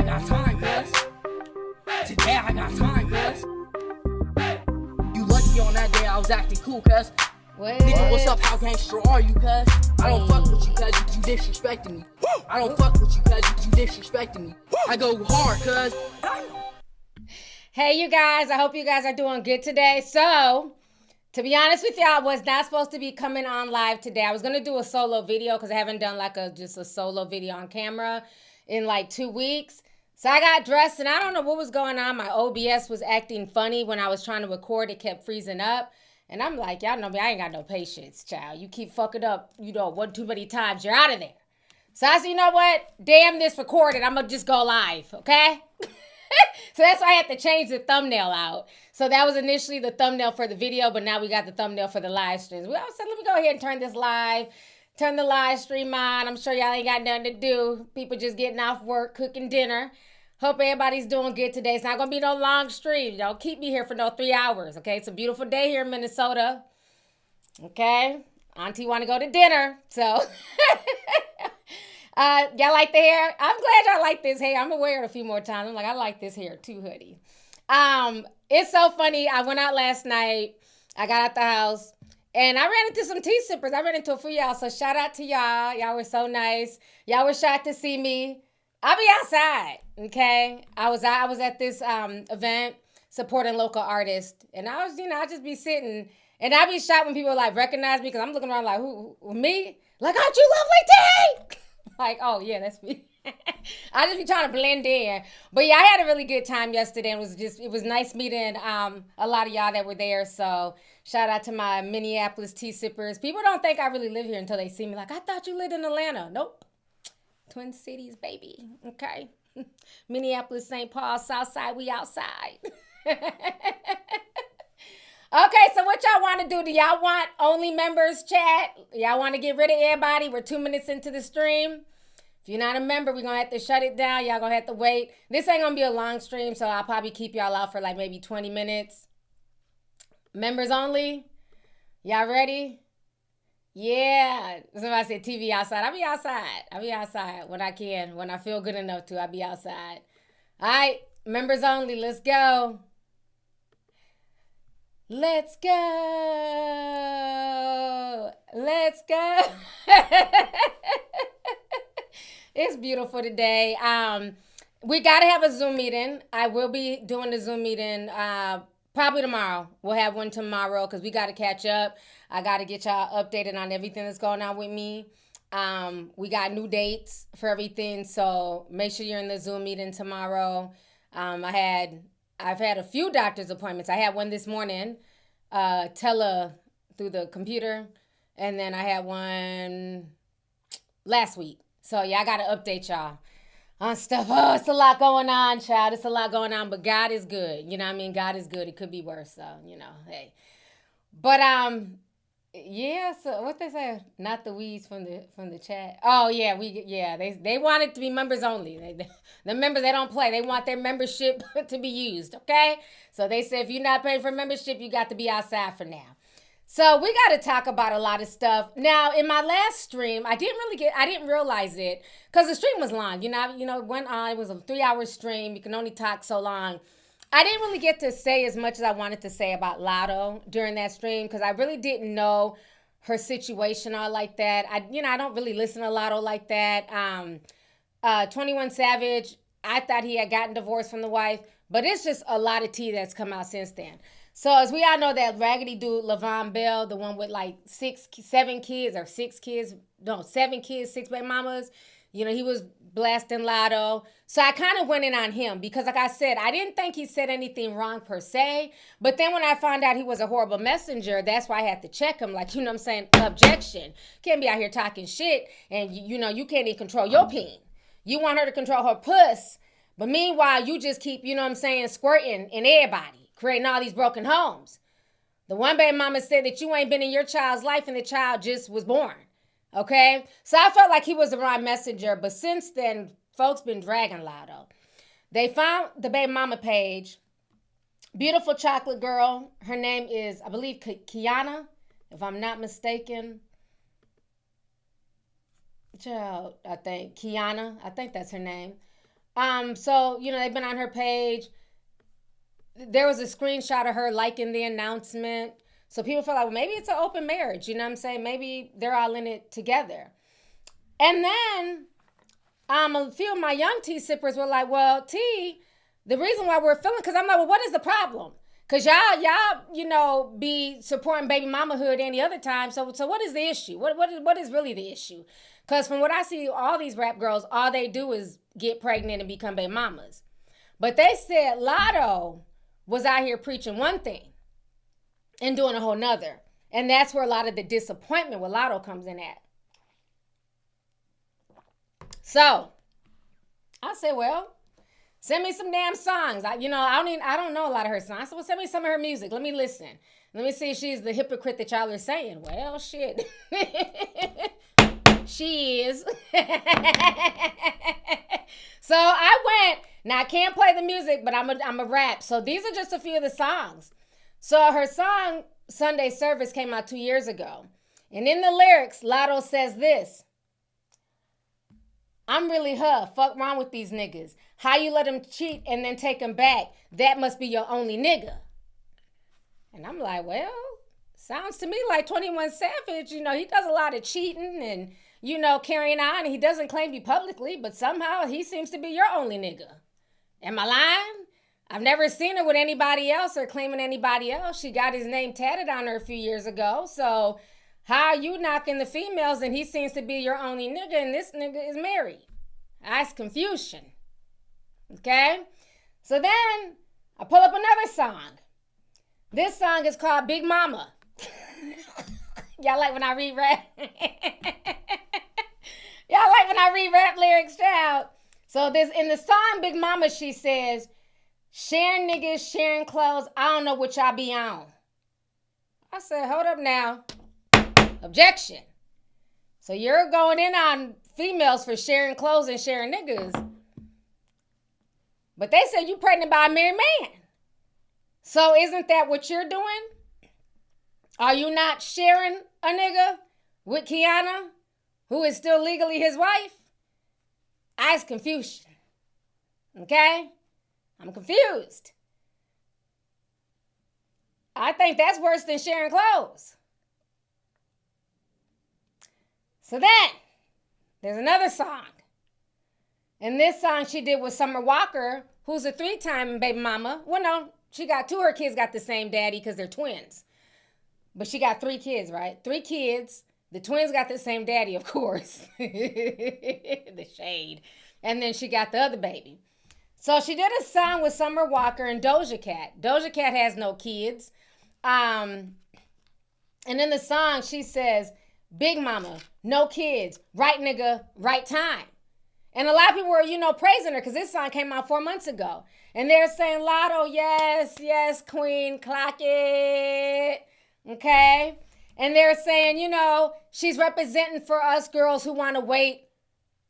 got time, cuz. Today I got time, cuz. You lucky on that day I was acting cool, cuz. Nigga, what's up? How gangster are you, cuz? I don't fuck with you, cuz you disrespecting me. I don't fuck with you, cuz you disrespecting me. I go hard, cuz. Hey, you guys. I hope you guys are doing good today. So, to be honest with y'all, I was not supposed to be coming on live today. I was going to do a solo video because I haven't done like just a solo video on camera in like 2 weeks. So I got dressed and I don't know what was going on. My OBS was acting funny when I was trying to record. It kept freezing up. And I'm like, y'all know me, I ain't got no patience, child. You keep fucking up, one too many times, you're out of there. So I said, you know what? Damn this recorded. I'm going to just go live, okay? So that's why I had to change the thumbnail out. So that was initially the thumbnail for the video, but now we got the thumbnail for the live streams. We all said, let me go ahead and turn the live stream on. I'm sure y'all ain't got nothing to do. People just getting off work, cooking dinner. Hope everybody's doing good today. It's not going to be no long stream. Don't keep me here for no 3 hours, okay? It's a beautiful day here in Minnesota, okay? Auntie want to go to dinner, so... y'all like the hair? I'm glad y'all like this hair. I'm gonna wear it a few more times. I'm like, I like this hair too, hoodie. It's so funny. I went out last night. I got out the house and I ran into some tea sippers. I ran into a few y'all. So shout out to y'all. Y'all were so nice. Y'all were shocked to see me. I'll be outside. Okay. I was at this event supporting local artists. And I was, I just be sitting and I'd be shocked when people like recognize me because I'm looking around like, who me? Like, aren't you lovely tea? Like, oh, yeah, that's me. I just be trying to blend in. But, yeah, I had a really good time yesterday. And it was nice meeting a lot of y'all that were there. So, shout out to my Minneapolis tea sippers. People don't think I really live here until they see me. Like, I thought you lived in Atlanta. Nope. Twin Cities, baby. Okay. Minneapolis, St. Paul, Southside, we outside. Okay, so what y'all want to do? Do y'all want only members chat? Y'all want to get rid of everybody? We're 2 minutes into the stream. If you're not a member, we're going to have to shut it down. Y'all going to have to wait. This ain't going to be a long stream, so I'll probably keep y'all out for like maybe 20 minutes. Members only? Y'all ready? Yeah. Somebody said TV outside. I'll be outside when I can. When I feel good enough to, I'll be outside. All right, members only. Let's go. Let's go. Let's go. It's beautiful today. We got to have a Zoom meeting. I will be doing the Zoom meeting probably tomorrow. We'll have one tomorrow because we got to catch up. I got to get y'all updated on everything that's going on with me. We got new dates for everything, so make sure you're in the Zoom meeting tomorrow. I've had a few doctor's appointments. I had one this morning, through the computer, and then I had one last week. So, yeah, I got to update y'all on stuff. Oh, it's a lot going on, child. It's a lot going on, but God is good. You know what I mean? God is good. It could be worse, so, hey. But, yeah, so what they say? Not the weeds from the chat. Oh yeah, they want it to be members only. The members, they don't play. They want their membership to be used. Okay, so they say if you're not paying for membership, you got to be outside for now. So we got to talk about a lot of stuff. Now in my last stream, I didn't realize it because the stream was long. It went on. It was a 3-hour stream. You can only talk so long. I didn't really get to say as much as I wanted to say about Lotto during that stream because I really didn't know her situation all like that. I don't really listen to Lotto like that. 21 Savage, I thought he had gotten divorced from the wife, but it's just a lot of tea that's come out since then. So as we all know, that raggedy dude, Levon Bell, the one with like 7 kids, 6 kids, 6 baby mamas, he was blasting Lotto. So I kind of went in on him because, like I said, I didn't think he said anything wrong per se. But then when I found out he was a horrible messenger, that's why I had to check him. Like, what I'm saying? Objection. Can't be out here talking shit and, you can't even control your peen. You want her to control her puss. But meanwhile, you just keep, squirting in everybody, creating all these broken homes. The one baby mama said that you ain't been in your child's life and the child just was born. Okay, so I felt like he was the wrong messenger, but since then, folks been dragging Lotto. They found the baby mama page. Beautiful chocolate girl. Her name is, I believe, Kiana, if I'm not mistaken. Child, I think. Kiana, I think that's her name. So, they've been on her page. There was a screenshot of her liking the announcement. So people feel like, well, maybe it's an open marriage. You know what I'm saying? Maybe they're all in it together. And then a few of my young tea sippers were like, well, T, the reason why we're feeling, because I'm like, well, what is the problem? Because y'all, be supporting baby mamahood any other time. So what is the issue? What is really the issue? Because from what I see, all these rap girls, all they do is get pregnant and become baby mamas. But they said Lotto was out here preaching one thing and doing a whole nother. And that's where a lot of the disappointment with Lotto comes in at. So I said, well, send me some damn songs. I don't know a lot of her songs. I said, well, send me some of her music. Let me listen. Let me see if she's the hypocrite that y'all are saying. Well, shit. She is. So I went. Now I can't play the music, but I'm a rap. So these are just a few of the songs. So her song Sunday Service came out 2 years ago. And in the lyrics, Lotto says this. I'm really her. Fuck wrong with these niggas. How you let them cheat and then take them back? That must be your only nigga. And I'm like, well, sounds to me like 21 Savage. He does a lot of cheating and, carrying on. And he doesn't claim you publicly, but somehow he seems to be your only nigga. Am I lying? I've never seen her with anybody else or claiming anybody else. She got his name tatted on her a few years ago. So how are you knocking the females and he seems to be your only nigga and this nigga is married? That's confusion. Okay? So then I pull up another song. This song is called Big Mama. Y'all like when I read rap? Y'all like when I read rap lyrics, child? So in the song Big Mama, she says, sharing niggas, sharing clothes, I don't know what y'all be on. I said, hold up now. Objection. So you're going in on females for sharing clothes and sharing niggas. But they said you pregnant by a married man. So isn't that what you're doing? Are you not sharing a nigga with Kiana, who is still legally his wife? That's confusion. Okay? I'm confused. I think that's worse than sharing clothes. So then, there's another song. And this song she did with Summer Walker, who's a 3-time baby mama. Well, no, she got 2 of her kids got the same daddy because they're twins. But she got 3 kids, right? 3 kids. The twins got the same daddy, of course. The shade. And then she got the other baby. So she did a song with Summer Walker and Doja Cat. Doja Cat has no kids. And in the song, she says, Big Mama, no kids, right nigga, right time. And a lot of people were, praising her because this song came out 4 months ago. And they're saying, Lotto, yes, yes, queen, clock it. Okay? And they're saying, she's representing for us girls who want to wait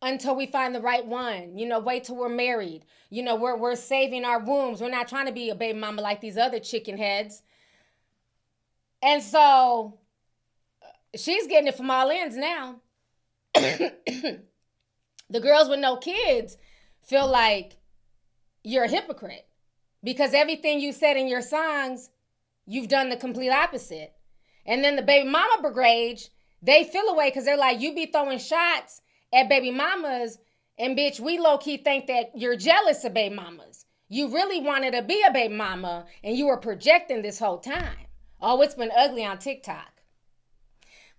until we find the right one. Wait till we're married. We're saving our wombs. We're not trying to be a baby mama like these other chicken heads. And so she's getting it from all ends now. The girls with no kids feel like you're a hypocrite because everything you said in your songs, you've done the complete opposite. And then the baby mama brigade, they feel away because they're like, you be throwing shots at baby mamas, and bitch, we low-key think that you're jealous of baby mamas. You really wanted to be a baby mama, and you were projecting this whole time. Oh, it's been ugly on TikTok.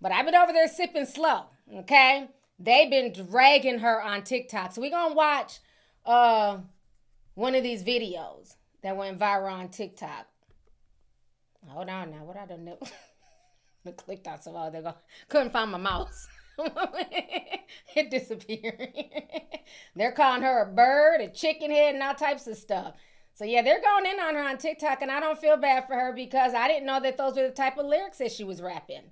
But I've been over there sipping slow, okay? They've been dragging her on TikTok. So we're going to watch one of these videos that went viral on TikTok. Hold on now. What I done do? I clicked on some other. Couldn't find my mouse. It disappeared. They're calling her a bird, a chicken head, and all types of stuff. So yeah, they're going in on her on TikTok, and I don't feel bad for her because I didn't know that those were the type of lyrics that she was rapping.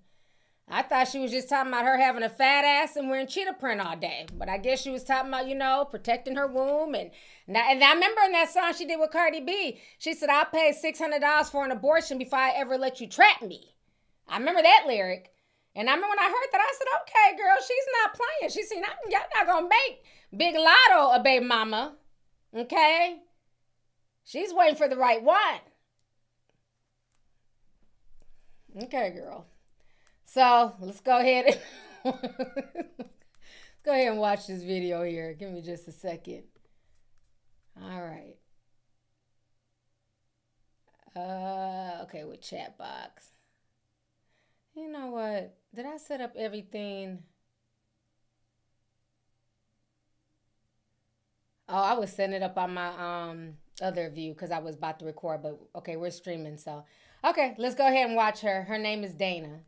I thought she was just talking about her having a fat ass and wearing cheetah print all day. But I guess she was talking about, protecting her womb. And I remember in that song she did with Cardi B, she said, I'll pay $600 for an abortion before I ever let you trap me. I remember that lyric. And I remember when I heard that, I said, okay, girl, she's not playing. She said, y'all not going to make Big Lotto a baby mama. Okay? She's waiting for the right one. Okay, girl. So let's go ahead and watch this video here. Give me just a second. All right. Okay, with chat box. You know what? Did I set up everything? Oh, I was setting it up on my other view because I was about to record, but okay, we're streaming, so okay, let's go ahead and watch her. Her name is Dana.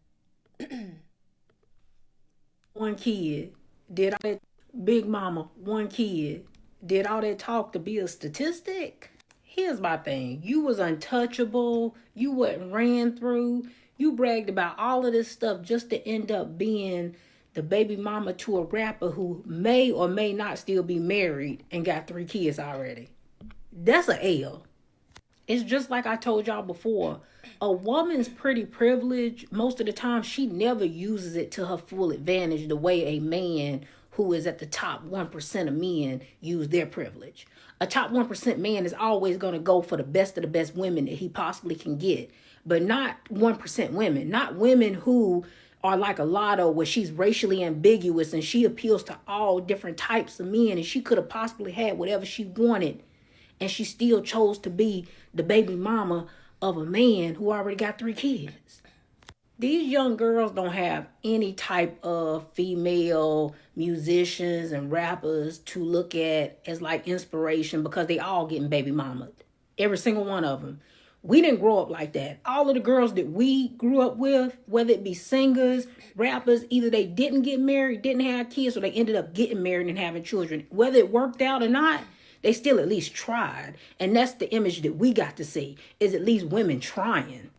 One kid did all that. Big mama, one kid did all that talk to be a statistic. Here's my thing. You was untouchable. You wasn't ran through. You bragged about all of this stuff just to end up being the baby mama to a rapper who may or may not still be married and got 3 kids already. That's an L. It's just like I told y'all before. A woman's pretty privilege, most of the time, she never uses it to her full advantage the way a man who is at the top 1% of men use their privilege. A top 1% man is always going to go for the best of the best women that he possibly can get. But not 1% women. Not women who are like a Lotto where she's racially ambiguous and she appeals to all different types of men and she could have possibly had whatever she wanted and she still chose to be the baby mama of a man who already got 3 kids. These young girls don't have any type of female musicians and rappers to look at as like inspiration because they all getting baby mamaed. Every single one of them. We didn't grow up like that. All of the girls that we grew up with, whether it be singers, rappers, either they didn't get married, didn't have kids, or they ended up getting married and having children. Whether it worked out or not, they still at least tried. And that's the image that we got to see, is at least women trying.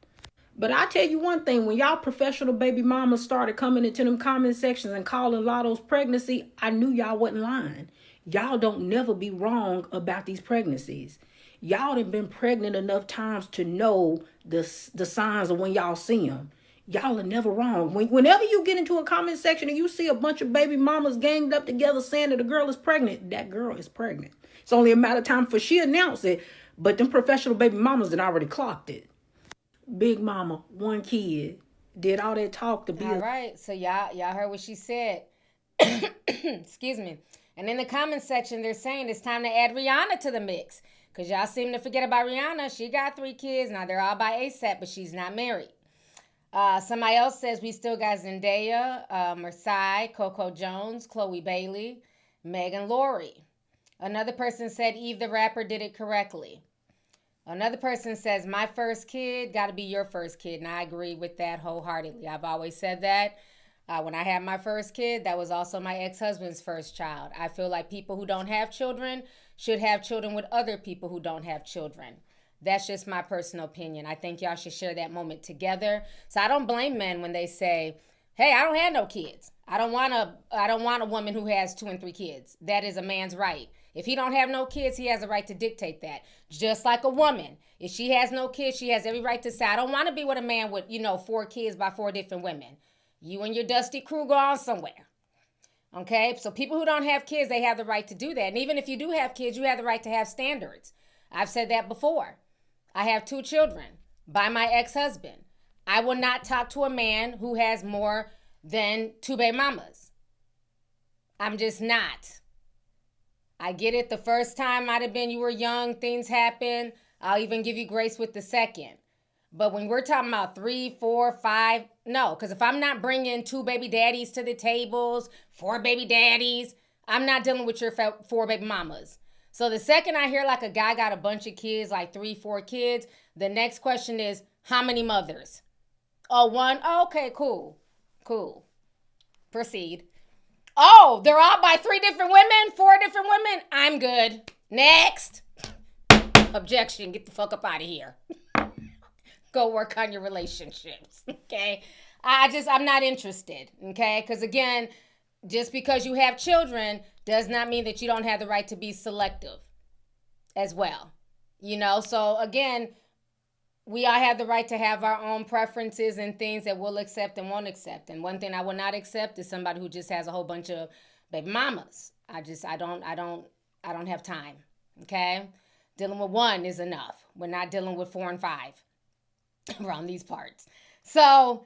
But I tell you one thing, when y'all professional baby mamas started coming into them comment sections and calling Lotto's pregnancy, I knew y'all wasn't lying. Y'all don't never be wrong about these pregnancies. Y'all done been pregnant enough times to know the signs of when y'all see them. Y'all are never wrong. Whenever you get into a comment section and you see a bunch of baby mamas ganged up together saying that a girl is pregnant, that girl is pregnant. It's only a matter of time for she announced it, but them professional baby mamas had already clocked it. Big mama, one kid, did all that talk to be all right. So y'all heard what she said. Excuse me. And in the comment section, they're saying it's time to add Rihanna to the mix. Because y'all seem to forget about Rihanna. She got 3 kids. Now, they're all by ASAP, but she's not married. Somebody else says we still got Zendaya, Marseille, Coco Jones, Chloe Bailey, Megan Laurie. Another person said Eve the rapper did it correctly. Another person says my first kid got to be your first kid. And I agree with that wholeheartedly. I've always said that. When I had my first kid, that was also my ex-husband's first child. I feel like people who don't have children should have children with other people who don't have children. That's just my personal opinion. I think y'all should share that moment together. So I don't blame men when they say, hey, I don't have no kids. I don't want a woman who has 2 and 3 kids. That is a man's right. If he don't have no kids, he has a right to dictate that. Just like a woman. If she has no kids, she has every right to say, I don't want to be with a man with, 4 kids by 4 different women. You and your dusty crew go on somewhere. Okay? So people who don't have kids, they have the right to do that. And even if you do have kids, you have the right to have standards. I've said that before. I have 2 children by my ex-husband. I will not talk to a man who has more than 2 baby mamas. I'm just not. I get it. The first time might have been you were young, things happen. I'll even give you grace with the second. But when we're talking about 3, 4, 5, no. Because if I'm not bringing 2 baby daddies to the tables, 4 baby daddies, I'm not dealing with your 4 baby mamas. So the second I hear like a guy got a bunch of kids, like 3, 4 kids, the next question is, how many mothers? Oh, 1? Oh, okay, cool. Cool. Proceed. Oh, they're all by 3 different women, 4 different women? I'm good. Next. Objection. Get the fuck up out of here. Go work on your relationships, okay? I'm not interested, okay? Because again, just because you have children does not mean that you don't have the right to be selective as well. So again, we all have the right to have our own preferences and things that we'll accept and won't accept. And one thing I will not accept is somebody who just has a whole bunch of baby mamas. I don't have time. Okay? Dealing with one is enough. We're not dealing with 4 and 5 around these parts. So,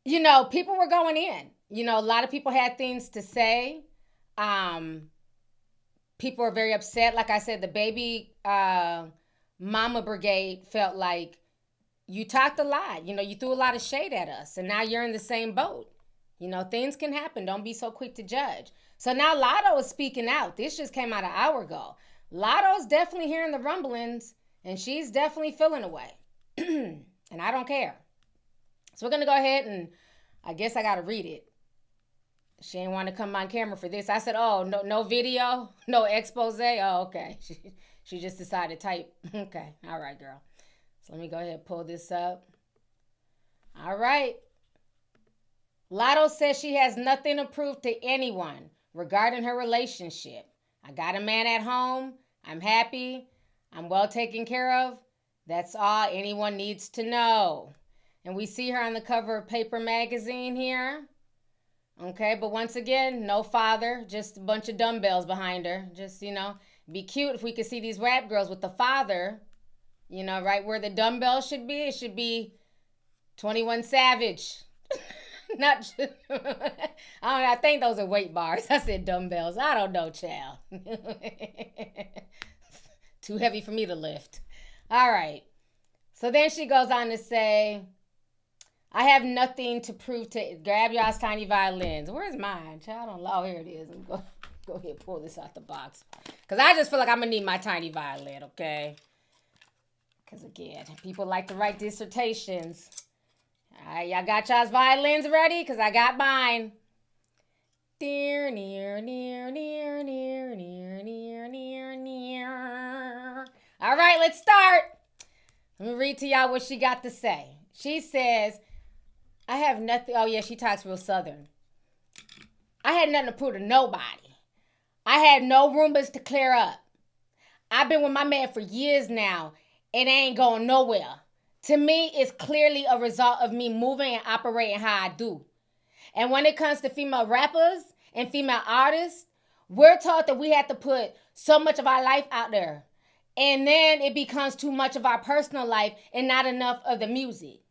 you know, people were going in. You know, a lot of people had things to say. People are very upset. Like I said, the baby mama brigade felt like you talked a lot. You know, you threw a lot of shade at us, and now you're in the same boat. You know, things can happen. Don't be so quick to judge. So now Lotto is speaking out. This just came out an hour ago. Lotto's definitely hearing the rumblings, and she's definitely feeling away. And I don't care. So we're going to go ahead and I guess I got to read it. She ain't want to come on camera for this. I said, oh, no video, no expose. Oh, okay. She just decided to type. Okay. All right, girl. So let me go ahead and pull this up. All right. Lotto says she has nothing to prove to anyone regarding her relationship. I got a man at home. I'm happy. I'm well taken care of. That's all anyone needs to know. And we see her on the cover of Paper Magazine here. Okay, but once again, no father, just a bunch of dumbbells behind her. Just, you know, be cute if we could see these rap girls with the father, you know, right where the dumbbells should be. It should be 21 Savage. Not just, I think those are weight bars. I said dumbbells. I don't know, child. Too heavy for me to lift. All right. So then she goes on to say, I have nothing to prove to grab y'all's tiny violins. Where's mine? Child on law. Here it is. I'm go ahead and pull this out the box. Because I just feel like I'm going to need my tiny violin, okay? Because again, people like to write dissertations. All right, y'all got y'all's violins ready? Because I got mine. Near, near, near, near, near, near, near, near, near. All right, let's start. Let me read to y'all what she got to say. She says, I have nothing. Oh, yeah, she talks real Southern. I had nothing to prove to nobody. I had no rumors to clear up. I've been with my man for years now. It ain't going nowhere. To me, it's clearly a result of me moving and operating how I do. And when it comes to female rappers and female artists, we're taught that we have to put so much of our life out there. And then it becomes too much of our personal life and not enough of the music.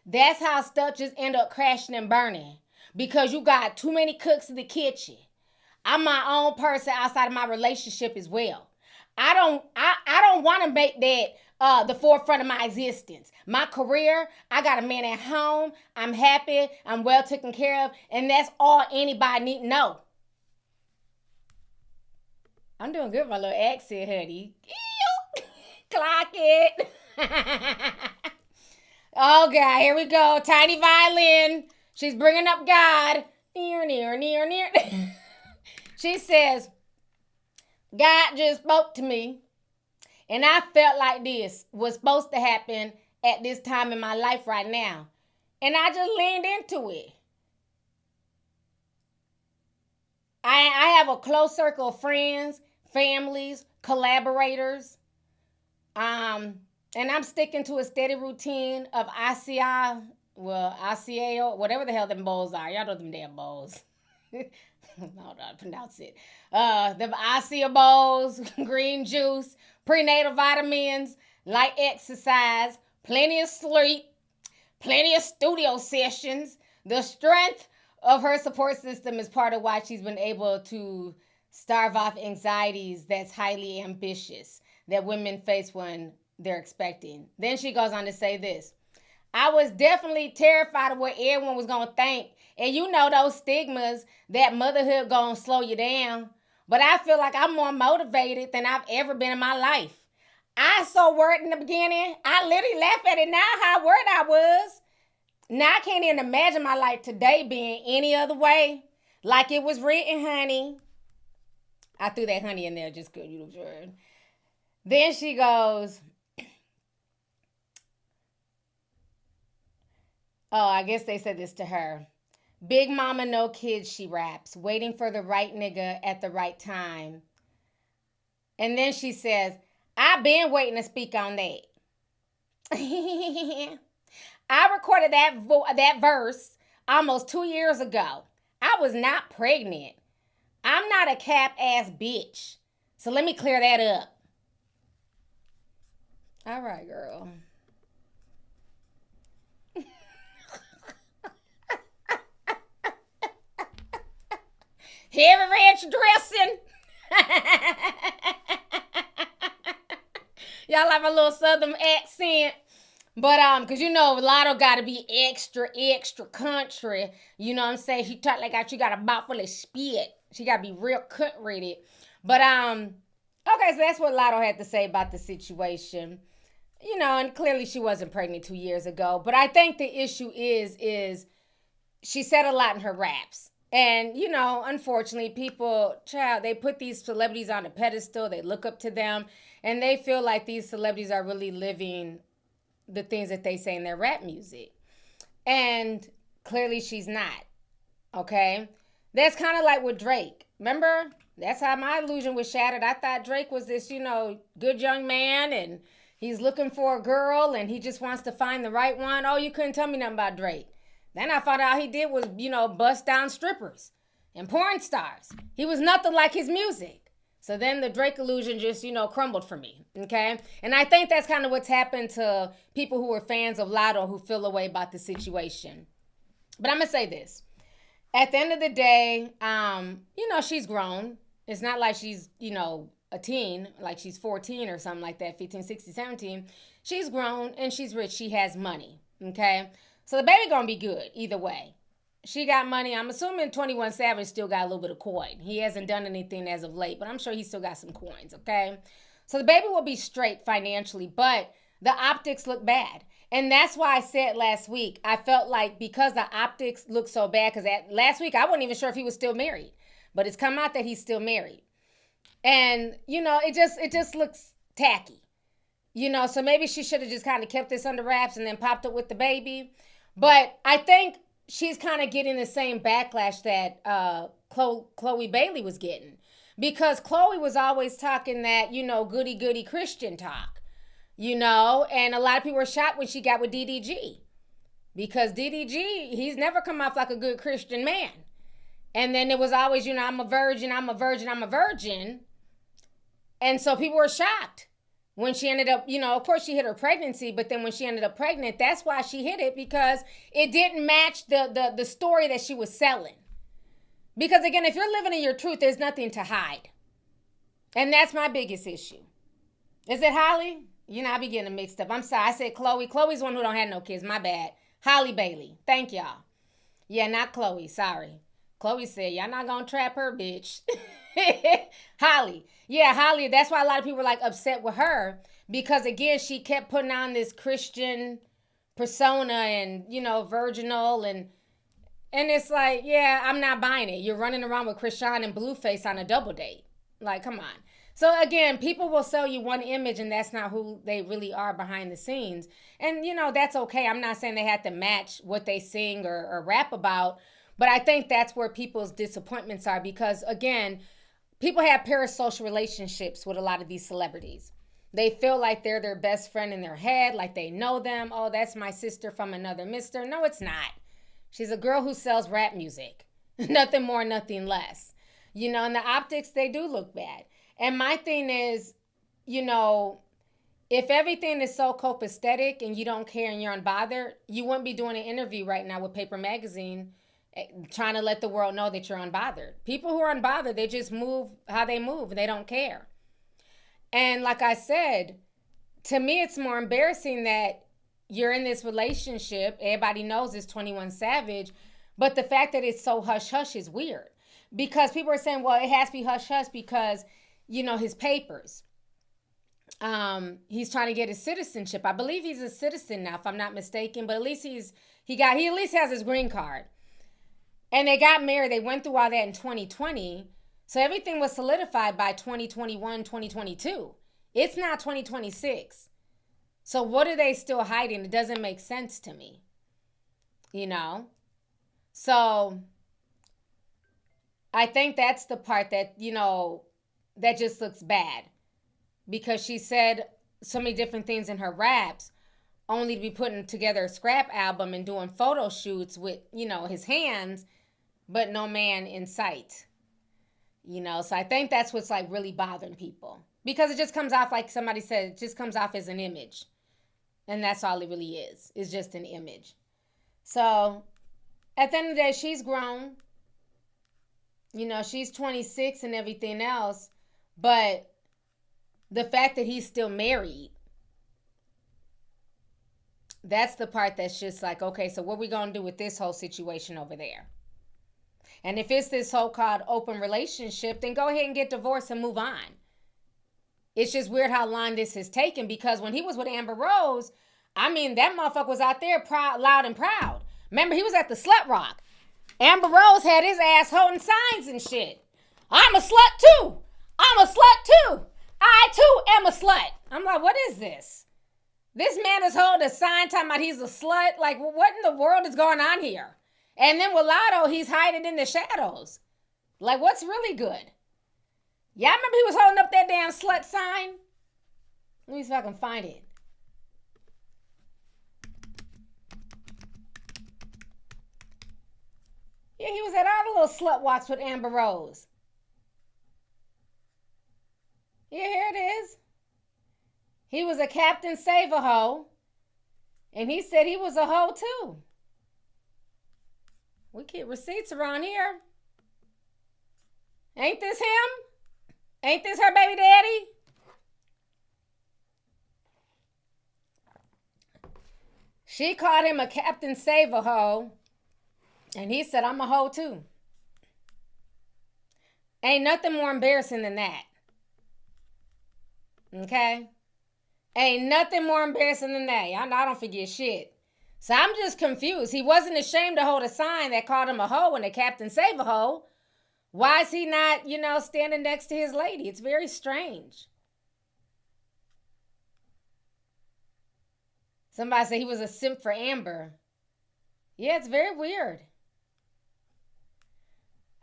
That's how stuff just end up crashing and burning. Because you got too many cooks in the kitchen. I'm my own person outside of my relationship as well. I don't want to make that the forefront of my existence. My career, I got a man at home. I'm happy. I'm well taken care of. And that's all anybody need to know. I'm doing good with my little accent, honey. Clock it. Okay, here we go. Tiny violin. She's bringing up God. Near, near, near, near. She says, God just spoke to me. And I felt like this was supposed to happen at this time in my life right now. And I just leaned into it. I have a close circle of friends, families, collaborators. And I'm sticking to a steady routine of ICA, whatever the hell them bowls are. Y'all know them damn bowls. I don't know how to pronounce it. The ICA bowls, green juice, prenatal vitamins, light exercise, plenty of sleep, plenty of studio sessions. The strength of her support system is part of why she's been able to starve off anxieties that's highly ambitious that women face when they're expecting. Then she goes on to say this. I was definitely terrified of what everyone was going to think. And you know those stigmas that motherhood going to slow you down. But I feel like I'm more motivated than I've ever been in my life. I so worried in the beginning. I literally laugh at it now how worried I was. Now I can't even imagine my life today being any other way. Like it was written, honey. I threw that honey in there just because you know. Then she goes, oh, I guess they said this to her. Big mama, no kids, she raps, waiting for the right nigga at the right time. And then she says, I've been waiting to speak on that. I recorded that verse almost 2 years ago. I was not pregnant. I'm not a cap-ass bitch. So let me clear that up. All right, girl. Heavy ranch dressing. Y'all have a little southern accent. But cause you know Lotto gotta be extra, extra country. You know what I'm saying? She talk like she got a mouth full of spit. She gotta be real country. But okay, so that's what Lotto had to say about the situation. You know, and clearly she wasn't pregnant 2 years ago. But I think the issue is she said a lot in her raps. And, you know, unfortunately, people, they put these celebrities on a pedestal. They look up to them. And they feel like these celebrities are really living the things that they say in their rap music. And clearly she's not. Okay? That's kind of like with Drake. Remember? That's how my illusion was shattered. I thought Drake was this, you know, good young man and he's looking for a girl and he just wants to find the right one. Oh, you couldn't tell me nothing about Drake. Then I found out he did was, you know, bust down strippers and porn stars. He was nothing like his music. So then the Drake illusion just, you know, crumbled for me, okay? And I think that's kind of what's happened to people who were fans of Lotto who feel away about the situation. But I'm going to say this. At the end of the day, you know, she's grown. It's not like she's, you know, a teen, like she's 14 or something like that, 15, 16, 17. She's grown and she's rich. She has money, okay? So the baby gonna be good either way. She got money. I'm assuming 21 Savage still got a little bit of coin. He hasn't done anything as of late, but I'm sure he still got some coins, okay? So the baby will be straight financially, but the optics look bad. And that's why I said last week, I felt like because the optics look so bad, because last week I wasn't even sure if he was still married, but it's come out that he's still married. And, you know, it just looks tacky. You know, so maybe she should have just kind of kept this under wraps and then popped up with the baby. But I think she's kind of getting the same backlash that Chloe Bailey was getting. Because Chloe was always talking that, you know, goody-goody Christian talk. You know, and a lot of people were shocked when she got with DDG. Because DDG, he's never come off like a good Christian man. And then it was always, you know, I'm a virgin, I'm a virgin, I'm a virgin. And so people were shocked. When she ended up, you know, of course she hit her pregnancy, but then when she ended up pregnant, that's why she hit it, because it didn't match the story that she was selling. Because again, if you're living in your truth, there's nothing to hide. And that's my biggest issue. Is it Holly? You know, I be getting them mixed up. I'm sorry, I said Chloe. Chloe's one who don't have no kids, my bad. Holly Bailey, thank y'all. Yeah, not Chloe, sorry. Chloe said, y'all not gonna trap her, bitch. Holly. Yeah, Holly, that's why a lot of people were like upset with her, because again, she kept putting on this Christian persona and, you know, virginal and it's like, yeah, I'm not buying it. You're running around with Krishan and Blueface on a double date. Like, come on. So again, people will sell you one image and that's not who they really are behind the scenes. And, you know, that's okay. I'm not saying they have to match what they sing or rap about, but I think that's where people's disappointments are, because again, people have parasocial relationships with a lot of these celebrities. They feel like they're their best friend in their head, like they know them. Oh, that's my sister from another mister. No, it's not. She's a girl who sells rap music. Nothing more, nothing less. You know, and the optics, they do look bad. And my thing is, you know, if everything is so copacetic and you don't care and you're unbothered, you wouldn't be doing an interview right now with Paper Magazine trying to let the world know that you're unbothered. People who are unbothered, they just move how they move and they don't care. And like I said, to me, it's more embarrassing that you're in this relationship. Everybody knows it's 21 Savage, but the fact that it's so hush-hush is weird, because people are saying, well, it has to be hush-hush because, you know, his papers. He's trying to get his citizenship. I believe he's a citizen now, if I'm not mistaken, but at least he at least has his green card. And they got married. They went through all that in 2020. So everything was solidified by 2021, 2022. It's now 2026. So what are they still hiding? It doesn't make sense to me. You know? So I think that's the part that, you know, that just looks bad. Because she said so many different things in her raps, only to be putting together a scrap album and doing photo shoots with, you know, his hands, but no man in sight. You know, so I think that's what's like really bothering people. Because it just comes off, like somebody said, it just comes off as an image. And that's all it really is. It's just an image. So, at the end of the day, she's grown. You know, she's 26 and everything else. But the fact that he's still married, that's the part that's just like, okay, so what are we going to do with this whole situation over there? And if it's this so-called open relationship, then go ahead and get divorced and move on. It's just weird how long this has taken, because when he was with Amber Rose, I mean, that motherfucker was out there proud, loud and proud. Remember, he was at the Slut Rock. Amber Rose had his ass holding signs and shit. I'm a slut too. I'm a slut too. I too am a slut. I'm like, what is this? This man is holding a sign talking about he's a slut. Like, what in the world is going on here? And then with Lotto, he's hiding in the shadows. Like, what's really good? Y'all remember he was holding up that damn slut sign? Let me see if I can find it. Yeah, he was at all the little slut walks with Amber Rose. Yeah, here it is. He was a Captain Save-A-Hoe. And he said he was a hoe too. We keep receipts around here. Ain't this him? Ain't this her baby daddy? She called him a Captain Save-A-Hoe. And he said, I'm a hoe too. Ain't nothing more embarrassing than that. Okay? Ain't nothing more embarrassing than that. Y'all know I don't forget shit. So I'm just confused. He wasn't ashamed to hold a sign that called him a hoe and a Captain Save-A-Hoe. Why is he not, standing next to his lady? It's very strange. Somebody said he was a simp for Amber. Yeah, it's very weird.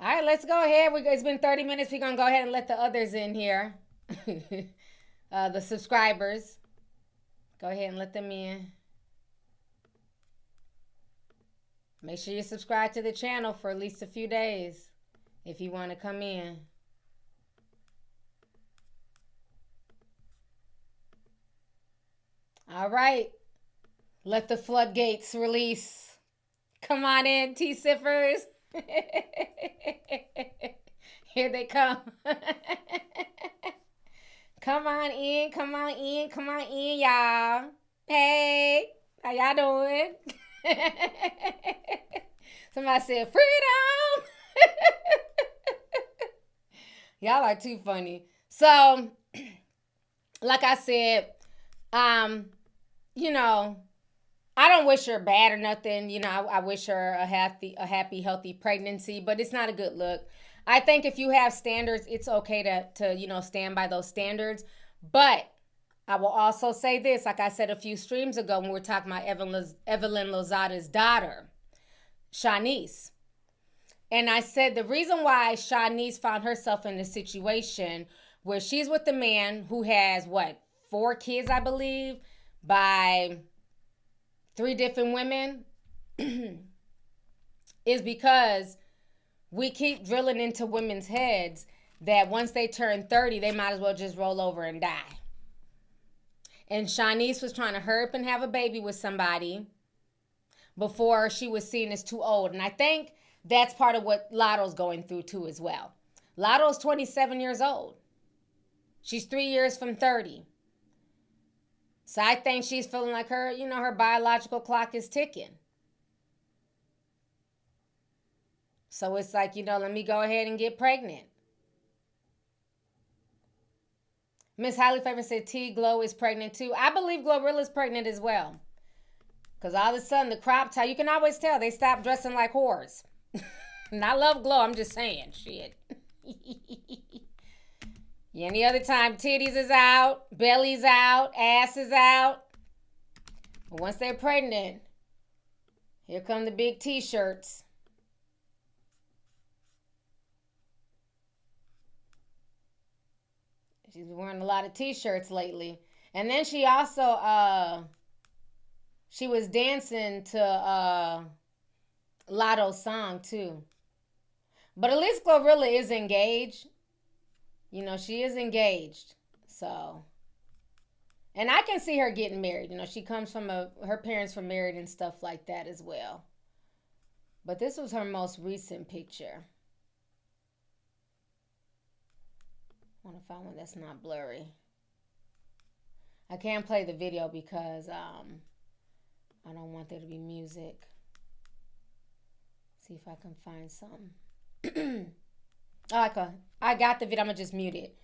All right, let's go ahead. It's been 30 minutes. We're going to go ahead and let the others in here. The subscribers. Go ahead and let them in. Make sure you subscribe to the channel for at least a few days if you want to come in. All right. Let the floodgates release. Come on in, T-Siffers. Here they come. Come on in, come on in, come on in, y'all. Hey, how y'all doing? Somebody said, freedom. Y'all are too funny. So, like I said, I don't wish her bad or nothing. I wish her a happy, healthy pregnancy, but it's not a good look. I think if you have standards, it's okay to stand by those standards. But I will also say this, like I said a few streams ago when we were talking about Evelyn Lozada's daughter, Shanice. And I said the reason why Shanice found herself in this situation where she's with a man who has, 4 kids, I believe, by 3 different women, is because we keep drilling into women's heads that once they turn 30, they might as well just roll over and die. And Shanice was trying to hurry up and have a baby with somebody before she was seen as too old. And I think that's part of what Latto's going through too as well. Latto's 27 years old. She's 3 years from 30. So I think she's feeling like her biological clock is ticking. So it's like, let me go ahead and get pregnant. Miss Highly Favored said T Glow is pregnant too. I believe Glorilla's pregnant as well. Because all of a sudden the crop top, you can always tell they stopped dressing like whores. And I love Glow, I'm just saying, shit. Any other time, titties is out, belly's out, ass is out. But once they're pregnant, here come the big t-shirts. She's been wearing a lot of t-shirts lately. And then she also, she was dancing to Lotto's song too. But at least Glorilla is engaged. She is engaged. So, and I can see her getting married. You know, she comes from her parents were married and stuff like that as well. But this was her most recent picture. I want to find one that's not blurry. I can't play the video because I don't want there to be music. See if I can find something. Oh, okay. I got the video. I'm going to just mute it.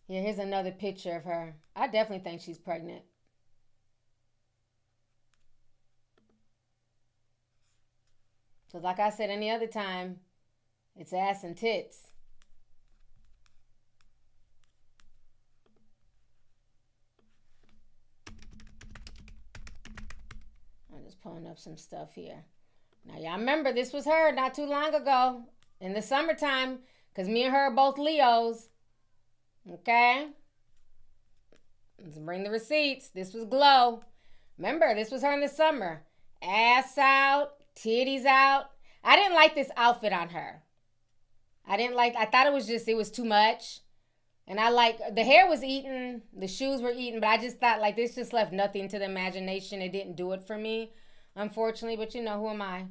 Yeah, here's another picture of her. I definitely think she's pregnant. Because like I said any other time, it's ass and tits. I'm just pulling up some stuff here. Now, y'all remember this was her not too long ago in the summertime because me and her are both Leos. Okay? Let's bring the receipts. This was Glow. Remember, this was her in the summer. Ass out, titties out. I didn't like this outfit on her. I thought it was too much. And the hair was eaten, the shoes were eaten, but I just thought like this just left nothing to the imagination. It didn't do it for me, unfortunately, but you know, who am I?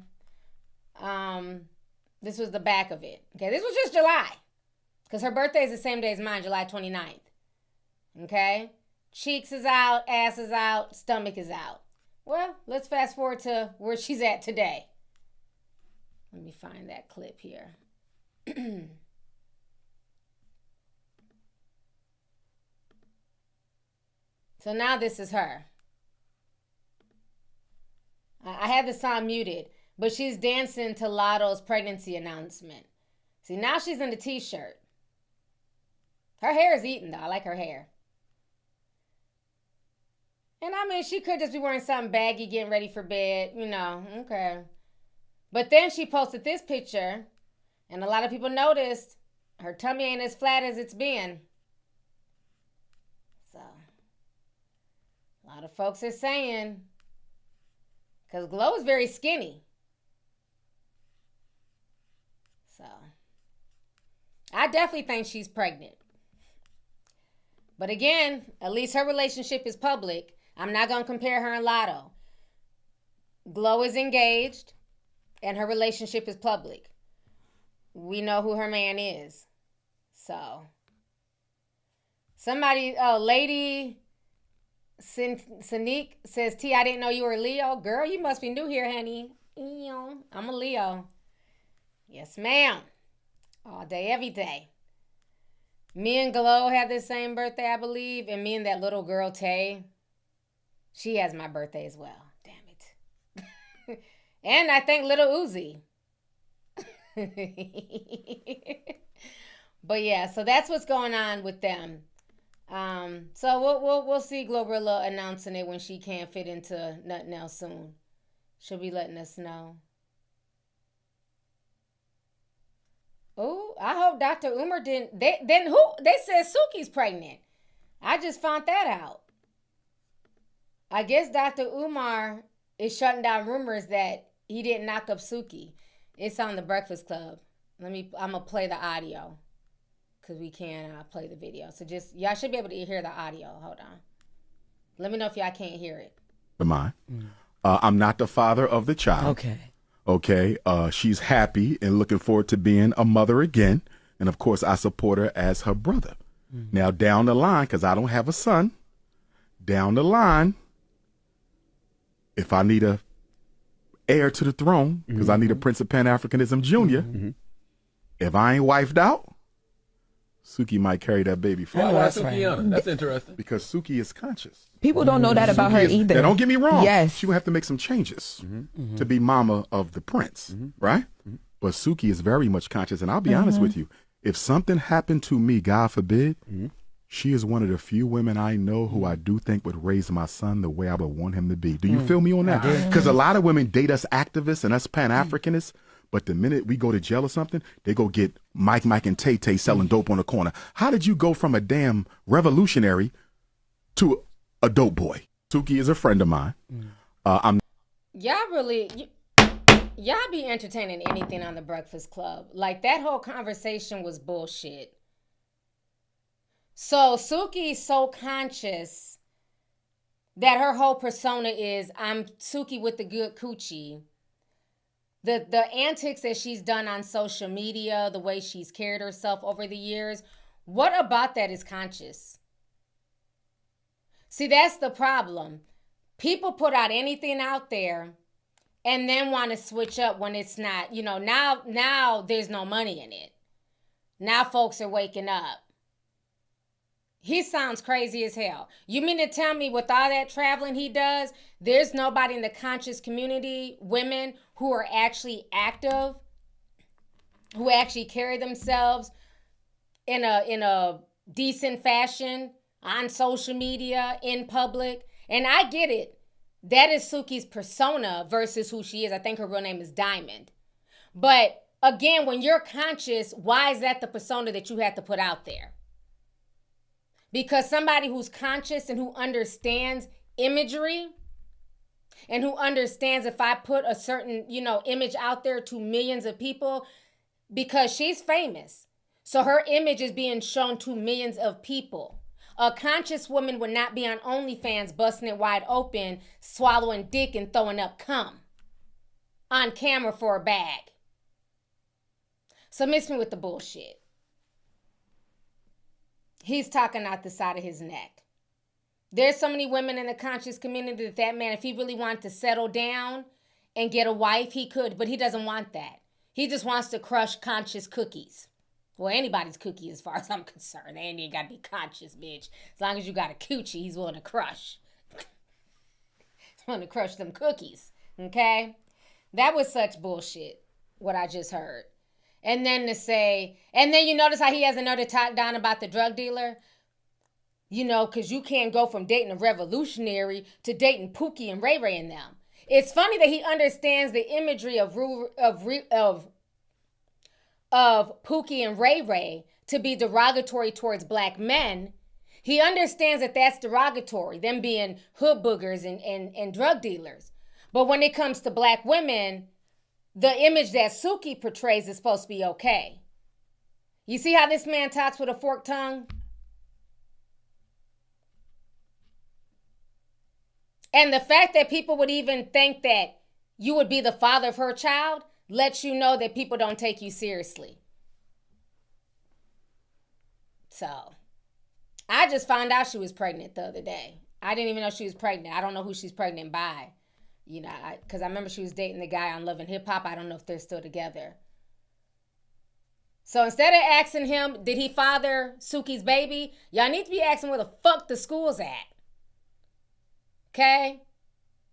This was the back of it. Okay, this was just July. Because her birthday is the same day as mine, July 29th. Okay? Cheeks is out, ass is out, stomach is out. Well, let's fast forward to where she's at today. Let me find that clip here. So now this is her. I had the song muted, but she's dancing to Lotto's pregnancy announcement. See, now she's in the t-shirt. Her hair is eaten, though. I like her hair. And I mean, she could just be wearing something baggy, getting ready for bed, you know, okay. But then she posted this picture, and a lot of people noticed her tummy ain't as flat as it's been. So, a lot of folks are saying, because Glow is very skinny. So, I definitely think she's pregnant. But again, at least her relationship is public. I'm not going to compare her and Lotto. Glow is engaged, and her relationship is public. We know who her man is. So, Lady Sanique says, T, I didn't know you were a Leo. Girl, you must be new here, honey. I'm a Leo. Yes, ma'am. All day, every day. Me and Glow had the same birthday, I believe. And me and that little girl, Tay, she has my birthday as well. Damn it. And I think little Uzi. But yeah, so that's what's going on with them. So we'll see Glorilla announcing it when she can't fit into nothing else soon. She'll be letting us know. Oh, I hope Dr. Umar didn't. They said Suki's pregnant. I just found that out. I guess Dr. Umar is shutting down rumors that he didn't knock up Suki. It's on the Breakfast Club. I'm gonna play the audio because we can't play the video. So y'all should be able to hear the audio. Hold on. Let me know if y'all can't hear it. Mine. I'm not the father of the child. Okay. She's happy and looking forward to being a mother again. And of course, I support her as her brother. Now, down the line, because I don't have a son, down the line, if I need a heir to the throne, because I need a Prince of Pan-Africanism Jr., if I ain't wifed out, Suki might carry that baby forward. Why Suki on it? That's interesting. Because Suki is conscious. People don't know that about her either. Now, don't get me wrong. Yes. She will have to make some changes to be mama of the prince, right? But Suki is very much conscious. And I'll be honest with you. If something happened to me, God forbid, she is one of the few women I know who I do think would raise my son the way I would want him to be. Do you feel me on that? Because a lot of women date us activists and us Pan-Africanists, but the minute we go to jail or something, they go get Mike, and Tay selling dope on the corner. How did you go from a damn revolutionary to a dope boy? Suki is a friend of mine. Y'all really... Y'all be entertaining anything on the Breakfast Club. Like, that whole conversation was bullshit. So Suki's so conscious that her whole persona is, I'm Suki with the good coochie. The antics that she's done on social media, the way she's carried herself over the years, what about that is conscious? See, that's the problem. People put out anything out there and then want to switch up when it's not, now there's no money in it. Now folks are waking up. He sounds crazy as hell. You mean to tell me with all that traveling he does, there's nobody in the conscious community, women who are actually active, who actually carry themselves in a decent fashion on social media, in public? And I get it. That is Suki's persona versus who she is. I think her real name is Diamond. But again, when you're conscious, why is that the persona that you have to put out there? Because somebody who's conscious and who understands imagery and who understands if I put a certain, image out there to millions of people, because she's famous. So her image is being shown to millions of people. A conscious woman would not be on OnlyFans busting it wide open, swallowing dick and throwing up cum on camera for a bag. So miss me with the bullshit. He's talking out the side of his neck. There's so many women in the conscious community that man, if he really wanted to settle down and get a wife, he could, but he doesn't want that. He just wants to crush conscious cookies. Well, anybody's cookie as far as I'm concerned. They ain't even got to be conscious, bitch. As long as you got a coochie, he's willing to crush. He's willing to crush them cookies, okay? That was such bullshit, what I just heard. And then you notice how he has another talk down about the drug dealer? Because you can't go from dating a revolutionary to dating Pookie and Ray Ray and them. It's funny that he understands the imagery of Pookie and Ray Ray to be derogatory towards black men. He understands that that's derogatory, them being hood boogers and drug dealers. But when it comes to black women, the image that Suki portrays is supposed to be okay. You see how this man talks with a forked tongue? And the fact that people would even think that you would be the father of her child lets you know that people don't take you seriously. So, I just found out she was pregnant the other day. I didn't even know she was pregnant. I don't know who she's pregnant by. Because I remember she was dating the guy on Love and Hip Hop. I don't know if they're still together. So instead of asking him, did he father Suki's baby? Y'all need to be asking where the fuck the school's at. Okay?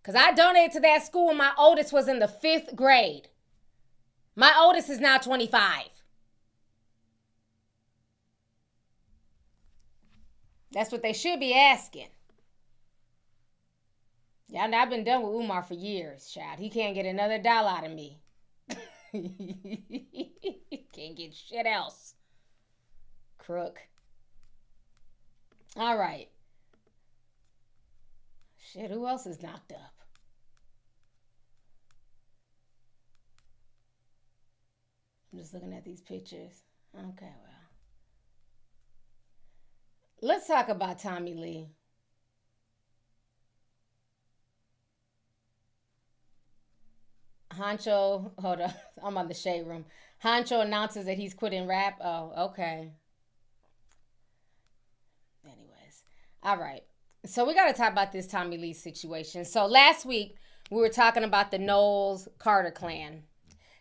Because I donated to that school when my oldest was in the 5th grade. My oldest is now 25. That's what they should be asking. Y'all know I've been done with Umar for years, child. He can't get another dollar out of me. Can't get shit else. Crook. All right. Shit, who else is knocked up? I'm just looking at these pictures. Okay, well. Let's talk about Tommie Lee. Honcho, hold on, I'm on the shade room. Honcho announces that he's quitting rap. Oh, okay. Anyways, all right. So we got to talk about this Tommie Lee situation. So last week, we were talking about the Knowles Carter clan.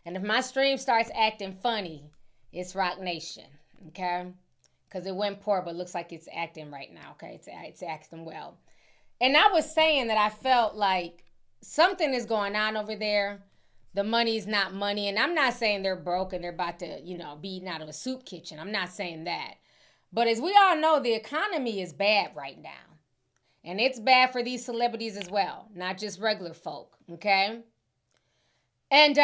And if my stream starts acting funny, it's Rock Nation, okay? Because it went poor, but looks like it's acting right now, okay? It's acting well. And I was saying that I felt like something is going on over there. The money's not money. And I'm not saying they're broke and they're about to, be eating out of a soup kitchen. I'm not saying that. But as we all know, the economy is bad right now. And it's bad for these celebrities as well, not just regular folk, okay? And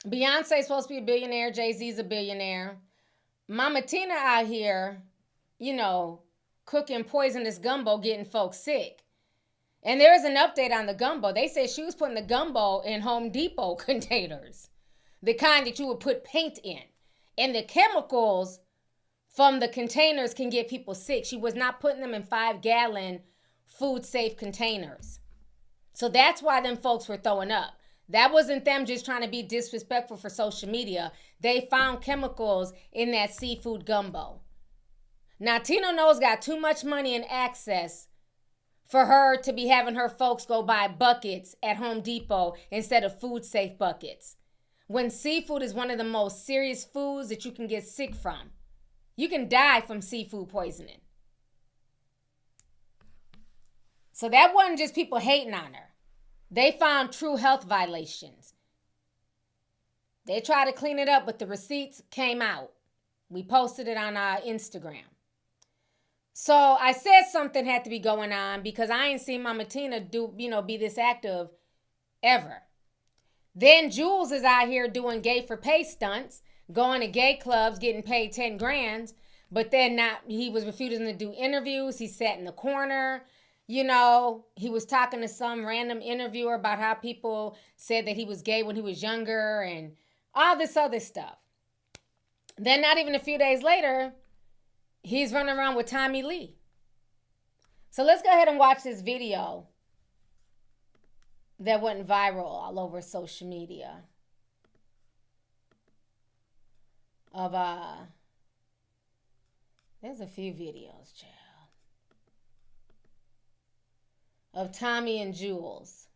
Beyonce's supposed to be a billionaire. Jay-Z's a billionaire. Mama Tina out here, cooking poisonous gumbo, getting folks sick. And there is an update on the gumbo. They said she was putting the gumbo in Home Depot containers, the kind that you would put paint in. And the chemicals from the containers can get people sick. She was not putting them in 5-gallon food-safe containers. So that's why them folks were throwing up. That wasn't them just trying to be disrespectful for social media. They found chemicals in that seafood gumbo. Now, Tina Knowles got too much money and access for her to be having her folks go buy buckets at Home Depot instead of food-safe buckets. When seafood is one of the most serious foods that you can get sick from. You can die from seafood poisoning. So that wasn't just people hating on her. They found true health violations. They tried to clean it up, but the receipts came out. We posted it on our Instagram. So I said something had to be going on because I ain't seen Mama Tina be this active ever. Then Julez is out here doing gay for pay stunts, going to gay clubs, getting paid 10 grand, but then he was refusing to do interviews. He sat in the corner. He was talking to some random interviewer about how people said that he was gay when he was younger and all this other stuff. Then not even a few days later, he's running around with Tommie Lee. So let's go ahead and watch this video that went viral all over social media of there's a few videos, child, of Tommie and Julez.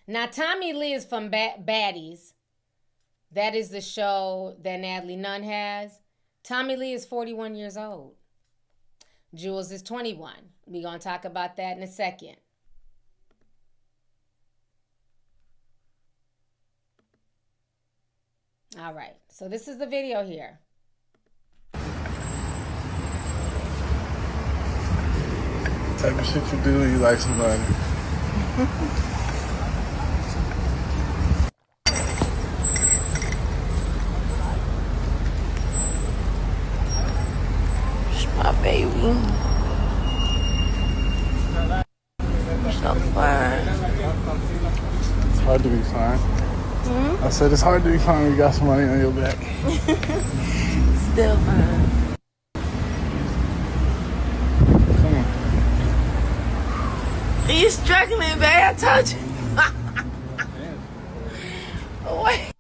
Now, Tommie Lee is from Baddies. That is the show that Natalie Nunn has. Tommie Lee is 41 years old. Julez is 21. We're going to talk about that in a second. All right. So this is the video here. Type of shit you do when you like somebody. My baby. So fine. It's hard to be fine. I said it's hard to be fine when you got somebody on your back. Still fine. Come on. You struggling, babe? I told you. Wait.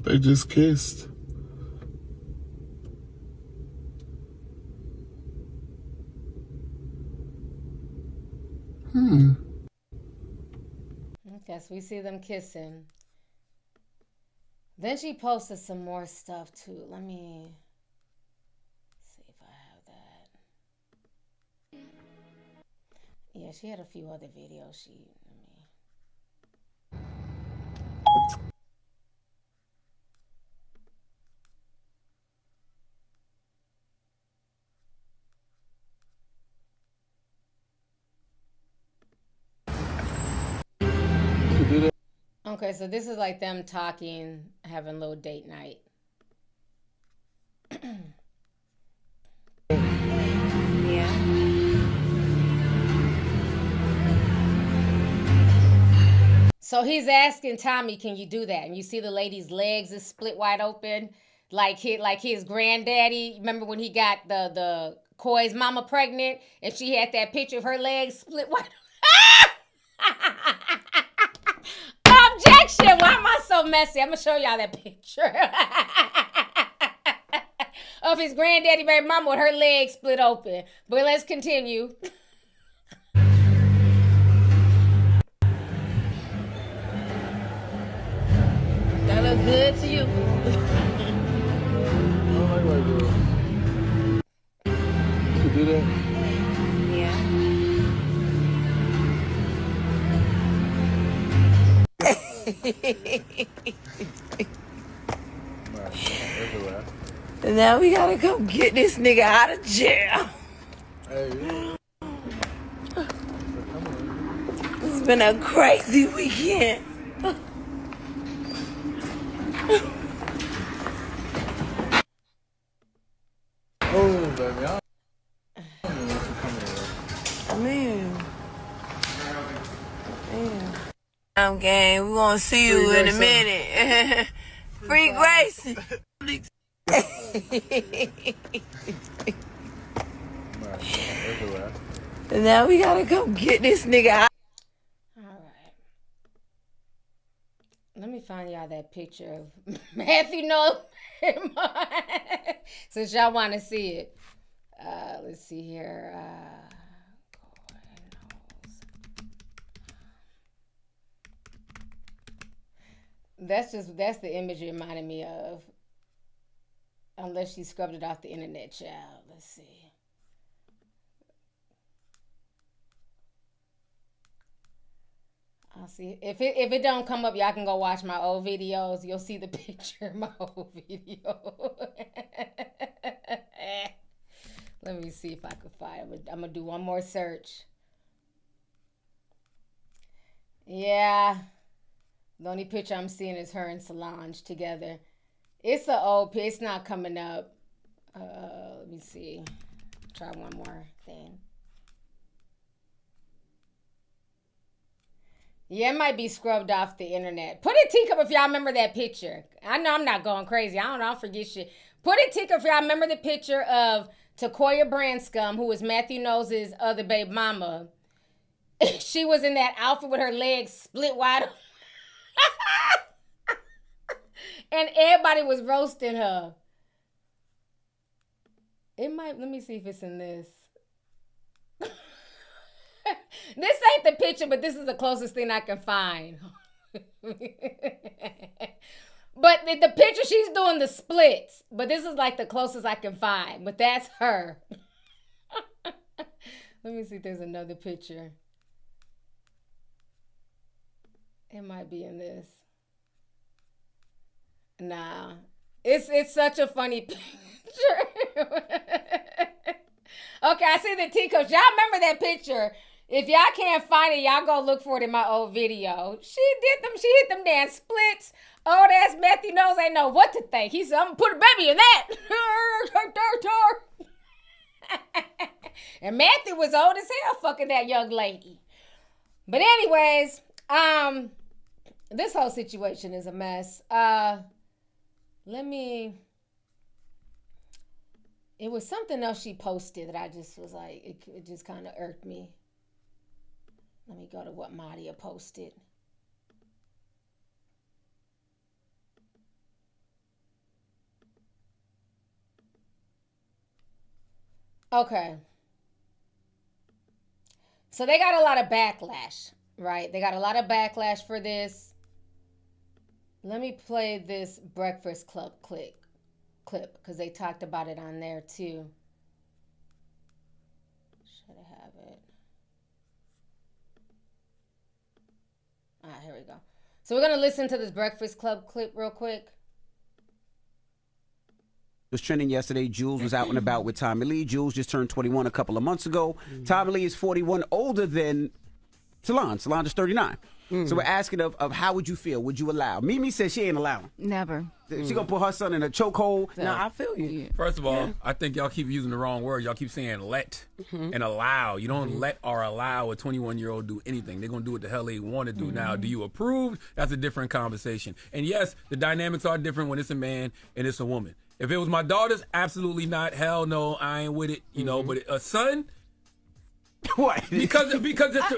They just kissed. Okay, so we see them kissing. Then she posted some more stuff too. Let me see if I have that. Yeah, she had a few other videos. Okay, so this is like them talking, having a little date night. Yeah. So he's asking Tommie, can you do that? And you see the lady's legs is split wide open, like his granddaddy. Remember when he got the Koi's mama pregnant and she had that picture of her legs split wide open? Objection! Why am I so messy? I'm gonna show y'all that picture of his granddaddy baby mama with her legs split open. But let's continue. That look good to you? I don't like white girls. You could do that. Yeah. And now we gotta come get this nigga out of jail. Hey, It's been a crazy weekend. Okay, we gonna see you in a minute. Free Grace. Now we gotta go get this nigga out. All right. Let me find y'all that picture of Matthew Knowles. Since y'all want to see it. Let's see here. That's the image it reminded me of. Unless she scrubbed it off the internet, child. Let's see. I'll see. If it don't come up, y'all can go watch my old videos. You'll see the picture of my old video. Let me see if I can find it. I'm going to do one more search. Yeah. The only picture I'm seeing is her and Solange together. It's an old picture. It's not coming up. Let me see. Try one more thing. Yeah, it might be scrubbed off the internet. Put a teacup if y'all remember that picture. I know I'm not going crazy. I don't forget shit. Put a teacup if y'all remember the picture of Takoya Branscombe, who was Matthew Knowles' other baby mama. She was in that outfit with her legs split wide. And everybody was roasting her. It might, let me see if it's in this. This ain't the picture, but this is the closest thing I can find. But the picture, she's doing the splits. But this is like the closest I can find. But that's her. Let me see if there's another picture. It might be in this. Nah. It's such a funny picture. Okay, I see the teacups. Y'all remember that picture. If y'all can't find it, y'all go look for it in my old video. She hit them damn splits. Old ass Matthew Knowles ain't know what to think. He said, I'm gonna put a baby in that. And Matthew was old as hell fucking that young lady. But anyways, this whole situation is a mess. It was something else she posted that I just was like, it just kind of irked me. Let me go to what Madia posted. Okay. So they got a lot of backlash, right? They got a lot of backlash for this. Let me play this Breakfast Club clip because they talked about it on there too. Should I have it? Here we go. So we're going to listen to this Breakfast Club clip real quick. Was trending yesterday. Julez was out and about with Tommie Lee. Julez just turned 21 a couple of months ago. Tommie Lee is 41, older than Solange. Solange is 39. So we're asking of how would you feel? Would you allow? Mimi says she ain't allowing. Never. She gonna put her son in a chokehold. No, I feel you. First of all, I think y'all keep using the wrong word. Y'all keep saying let and allow. You don't let or allow a 21-year-old do anything. They're gonna do what the hell they want to do. Now, do you approve? That's a different conversation. And yes, the dynamics are different when it's a man and it's a woman. If it was my daughters, absolutely not. Hell no, I ain't with it. You know, but a son. What? Because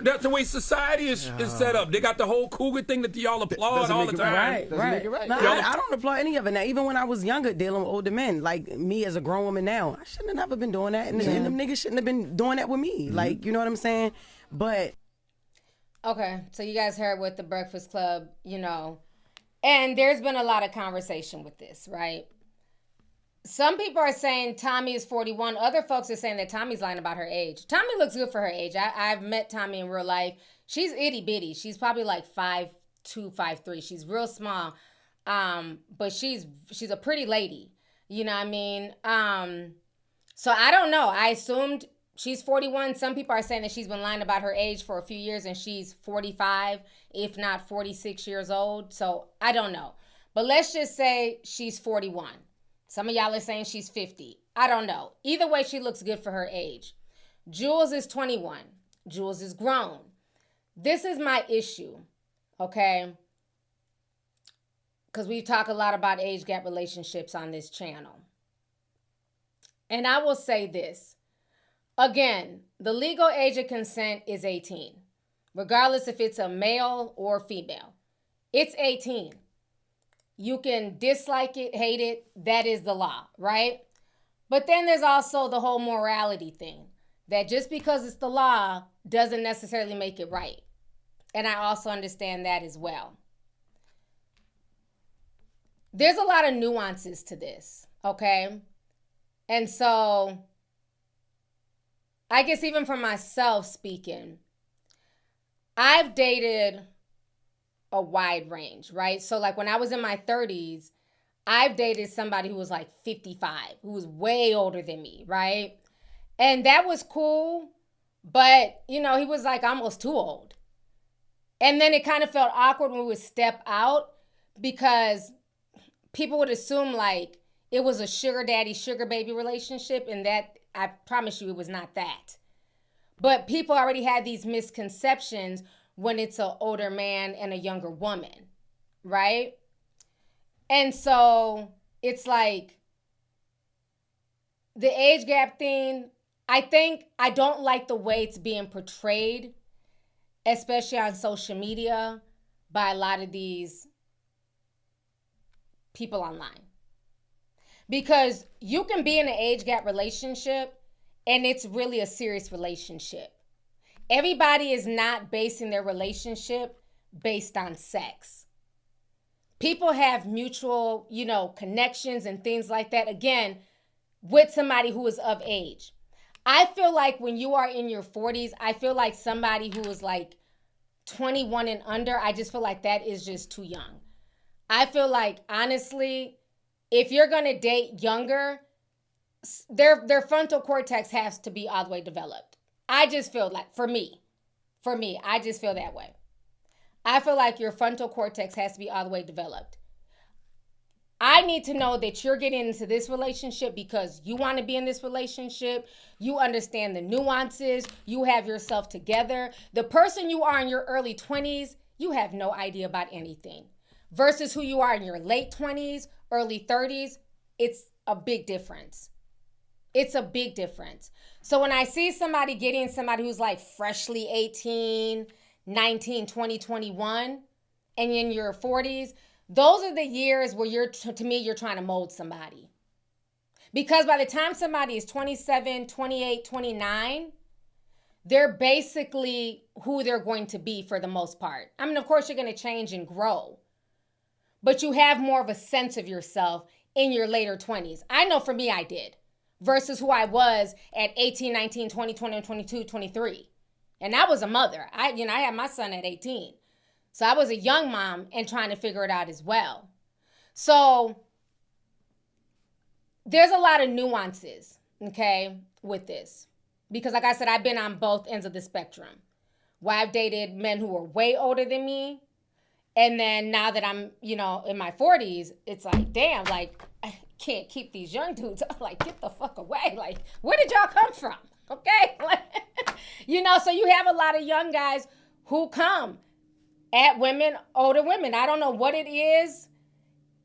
that's the way society is set up. They got the whole cougar thing that y'all applaud all the time. Right. No, I don't applaud any of it. Now, even when I was younger, dealing with older men, like me as a grown woman now, I shouldn't have never been doing that, and them niggas shouldn't have been doing that with me. Like, you know what I'm saying? But okay, so you guys heard with the Breakfast Club, you know, and there's been a lot of conversation with this, right? Some people are saying Tommie is 41. Other folks are saying that Tommie's lying about her age. Tommie looks good for her age. I've met Tommie in real life. She's itty bitty. She's probably like 5'2", 5'3". She's real small. But she's a pretty lady. You know what I mean? So I don't know. I assumed she's 41. Some people are saying that she's been lying about her age for a few years and she's 45, if not 46 years old. So I don't know. But let's just say she's 41. Some of y'all are saying she's 50. I don't know. Either way, she looks good for her age. Julez is 21. Julez is grown. This is my issue. okay? Because we talk a lot about age gap relationships on this channel. And I will say this. Again, the legal age of consent is 18, regardless if it's a male or female. It's 18. You can dislike it, hate it. That is the law, right? But then there's also the whole morality thing, that just because it's the law doesn't necessarily make it right. And I also understand that as well. There's a lot of nuances to this, okay? And so I guess even for myself speaking, I've dated a wide range, right? So like when I was in my 30s, I've dated somebody who was like 55, who was way older than me, right? And that was cool, but you know, he was like almost too old. And then it kind of felt awkward when we would step out because people would assume like it was a sugar daddy, sugar baby relationship, and that, I promise you, it was not that. But people already had these misconceptions when it's an older man and a younger woman, right? And so it's like the age gap thing, I don't like the way it's being portrayed, especially on social media by a lot of these people online. Because you can be in an age gap relationship and it's really a serious relationship. Everybody is not basing their relationship based on sex. People have mutual, connections and things like that, again, with somebody who is of age. I feel like when you are in your 40s, I feel like somebody who is like 21 and under, I just feel like that is just too young. I feel like, honestly, if you're going to date younger, their frontal cortex has to be all the way developed. I just feel like, for me, I just feel that way. I feel like your frontal cortex has to be all the way developed. I need to know that you're getting into this relationship because you want to be in this relationship. You understand the nuances. You have yourself together. The person you are in your early 20s, you have no idea about anything. Versus who you are in your late 20s, early 30s, it's a big difference. It's a big difference. So when I see somebody getting somebody who's like freshly 18, 19, 20, 21, and in your 40s, those are the years where you're trying to mold somebody. Because by the time somebody is 27, 28, 29, they're basically who they're going to be for the most part. I mean, of course, you're going to change and grow. But you have more of a sense of yourself in your later 20s. I know for me, I did. Versus who I was at 18, 19, 20, 21, 22, 23. And I was a mother. I had my son at 18. So I was a young mom and trying to figure it out as well. So there's a lot of nuances, okay, with this. Because like I said, I've been on both ends of the spectrum. Where I've dated men who were way older than me. And then now that I'm, in my 40s, it's like, damn, like, I can't keep these young dudes. Like, get the fuck away. Like, where did y'all come from? Okay? So you have a lot of young guys who come at women, older women. I don't know what it is,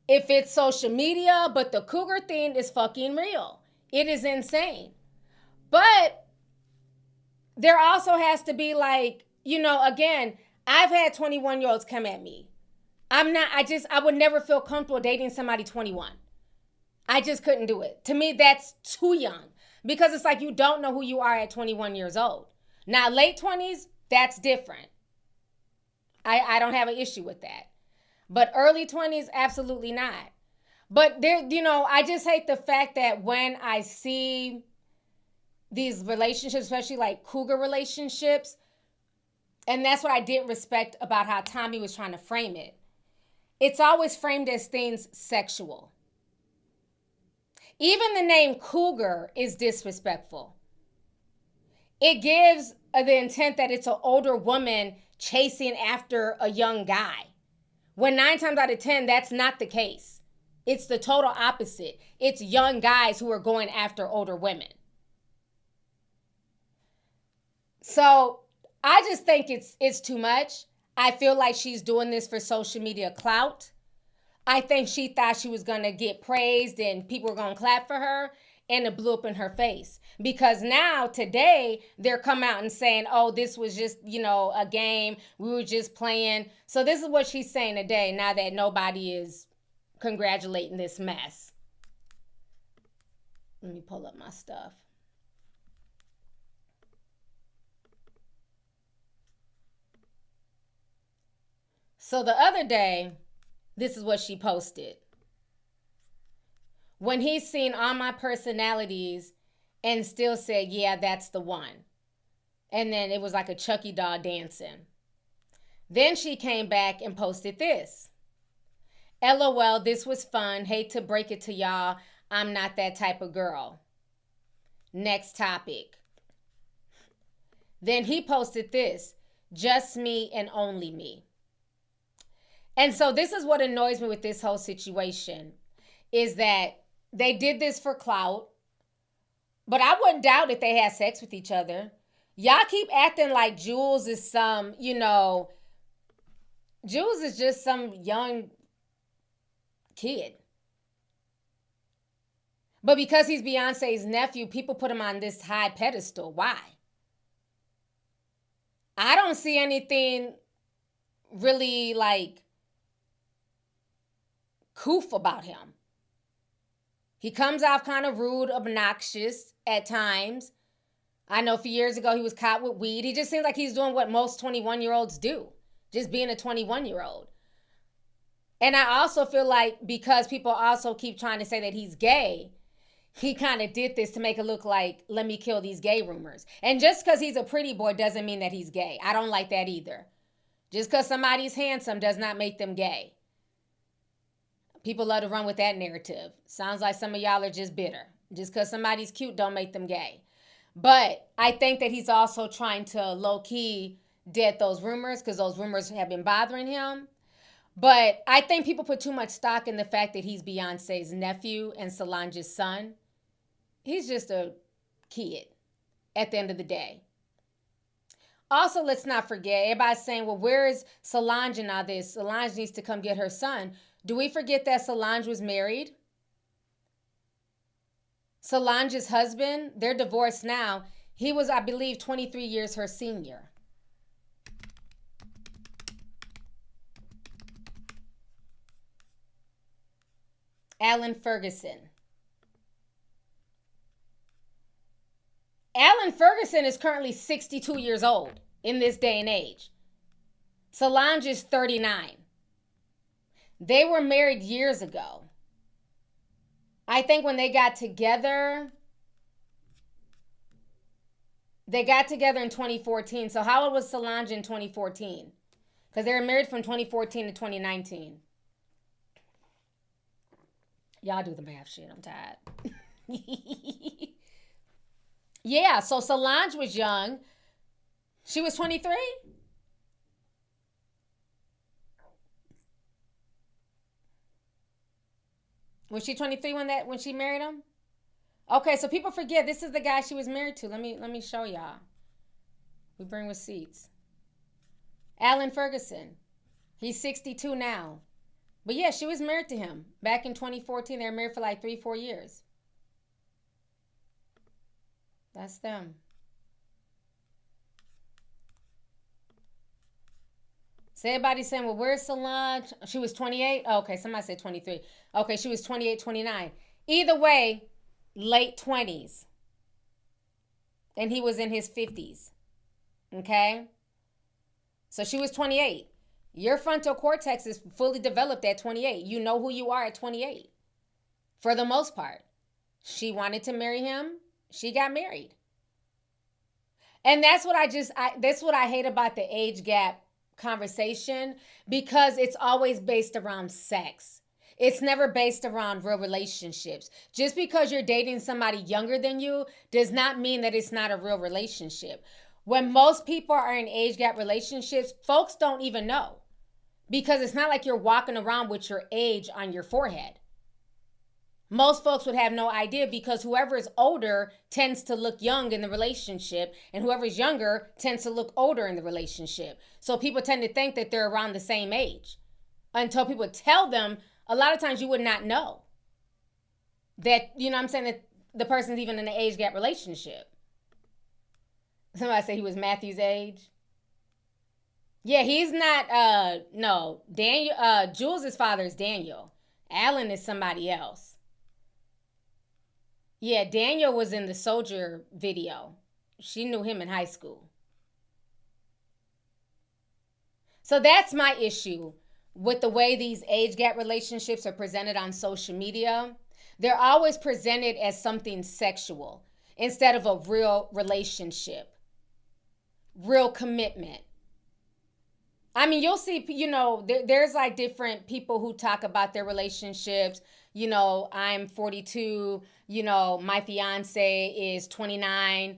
if it's social media, but the cougar thing is fucking real. It is insane. But there also has to be like, again, I've had 21-year-olds come at me. I would never feel comfortable dating somebody 21. I just couldn't do it. To me, that's too young. Because it's like you don't know who you are at 21 years old. Now, late 20s, that's different. I don't have an issue with that. But early 20s, absolutely not. But I just hate the fact that when I see these relationships, especially like cougar relationships, and that's what I didn't respect about how Tommie was trying to frame it. It's always framed as things sexual. Even the name cougar is disrespectful. It gives the intent that it's an older woman chasing after a young guy. When 9 times out of 10, that's not the case. It's the total opposite. It's young guys who are going after older women. So I just think it's too much. I feel like she's doing this for social media clout. I think she thought she was going to get praised and people were going to clap for her, and it blew up in her face. Because now, today, they're coming out and saying, oh, this was just, a game. We were just playing. So this is what she's saying today, now that nobody is congratulating this mess. Let me pull up my stuff. So the other day, this is what she posted. When he's seen all my personalities and still said, yeah, that's the one. And then it was like a Chucky doll dancing. Then she came back and posted this. LOL, this was fun. Hate to break it to y'all. I'm not that type of girl. Next topic. Then he posted this. Just me and only me. And so this is what annoys me with this whole situation, is that they did this for clout, but I wouldn't doubt if they had sex with each other. Y'all keep acting like Julez is some, Julez is just some young kid. But because he's Beyonce's nephew, people put him on this high pedestal. Why? I don't see anything really coof about him. He comes off kind of rude, obnoxious at times. I know a few years ago he was caught with weed. He just seems like he's doing what most 21-year-olds do, just being a 21-year-old. And I also feel like because people also keep trying to say that he's gay, he kind of did this to make it look like, let me kill these gay rumors. And just because he's a pretty boy doesn't mean that he's gay. I don't like that either. Just because somebody's handsome does not make them gay. People love to run with that narrative. Sounds like some of y'all are just bitter. Just because somebody's cute don't make them gay. But I think that he's also trying to low-key dead those rumors because those rumors have been bothering him. But I think people put too much stock in the fact that he's Beyonce's nephew and Solange's son. He's just a kid at the end of the day. Also, let's not forget, everybody's saying, well, where is Solange in all this? Solange needs to come get her son. Do we forget that Solange was married? Solange's husband, they're divorced now. He was, I believe, 23 years her senior. Alan Ferguson. Alan Ferguson is currently 62 years old in this day and age. Solange is 39. They were married years ago. I think when they got together in 2014. So how old was Solange in 2014? Because they were married from 2014 to 2019. Y'all do the math shit. I'm tired. Yeah, so Solange was young. She was 23? Was she 23 when she married him? Okay, so people forget this is the guy she was married to. Let me show y'all. We bring receipts. Alan Ferguson. He's 62 now. But yeah, she was married to him. Back in 2014, they were married for like 3-4 years. That's them. So everybody's saying, well, where's Solange? She was 28? Oh, okay, somebody said 23. Okay, she was 28, 29. Either way, late 20s. And he was in his 50s. Okay? So she was 28. Your frontal cortex is fully developed at 28. You know who you are at 28. For the most part. She wanted to marry him. She got married. And that's what that's what I hate about the age gap conversation, because it's always based around sex. It's never based around real relationships. Just because you're dating somebody younger than you does not mean that it's not a real relationship. When most people are in age gap relationships, folks don't even know, because it's not like you're walking around with your age on your forehead. Most folks would have no idea because whoever is older tends to look young in the relationship, and whoever is younger tends to look older in the relationship. So people tend to think that they're around the same age until people tell them. A lot of times you would not know that, you know what I'm saying, that the person's even in an age gap relationship. Somebody said he was Matthew's age. Yeah, he's not, no, Daniel, Julez' father is Daniel. Alan is somebody else. Yeah, Daniel was in the Soldier video. She knew him in high school. So that's my issue with the way these age gap relationships are presented on social media. They're always presented as something sexual instead of a real relationship, real commitment. I mean, you'll see, you know, there's like different people who talk about their relationships. You know, I'm 42, you know, my fiance is 29.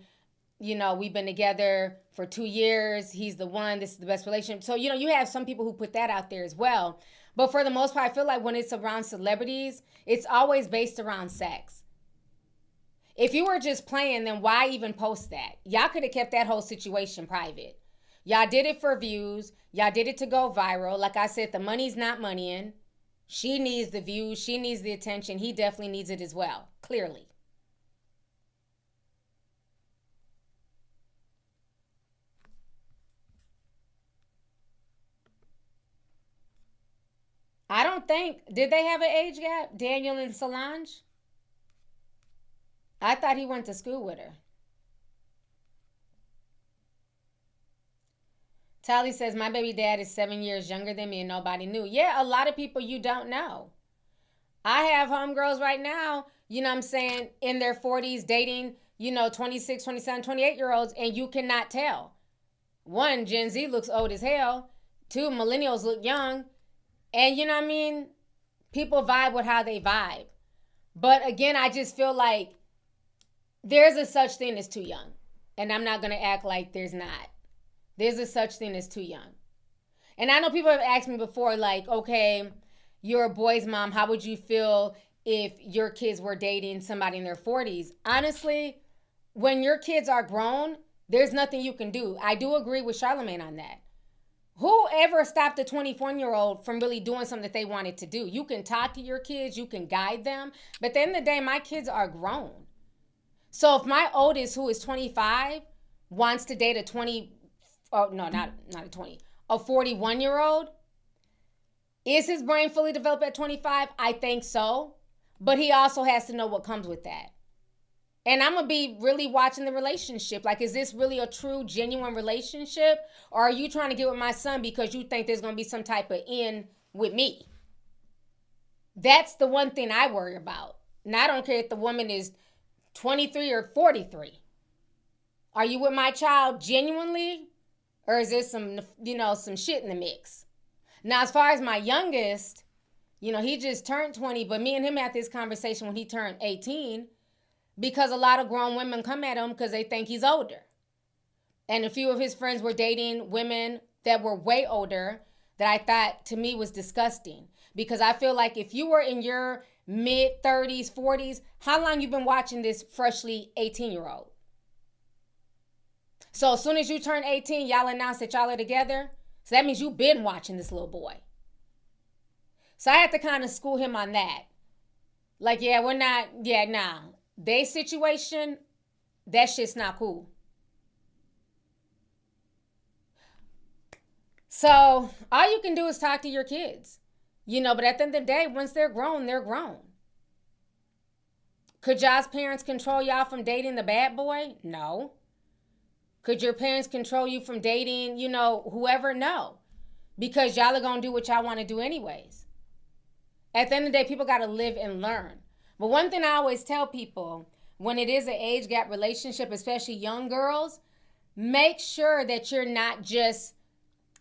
You know, we've been together for 2 years. He's the one. This is the best relationship. So, you know, you have some people who put that out there as well. But for the most part, I feel like when it's around celebrities, it's always based around sex. If you were just playing, then why even post that? Y'all could have kept that whole situation private. Y'all did it for views. Y'all did it to go viral. Like I said, the money's not moneying. She needs the views. She needs the attention. He definitely needs it as well, clearly. I don't think, did they have an age gap, Daniel and Solange? I thought he went to school with her. Tally says, my baby dad is 7 years younger than me and nobody knew. Yeah, a lot of people you don't know. I have homegirls right now, you know what I'm saying, in their 40s dating, you know, 26, 27, 28-year-olds, and you cannot tell. One, Gen Z looks old as hell. Two, millennials look young. And you know what I mean? People vibe with how they vibe. But again, I just feel like there's a such thing as too young. And I'm not going to act like there's not. There's a such thing as too young. And I know people have asked me before, like, okay, you're a boy's mom. How would you feel if your kids were dating somebody in their 40s? Honestly, when your kids are grown, there's nothing you can do. I do agree with Charlamagne on that. Who ever stopped a 24-year-old from really doing something that they wanted to do? You can talk to your kids, you can guide them, but at the end of the day, my kids are grown. So if my oldest, who is 25, wants to date a 41-year-old, is his brain fully developed at 25? I think so, but he also has to know what comes with that. And I'm going to be really watching the relationship. Like, is this really a true, genuine relationship? Or are you trying to get with my son because you think there's going to be some type of in with me? That's the one thing I worry about. And I don't care if the woman is 23 or 43. Are you with my child genuinely? Or is there some, you know, some shit in the mix? Now, as far as my youngest, you know, he just turned 20. But me and him had this conversation when he turned 18. Because a lot of grown women come at him because they think he's older. And a few of his friends were dating women that were way older that I thought to me was disgusting. Because I feel like if you were in your mid-30s, 40s, how long you been watching this freshly 18-year-old? So as soon as you turn 18, y'all announce that y'all are together. So that means you've been watching this little boy. So I had to kind of school him on that. Like, yeah, we're not, yeah, nah. They situation, that shit's not cool. So all you can do is talk to your kids, you know, but at the end of the day, once they're grown, they're grown. Could y'all's parents control y'all from dating the bad boy? No. Could your parents control you from dating, you know, whoever? No. Because y'all are going to do what y'all want to do anyways. At the end of the day, people got to live and learn. But one thing I always tell people, when it is an age gap relationship, especially young girls, make sure that you're not just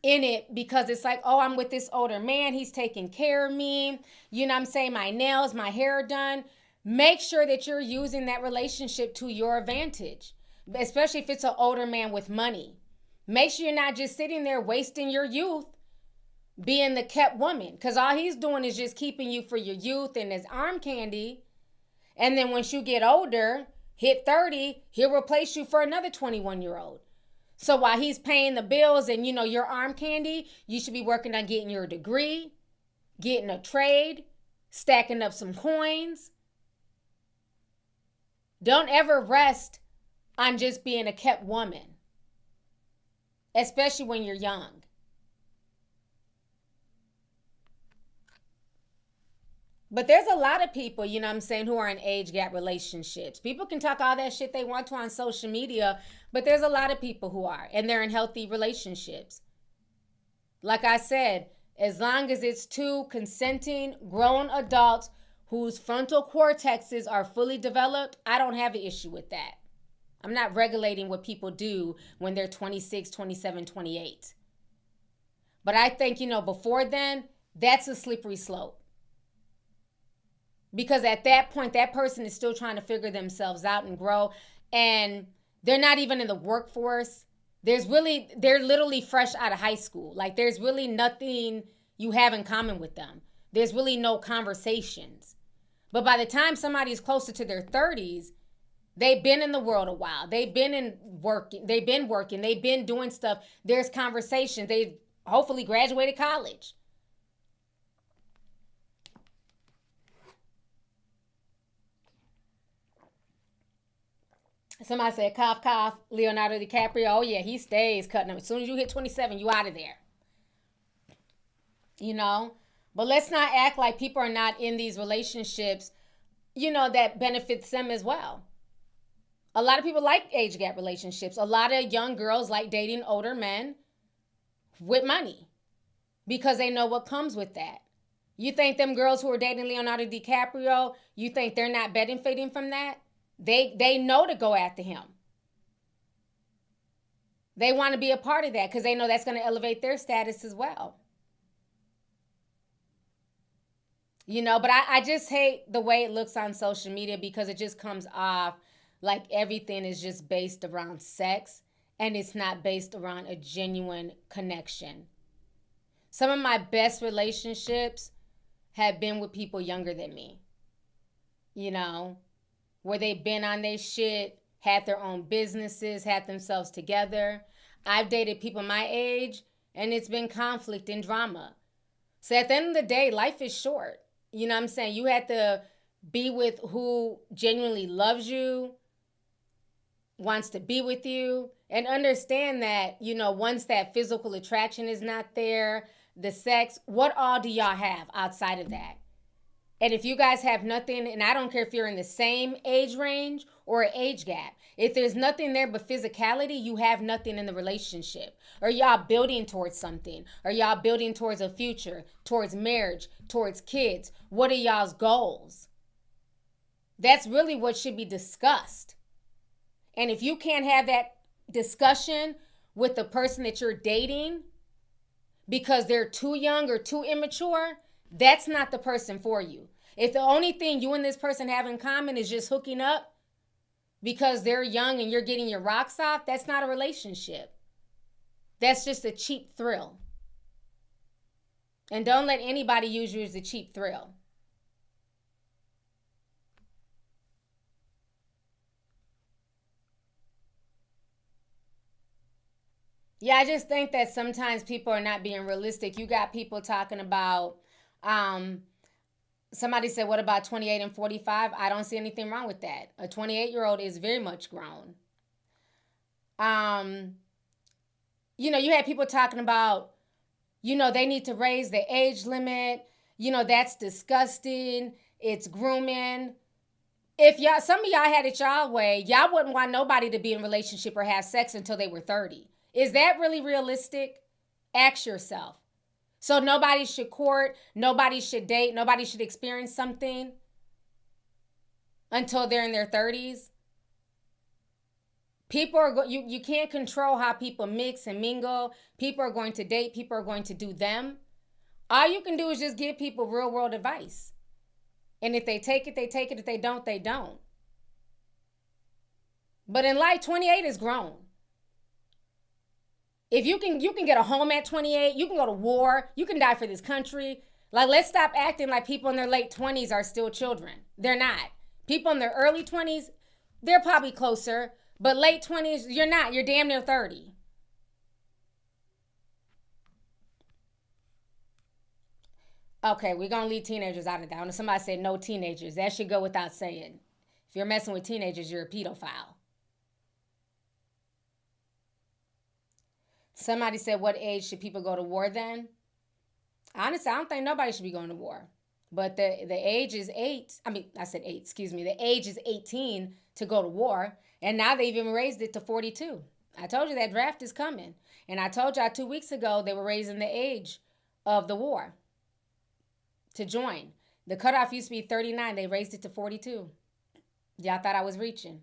in it because it's like, oh, I'm with this older man. He's taking care of me. You know what I'm saying? My nails, my hair are done. Make sure that you're using that relationship to your advantage, especially if it's an older man with money. Make sure you're not just sitting there wasting your youth being the kept woman, because all he's doing is just keeping you for your youth and his arm candy. And then once you get older, hit 30, he'll replace you for another 21-year-old. So while he's paying the bills and, you know, your arm candy, you should be working on getting your degree, getting a trade, stacking up some coins. Don't ever rest on just being a kept woman, especially when you're young. But there's a lot of people, you know what I'm saying, who are in age gap relationships. People can talk all that shit they want to on social media, but there's a lot of people who are, and they're in healthy relationships. Like I said, as long as it's two consenting, grown adults whose frontal cortexes are fully developed, I don't have an issue with that. I'm not regulating what people do when they're 26, 27, 28. But I think, you know, before then, that's a slippery slope. Because at that point, that person is still trying to figure themselves out and grow. And they're not even in the workforce. They're literally fresh out of high school. Like, there's really nothing you have in common with them. There's really no conversations. But by the time somebody is closer to their 30s, they've been in the world a while. They've been working. They've been doing stuff. There's conversations. They've hopefully graduated college. Somebody said, cough, cough, Leonardo DiCaprio. Oh, yeah, he stays cutting them. As soon as you hit 27, you out of there. You know? But let's not act like people are not in these relationships, you know, that benefits them as well. A lot of people like age gap relationships. A lot of young girls like dating older men with money because they know what comes with that. You think them girls who are dating Leonardo DiCaprio, you think they're not benefiting from that? They know to go after him. They want to be a part of that because they know that's going to elevate their status as well. You know, but I just hate the way it looks on social media because it just comes off like everything is just based around sex and it's not based around a genuine connection. Some of my best relationships have been with people younger than me. You know, where they've been on their shit, had their own businesses, had themselves together. I've dated people my age, and it's been conflict and drama. So at the end of the day, life is short. You know what I'm saying? You have to be with who genuinely loves you, wants to be with you, and understand that, you know, once that physical attraction is not there, the sex, what all do y'all have outside of that? And if you guys have nothing, and I don't care if you're in the same age range or age gap, if there's nothing there but physicality, you have nothing in the relationship. Or y'all building towards something? Or y'all building towards a future, towards marriage, towards kids? What are y'all's goals? That's really what should be discussed. And if you can't have that discussion with the person that you're dating because they're too young or too immature, that's not the person for you. If the only thing you and this person have in common is just hooking up because they're young and you're getting your rocks off, that's not a relationship. That's just a cheap thrill. And don't let anybody use you as a cheap thrill. Yeah, I just think that sometimes people are not being realistic. You got people talking about, somebody said, what about 28 and 45? I don't see anything wrong with that. A 28-year-old is very much grown. You know, you had people talking about, you know, they need to raise the age limit. You know, that's disgusting. It's grooming. If y'all, some of y'all had it y'all way, y'all wouldn't want nobody to be in a relationship or have sex until they were 30. Is that really realistic? Ask yourself. So nobody should court, nobody should date, nobody should experience something until they're in their 30s. People are you can't control how people mix and mingle. People are going to date, people are going to do them. All you can do is just give people real world advice. And if they take it, they take it. If they don't, they don't. But in life, 28 is grown. If you can get a home at 28, you can go to war, you can die for this country. Like, let's stop acting like people in their late 20s are still children. They're not. People in their early 20s, they're probably closer. But late 20s, you're not. You're damn near 30. Okay, we're going to leave teenagers out of that. When somebody said no teenagers, that should go without saying. If you're messing with teenagers, you're a pedophile. Somebody said, what age should people go to war then? Honestly, I don't think nobody should be going to war. But the age is 8. I said 8, excuse me. The age is 18 to go to war. And now they've even raised it to 42. I told you that draft is coming. And I told y'all 2 weeks ago they were raising the age of the war to join. The cutoff used to be 39. They raised it to 42. Y'all thought I was reaching.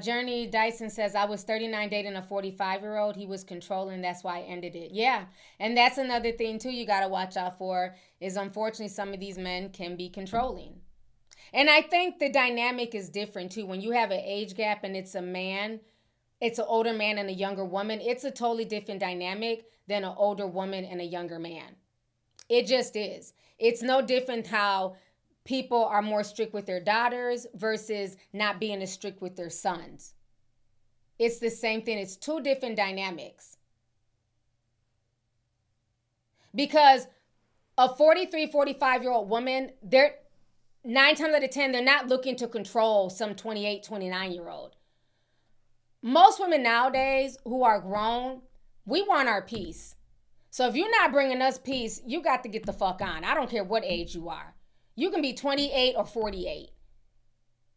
Journey Dyson says, I was 39 dating a 45-year-old. He was controlling. That's why I ended it. Yeah. And that's another thing, too, you got to watch out for is, unfortunately, some of these men can be controlling. And I think the dynamic is different, too. When you have an age gap and it's a man, it's an older man and a younger woman, it's a totally different dynamic than an older woman and a younger man. It just is. It's no different how people are more strict with their daughters versus not being as strict with their sons. It's the same thing. It's two different dynamics. Because a 43, 45-year-old woman, they're 9 times out of 10, they're not looking to control some 28, 29-year-old. Most women nowadays who are grown, we want our peace. So if you're not bringing us peace, you got to get the fuck on. I don't care what age you are. You can be 28 or 48.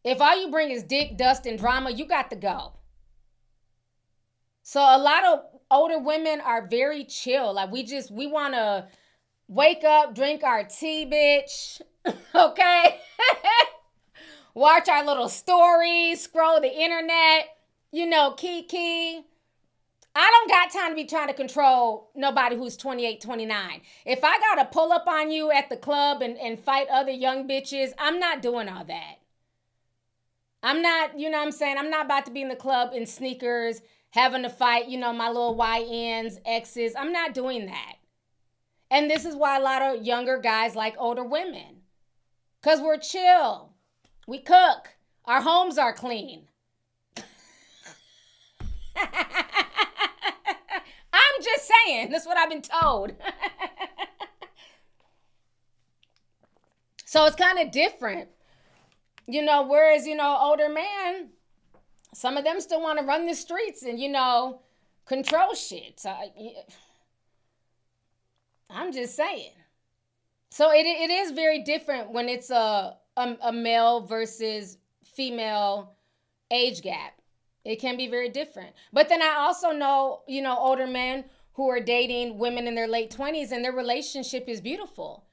If all you bring is dick, dust, and drama, you got to go. So a lot of older women are very chill. Like we want to wake up, drink our tea, bitch. Okay? Watch our little stories, scroll the internet, kiki. I don't got time to be trying to control nobody who's 28, 29. If I got to pull up on you at the club and fight other young bitches, I'm not doing all that. I'm not, you know what I'm saying? I'm not about to be in the club in sneakers, having to fight, my little YNs, exes. I'm not doing that. And this is why a lot of younger guys like older women. Because we're chill. We cook. Our homes are clean. I'm just saying. That's what I've been told. So it's kind of different. Whereas, older man, some of them still want to run the streets and, control shit. So I'm just saying. So it is very different when it's a male versus female age gap. It can be very different. But then I also know, older men who are dating women in their late 20s and their relationship is beautiful.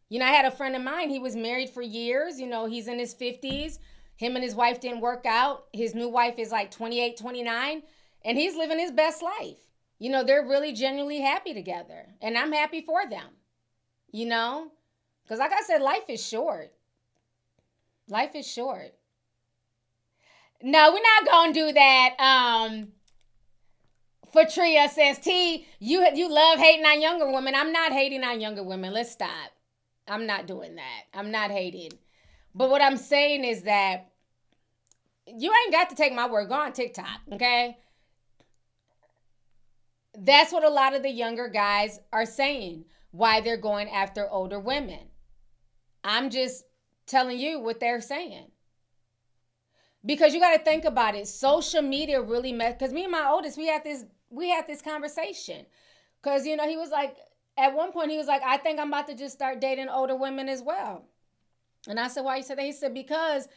I had a friend of mine, he was married for years. He's in his 50s. Him and his wife didn't work out. His new wife is like 28, 29, and he's living his best life. They're really genuinely happy together, and I'm happy for them, because like I said, life is short. Life is short. No, we're not going to do that. Fatria says, T, you love hating on younger women. I'm not hating on younger women. Let's stop. I'm not doing that. I'm not hating. But what I'm saying is that you ain't got to take my word. Go on TikTok, okay? That's what a lot of the younger guys are saying, why they're going after older women. I'm just telling you what they're saying. Because you got to think about it. Social media really because me and my oldest, we had this conversation. Because, he was like, at one point, he was like, I think I'm about to just start dating older women as well. And I said, why you said that? He said, because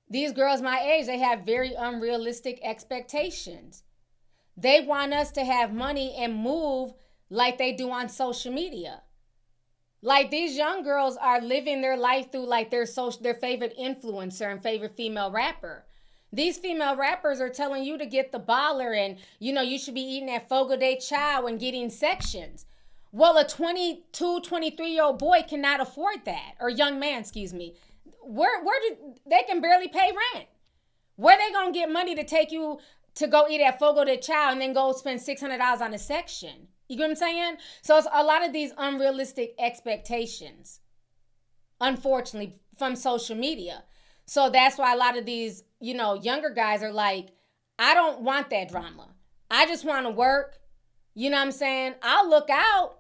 these girls my age, they have very unrealistic expectations. They want us to have money and move like they do on social media. Like these young girls are living their life through like their favorite influencer and favorite female rapper. These female rappers are telling you to get the baller and, you should be eating at Fogo de Chao and getting sections. Well, a 22, 23-year-old boy cannot afford that. Or young man, excuse me. They can barely pay rent. Where they going to get money to take you to go eat at Fogo de Chao and then go spend $600 on a section? You get what I'm saying? So it's a lot of these unrealistic expectations. unfortunately, from social media. So that's why a lot of these, younger guys are like, I don't want that drama. I just want to work. You know what I'm saying? I'll look out.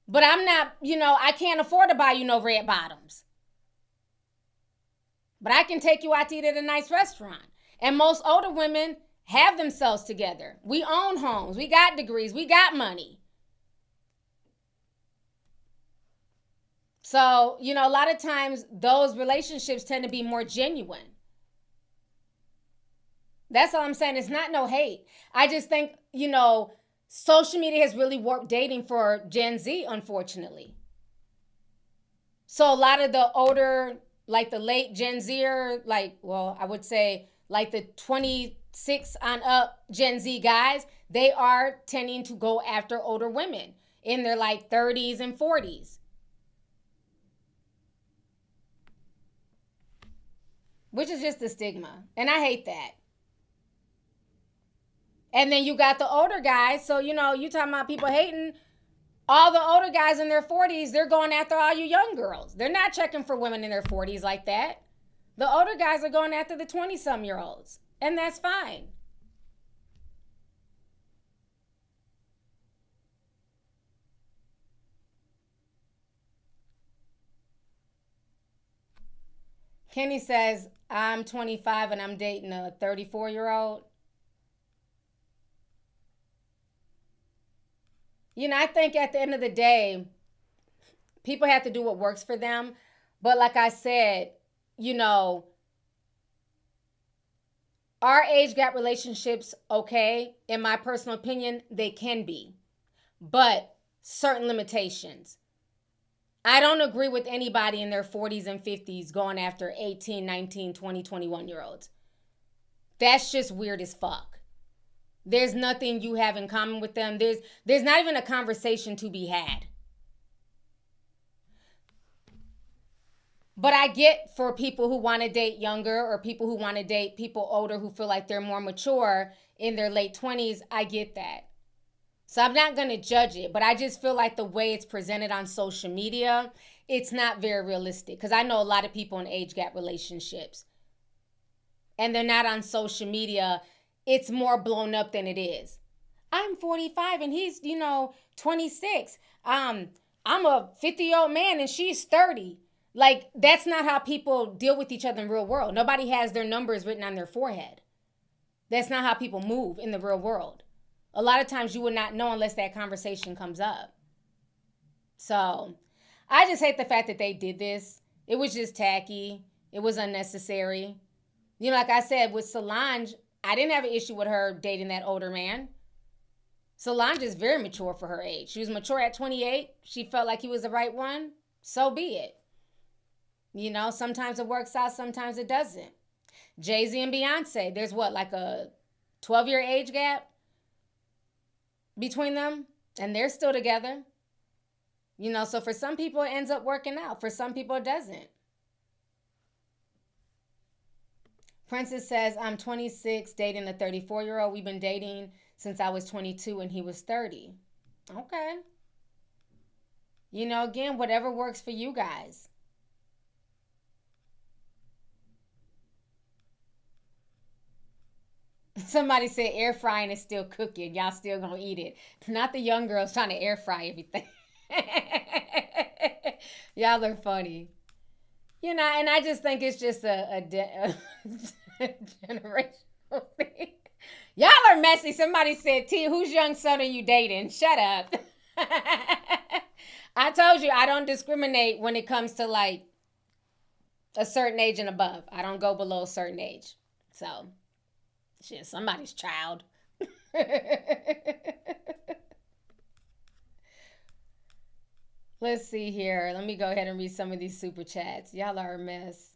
But I'm not, I can't afford to buy you no red bottoms. But I can take you out to eat at a nice restaurant. And most older women have themselves together. We own homes. We got degrees. We got money. So, a lot of times those relationships tend to be more genuine. That's all I'm saying. It's not no hate. I just think, social media has really warped dating for Gen Z, unfortunately. So a lot of the older, like the late Gen Zer, I would say like the 26 on up Gen Z guys, they are tending to go after older women in their 30s and 40s. Which is just a stigma. And I hate that. And then you got the older guys. So, you talking about people hating. All the older guys in their 40s, they're going after all you young girls. They're not checking for women in their 40s like that. The older guys are going after the 20-some-year-olds. And that's fine. Kenny says, I'm 25 and I'm dating a 34-year-old. I think at the end of the day, people have to do what works for them. But like I said, our age gap relationships, okay, in my personal opinion, they can be. But certain limitations. I don't agree with anybody in their 40s and 50s going after 18, 19, 20, 21-year-olds. That's just weird as fuck. There's nothing you have in common with them. There's not even a conversation to be had. But I get for people who want to date younger or people who want to date people older who feel like they're more mature in their late 20s, I get that. So I'm not going to judge it, but I just feel like the way it's presented on social media, it's not very realistic. Because I know a lot of people in age gap relationships. And they're not on social media. It's more blown up than it is. I'm 45 and he's, 26. I'm a 50-year-old man and she's 30. That's not how people deal with each other in the real world. Nobody has their numbers written on their forehead. That's not how people move in the real world. A lot of times you would not know unless that conversation comes up. So I just hate the fact that they did this. It was just tacky. It was unnecessary. Like I said, with Solange, I didn't have an issue with her dating that older man. Solange is very mature for her age. She was mature at 28. She felt like he was the right one. So be it. Sometimes it works out, sometimes it doesn't. Jay-Z and Beyonce, there's a 12-year age gap between them, and they're still together. So for some people it ends up working out. For some people it doesn't. Princess says, I'm 26, dating a 34-year-old. We've been dating since I was 22 and he was 30. Okay. Again, whatever works for you guys. Somebody said air frying is still cooking. Y'all still gonna eat it. Not the young girls trying to air fry everything. Y'all are funny. And I just think it's just a generational thing. Y'all are messy. Somebody said, T, whose young son are you dating? Shut up. I told you I don't discriminate when it comes to a certain age and above. I don't go below a certain age. So, shit, somebody's child. Let's see here. Let me go ahead and read some of these super chats. Y'all are a mess.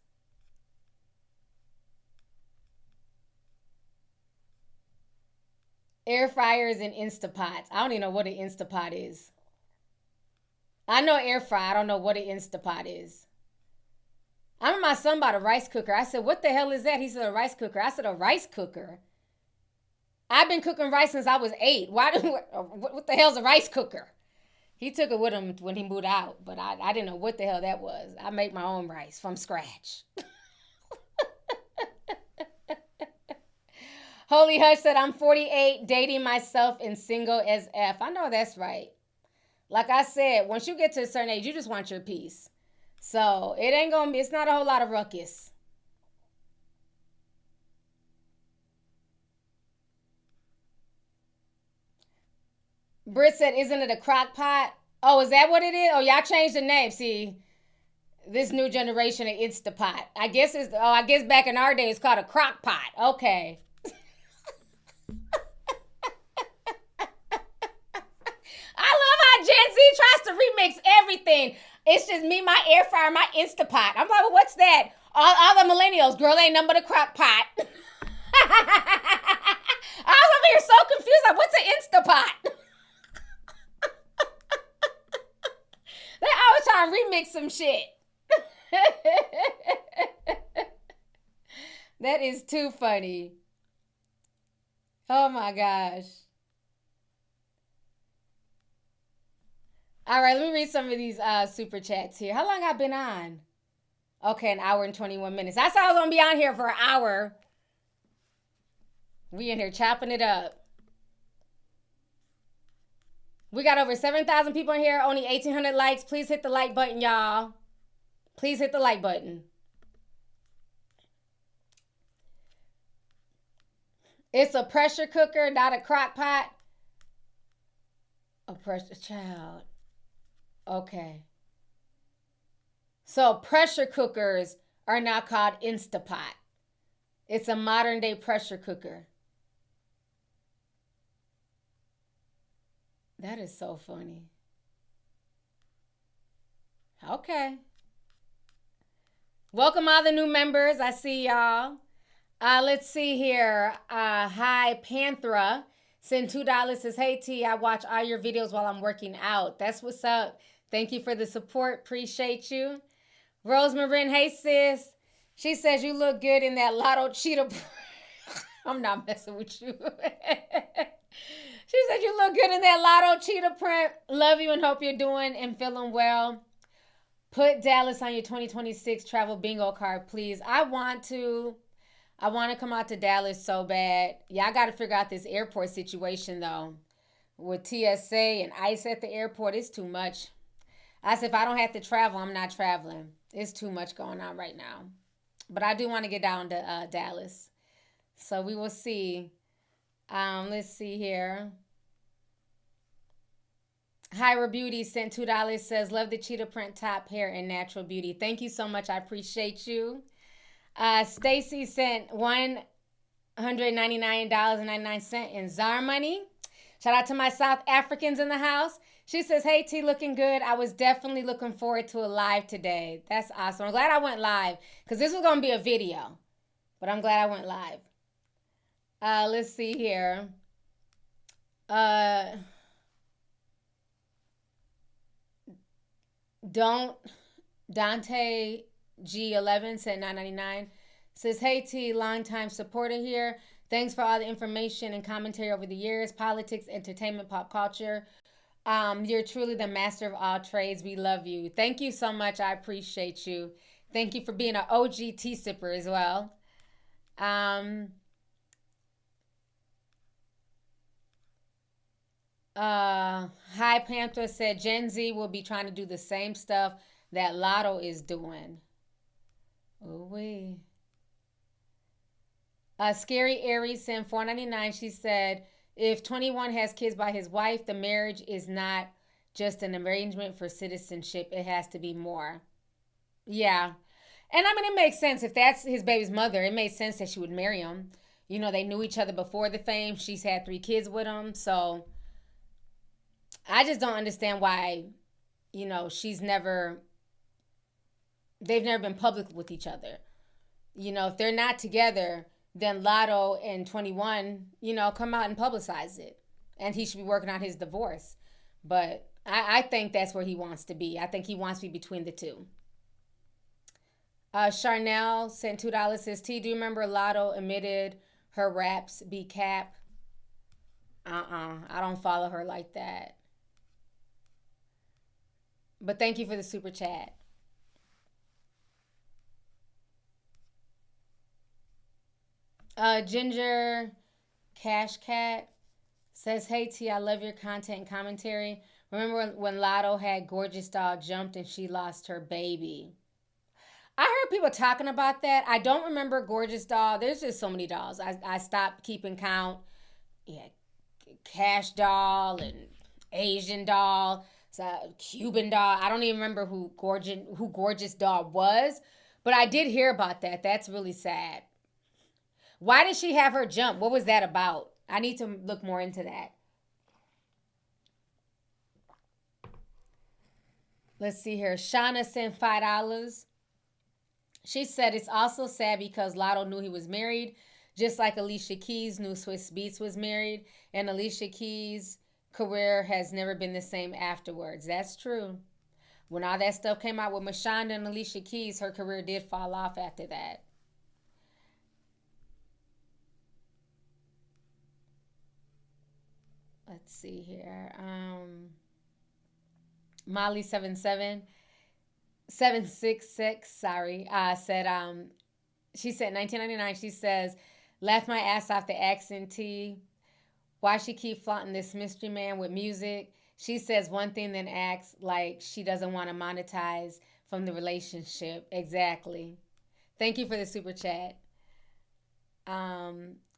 Air fryers and Instapots. I don't even know what an Instapot is. I know air fry. I don't know what an Instapot is. I remember my son bought a rice cooker. I said, what the hell is that? He said, a rice cooker. I said, a rice cooker? I've been cooking rice since I was 8. What the hell's a rice cooker? He took it with him when he moved out, but I didn't know what the hell that was. I make my own rice from scratch. Holy Hush said, I'm 48, dating myself and single as F. I know that's right. Like I said, once you get to a certain age, you just want your peace. So it's not a whole lot of ruckus. Britt said, isn't it a crock pot? Oh, is that what it is? Oh, y'all changed the name. See, this new generation of Instapot. I guess back in our day it's called a crock pot. Okay. I love how Gen Z tries to remix everything. It's just me, my air fryer, my Instapot. I'm like, well, what's that? All the millennials, girl, ain't nothing but a crock pot. I was over here so confused. Like, what's an Instapot? They always trying to remix some shit. That is too funny. Oh my gosh. All right, let me read some of these super chats here. How long have I been on? Okay, an hour and 21 minutes. I said I was going to be on here for an hour. We in here chopping it up. We got over 7,000 people in here, only 1,800 likes. Please hit the like button, y'all. Please hit the like button. It's a pressure cooker, not a crock pot. A pressure child. Okay. So pressure cookers are now called Instapot. It's a modern day pressure cooker. That is so funny. Okay. Welcome all the new members. I see y'all. Let's see here. Hi, Panthera. Send $2. Says, hey, T, I watch all your videos while I'm working out. That's what's up. Thank you for the support. Appreciate you. Rosemarin, hey, sis. She says, you look good in that Lotto cheetah. I'm not messing with you. She said, you look good in that Lotto cheetah print. Love you and hope you're doing and feeling well. Put Dallas on your 2026 travel bingo card, please. I want to come out to Dallas so bad. Yeah, I got to figure out this airport situation, though. With TSA and ICE at the airport, it's too much. I said, if I don't have to travel, I'm not traveling. It's too much going on right now. But I do want to get down to Dallas. So we will see. Let's see here. Hyra Beauty sent $2. Says, love the cheetah print top, hair, and natural beauty. Thank you so much. I appreciate you. Stacy sent $199.99 in ZAR money. Shout out to my South Africans in the house. She says, hey, T, looking good. I was definitely looking forward to a live today. That's awesome. I'm glad I went live because this was going to be a video, but I'm glad I went live. Let's see here. Dante G11 said $9.99. Says, hey, T, longtime supporter here. Thanks for all the information and commentary over the years. Politics, entertainment, pop culture. You're truly the master of all trades. We love you. Thank you so much. I appreciate you. Thank you for being an OG tea sipper as well. Hi Panther said Gen Z will be trying to do the same stuff that Lotto is doing. Ooh-wee. Scary Aries sent $4.99. She said, if 21 has kids by his wife, the marriage is not just an arrangement for citizenship. It has to be more. Yeah. And I mean, it makes sense. If that's his baby's mother, it makes sense that she would marry him. You know, they knew each other before the fame. She's had 3 kids with him. So I just don't understand why, you know, they've never been public with each other. You know, if they're not together, then Lotto and 21, you know, come out and publicize it. And he should be working on his divorce. But I think that's where he wants to be. I think he wants to be between the two. Charnel sent $2. Says, T, do you remember Lotto admitted her raps be cap? I don't follow her like that. But thank you for the super chat. Ginger Cash Cat says, "Hey T, I love your content and commentary. Remember when Lotto had Gorgeous Doll jumped and she lost her baby?" I heard people talking about that. I don't remember Gorgeous Doll. There's just so many dolls. I stopped keeping count. Yeah, Cash Doll and Asian Doll, Cuban Doll. I don't even remember who Gorgeous Doll was, but I did hear about that. That's really sad. Why did she have her jump? What was that about? I need to look more into that. Let's see here. Shauna sent $5. She said, "It's also sad because Lotto knew he was married, just like Alicia Keys knew Swiss Beats was married, and Alicia Keys' career has never been the same afterwards." That's true. When all that stuff came out with Mashonda and Alicia Keys, her career did fall off after that. Let's see here. Molly76766, sorry, said, she said 1999, she says, "Laughed my ass off the accent T. Why she keep flaunting this mystery man with music?" She says one thing then acts like she doesn't want to monetize from the relationship. Thank you for the super chat.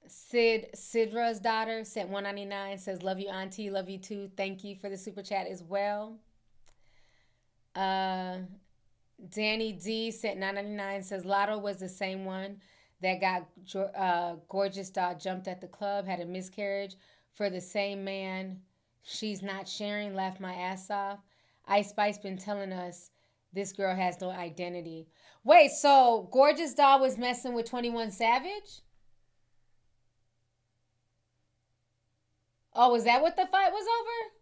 Sidra's daughter sent $1.99, says, "Love you, auntie. Love you too." Thank you for the super chat as well. Danny D sent $9.99, says, "Lotto was the same one that got Gorgeous Doll jumped at the club, had a miscarriage for the same man. She's not sharing, laughed my ass off. Ice Spice been telling us this girl has no identity." Wait, so Gorgeous Doll was messing with 21 Savage? Oh, was that what the fight was over?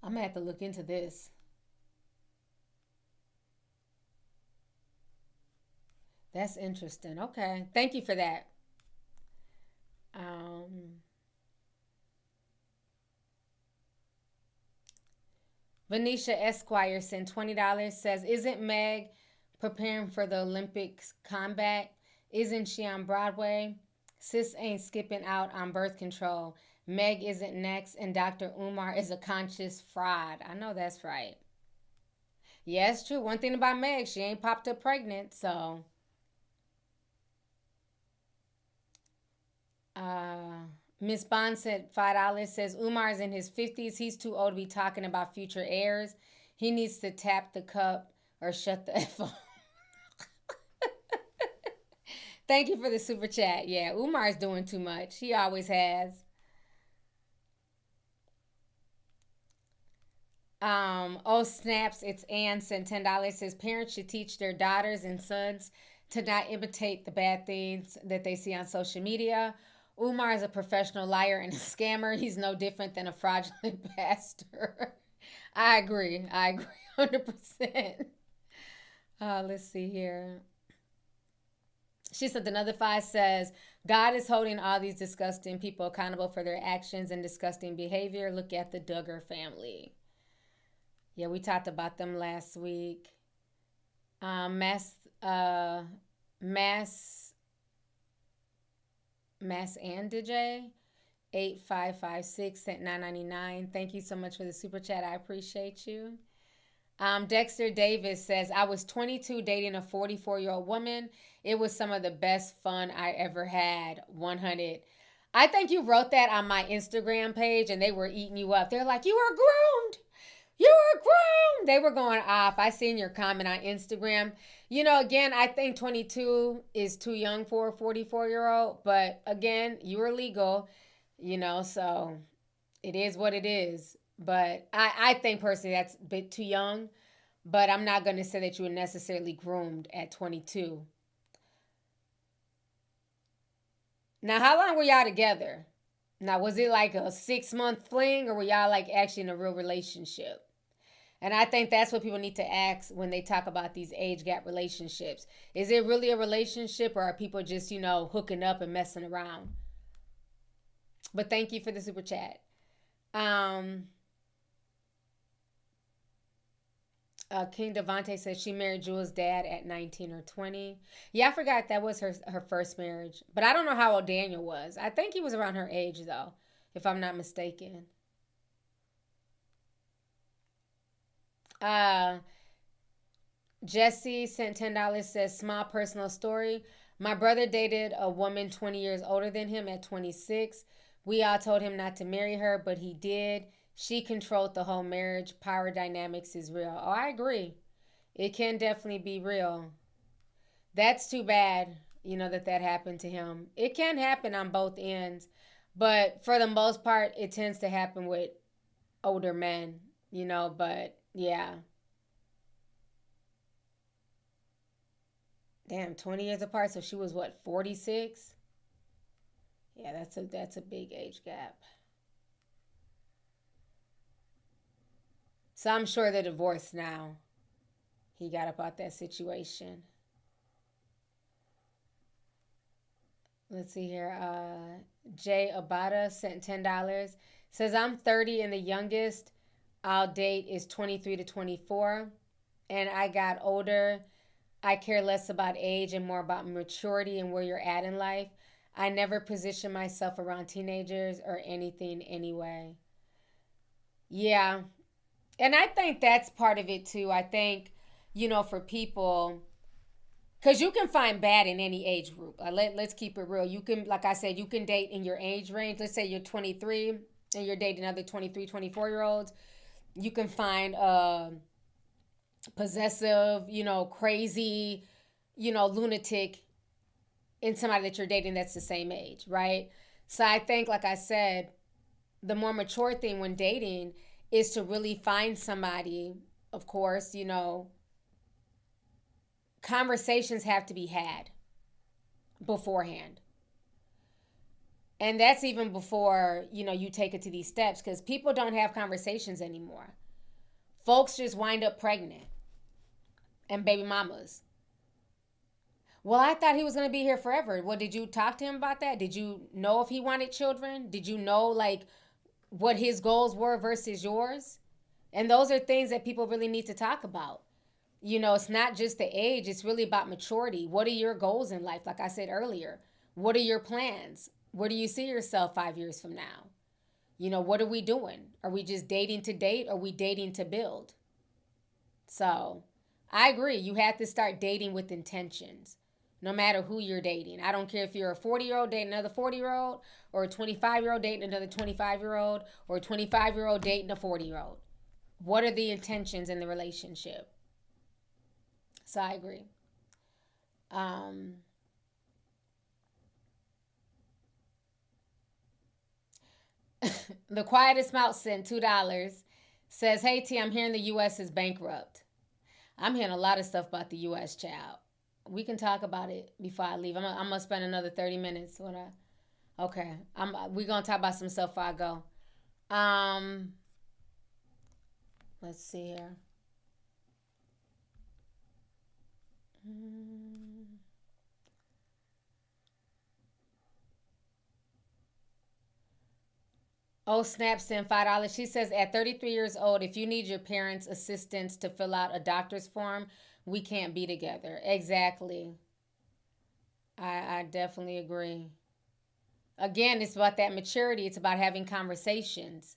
I'm going to have to look into this. That's interesting. Okay. Thank you for that. Venetia Esquire sent $20, says, "Isn't Meg preparing for the Olympics combat? Isn't she on Broadway? Sis ain't skipping out on birth control. Meg isn't next, and Dr. Umar is a conscious fraud." I know that's right. Yeah, it's true. One thing about Meg, she ain't popped up pregnant, so. Miss Bond said $5, says, "Umar's in his 50s. He's too old to be talking about future heirs. He needs to tap the cup or shut the F up." Thank you for the super chat. Yeah, Umar's doing too much. He always has. Oh, snaps. It's Ann sent $10, says, "Parents should teach their daughters and sons to not imitate the bad things that they see on social media. Umar is a professional liar and a scammer. He's no different than a fraudulent pastor." I agree 100%. Let's see here. She said another 5 says, "God is holding all these disgusting people accountable for their actions and disgusting behavior. Look at the Duggar family." Yeah, we talked about them last week. Mass and DJ 8556 sent $9.99. Thank you so much for the super chat. I appreciate you. Dexter Davis says, "I was 22 dating a 44-year-old woman. It was some of the best fun I ever had. 100. I think you wrote that on my Instagram page and they were eating you up. They're like, "You were groomed. You were groomed." They were going off. I seen your comment on Instagram. You know, again, I think 22 is too young for a 44-year-old. But again, you were legal, you know, so it is what it is. But I think personally that's a bit too young. But I'm not going to say that you were necessarily groomed at 22. Now, how long were y'all together? Now, was it like a 6-month fling or were y'all like actually in a real relationship? And I think that's what people need to ask when they talk about these age gap relationships. Is it really a relationship or are people just, you know, hooking up and messing around? But thank you for the super chat. King Devontae says she married Julez's dad at 19 or 20. Yeah, I forgot that was her first marriage. But I don't know how old Daniel was. I think he was around her age, though, if I'm not mistaken. Jesse sent $10, says, small personal story. My brother dated a woman 20 years older than him at 26. We all told him not to marry her, but he did. She controlled the whole marriage. Power dynamics is real. Oh, I agree. It can definitely be real. That's too bad, that happened to him. It can happen on both ends, but for the most part, it tends to happen with older men, but yeah. Damn, 20 years apart, so she was what, 46? Yeah, that's a big age gap. So I'm sure they're divorced now. He got up out that situation. Let's see here. Jay Abada sent $10. Says, I'm 30 and the youngest I'll date is 23 to 24. And I got older. I care less about age and more about maturity and where you're at in life. I never position myself around teenagers or anything anyway. Yeah. And I think that's part of it too. I think, for people, because you can find bad in any age group. Let's keep it real. You can, like I said, you can date in your age range. Let's say you're 23 and you're dating other 23, 24-year-olds. You can find possessive, crazy, lunatic in somebody that you're dating that's the same age, right? So I think, like I said, the more mature thing when dating is to really find somebody, of course, conversations have to be had beforehand. And that's even before, you take it to these steps, because people don't have conversations anymore. Folks just wind up pregnant and baby mamas. Well, I thought he was going to be here forever. Well, did you talk to him about that? Did you know if he wanted children? Did you know, what his goals were versus yours? And those are things that people really need to talk about. It's not just the age. It's really about maturity. What are your goals in life? Like I said earlier, what are your plans? Where do you see yourself 5 years from now? What are we doing? Are we just dating to date? Or are we dating to build? So I agree. You have to start dating with intentions, no matter who you're dating. I don't care if you're a 40-year-old dating another 40-year-old, or a 25-year-old dating another 25-year-old, or a 25-year-old dating a 40-year-old. What are the intentions in the relationship? So I agree. The Quietest Mouth sent $2. Says, hey T, I'm hearing the U.S. is bankrupt. I'm hearing a lot of stuff about the U.S., child. We can talk about it before I leave. I'm gonna spend another 30 minutes when okay. We're gonna talk about some stuff before I go. Let's see here. Oh, Snap sent $5. She says, at 33 years old, if you need your parents' assistance to fill out a doctor's form, we can't be together. Exactly. I definitely agree. Again, it's about that maturity. It's about having conversations,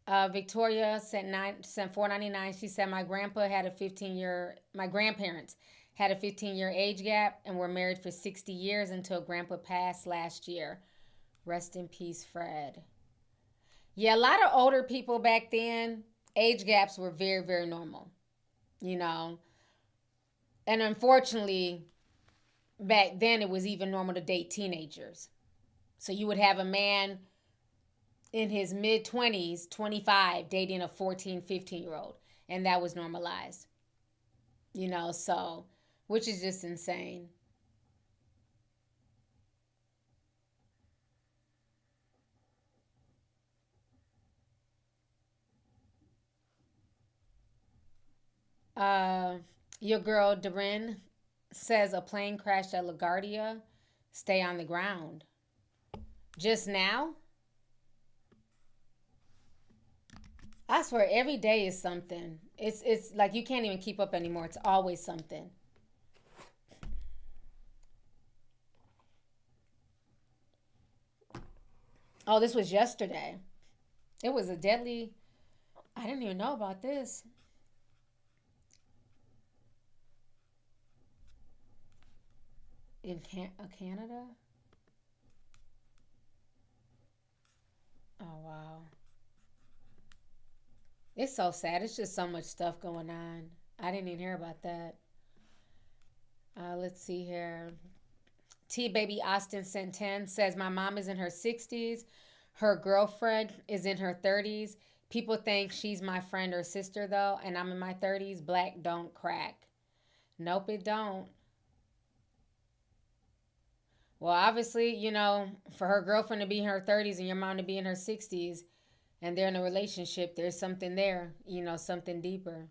Victoria sent $4.99. She said, my grandparents had a 15-year age gap and were married for 60 years until grandpa passed last year. Rest in peace, Fred. Yeah, a lot of older people back then, age gaps were very, very normal, And unfortunately, back then it was even normal to date teenagers. So you would have a man in his mid-20s, 25, dating a 14, 15-year-old. And that was normalized. So, which is just insane. Your girl, Darren, says a plane crashed at LaGuardia. Stay on the ground. Just now? I swear, every day is something. It's like you can't even keep up anymore. It's always something. Oh, this was yesterday. It was a deadly. I didn't even know about this. In Canada? Oh, wow. It's so sad. It's just so much stuff going on. I didn't even hear about that. Let's see here. T Baby Austin sent 10, says my mom is in her 60s. Her girlfriend is in her 30s. People think she's my friend or sister though, and I'm in my 30s. Black don't crack. Nope, it don't. Well, obviously, you know, for her girlfriend to be in her 30s and your mom to be in her 60s and they're in a relationship, there's something there, you know, something deeper.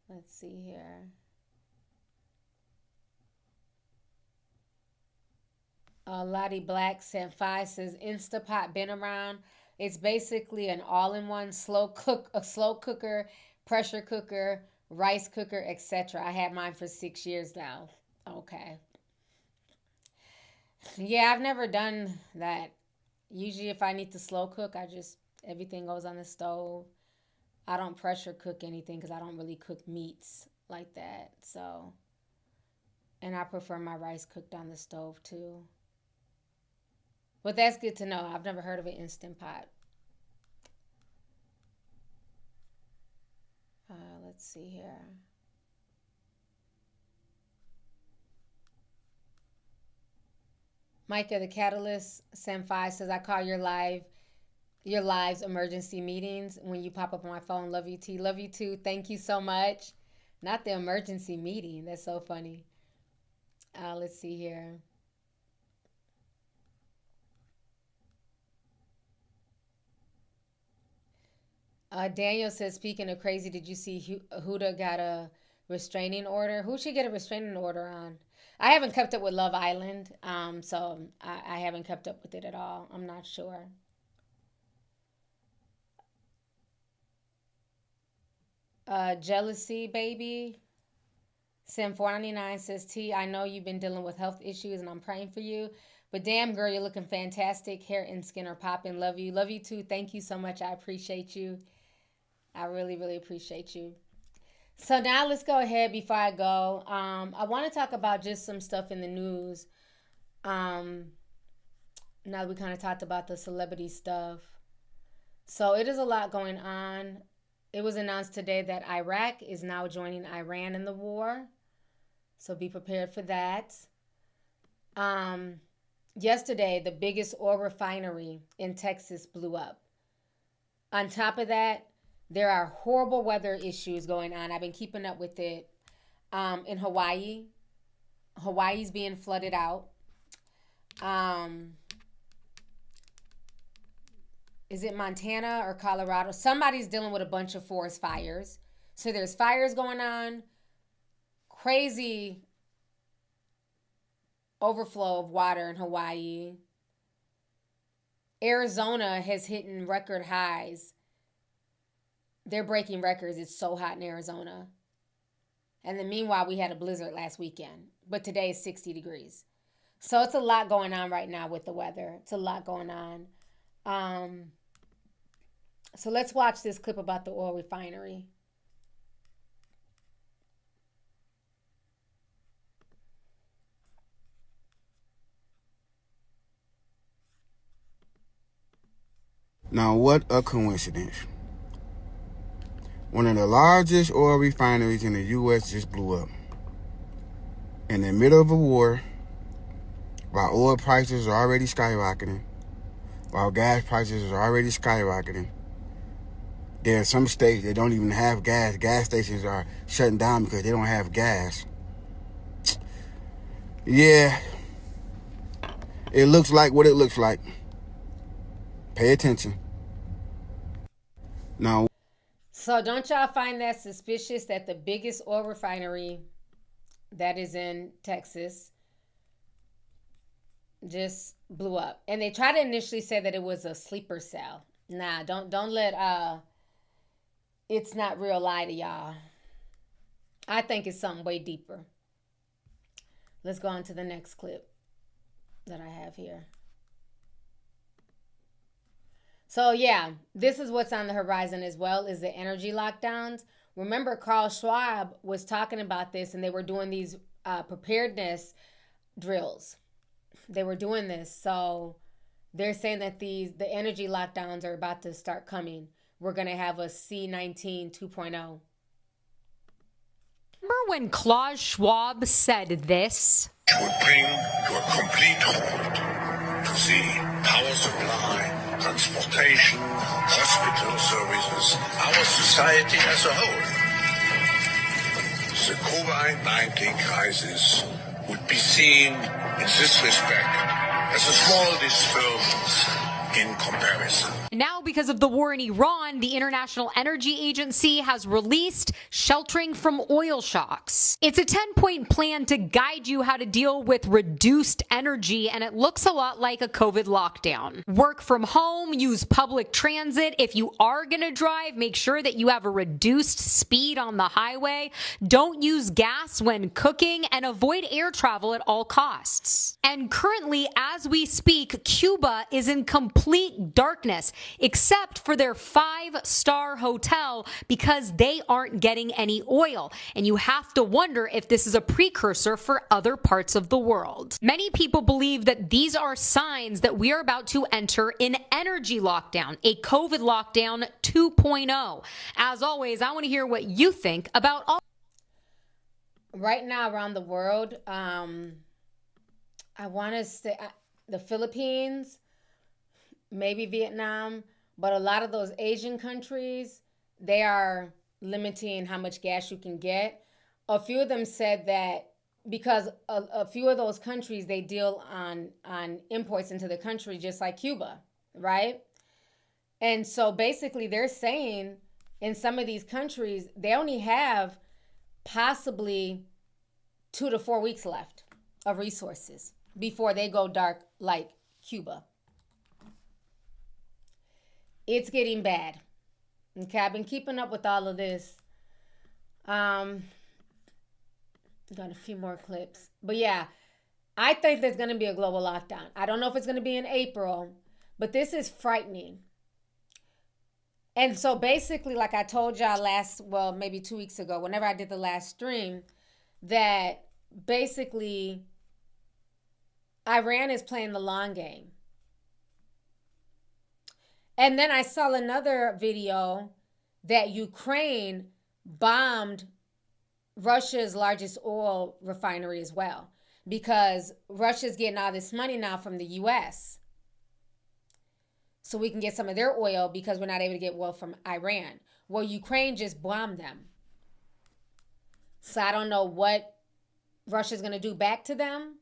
Let's see here. Lottie Black sent 5, says Instapot been around. It's basically an all-in-one slow cooker, pressure cooker, rice cooker, etc. I had mine for 6 years now. Okay. Yeah, I've never done that. Usually if I need to slow cook, everything goes on the stove. I don't pressure cook anything because I don't really cook meats like that. So, and I prefer my rice cooked on the stove too. But that's good to know. I've never heard of an Instant Pot. Let's see here. Micah the Catalyst sent 5, says I call your lives emergency meetings when you pop up on my phone. Love you, T. Love you too. Thank you so much. Not the emergency meeting. That's so funny. Let's see here. Daniel says, speaking of crazy, did you see Huda got a restraining order? Who should get a restraining order on? I haven't kept up with Love Island, so I haven't kept up with it at all. I'm not sure. Jealousy Baby Sim 499 says, T, I know you've been dealing with health issues and I'm praying for you, but damn girl, you're looking fantastic. Hair and skin are popping. Love you too. Thank you so much. I appreciate you. I really, really appreciate you. So now let's go ahead before I go. I want to talk about just some stuff in the news. Now that we kind of talked about the celebrity stuff. So it is a lot going on. It was announced today that Iraq is now joining Iran in the war. So be prepared for that. Yesterday, the biggest oil refinery in Texas blew up. On top of that, there are horrible weather issues going on. I've been keeping up with it. In Hawaii. Hawaii's being flooded out. Is it Montana or Colorado? Somebody's dealing with a bunch of forest fires. So there's fires going on. Crazy overflow of water in Hawaii. Arizona has hit record highs. They're breaking records. It's so hot in Arizona. And then meanwhile, we had a blizzard last weekend. But today is 60 degrees. So it's a lot going on right now with the weather. It's a lot going on. So let's watch this clip about the oil refinery. Now, what a coincidence. One of the largest oil refineries in the U.S. just blew up. In the middle of a war, while oil prices are already skyrocketing, while gas prices are already skyrocketing, there are some states that don't even have gas. Gas stations are shutting down because they don't have gas. Yeah, it looks like what it looks like. Pay attention. Now, so don't y'all find that suspicious that the biggest oil refinery that is in Texas just blew up. And they tried to initially say that it was a sleeper cell. Nah, don't let it's not real lie to y'all. I think it's something way deeper. Let's go on to the next clip that I have here. So yeah, this is what's on the horizon as well, is the energy lockdowns. Remember, Carl Schwab was talking about this, and they were doing these preparedness drills. They were doing this. So they're saying that the energy lockdowns are about to start coming. We're going to have a C-19 2.0. Remember when Klaus Schwab said this? It would bring to a complete halt to the power supply, transportation, hospital services, our society as a whole. The COVID-19 crisis would be seen in this respect as a small disturbance in comparison. Now, because of the war in Iran, the International Energy Agency has released sheltering from oil shocks. It's a 10-point plan to guide you how to deal with reduced energy, and it looks a lot like a COVID lockdown. Work from home, use public transit. If you are going to drive, make sure that you have a reduced speed on the highway. Don't use gas when cooking, and avoid air travel at all costs. And currently, as we speak, Cuba is in complete darkness, except for their 5-star hotel, because they aren't getting any oil. And you have to wonder if this is a precursor for other parts of the world. Many people believe that these are signs that we are about to enter an energy lockdown, a COVID lockdown 2.0. As always, I want to hear what you think about all. Right now around the world, I want to say the Philippines, maybe Vietnam, but a lot of those Asian countries, they are limiting how much gas you can get. A few of them said that because a few of those countries, they deal on imports into the country, just like Cuba, right? And so basically they're saying in some of these countries, they only have possibly 2 to 4 weeks left of resources before they go dark like Cuba. It's getting bad. Okay, I've been keeping up with all of this. Got a few more clips. But yeah, I think there's going to be a global lockdown. I don't know if it's going to be in April, but this is frightening. And so basically, like I told y'all maybe 2 weeks ago, whenever I did the last stream, that basically Iran is playing the long game. And then I saw another video that Ukraine bombed Russia's largest oil refinery as well, because Russia's getting all this money now from the U.S. so we can get some of their oil because we're not able to get oil from Iran. Well, Ukraine just bombed them. So I don't know what Russia's going to do back to them,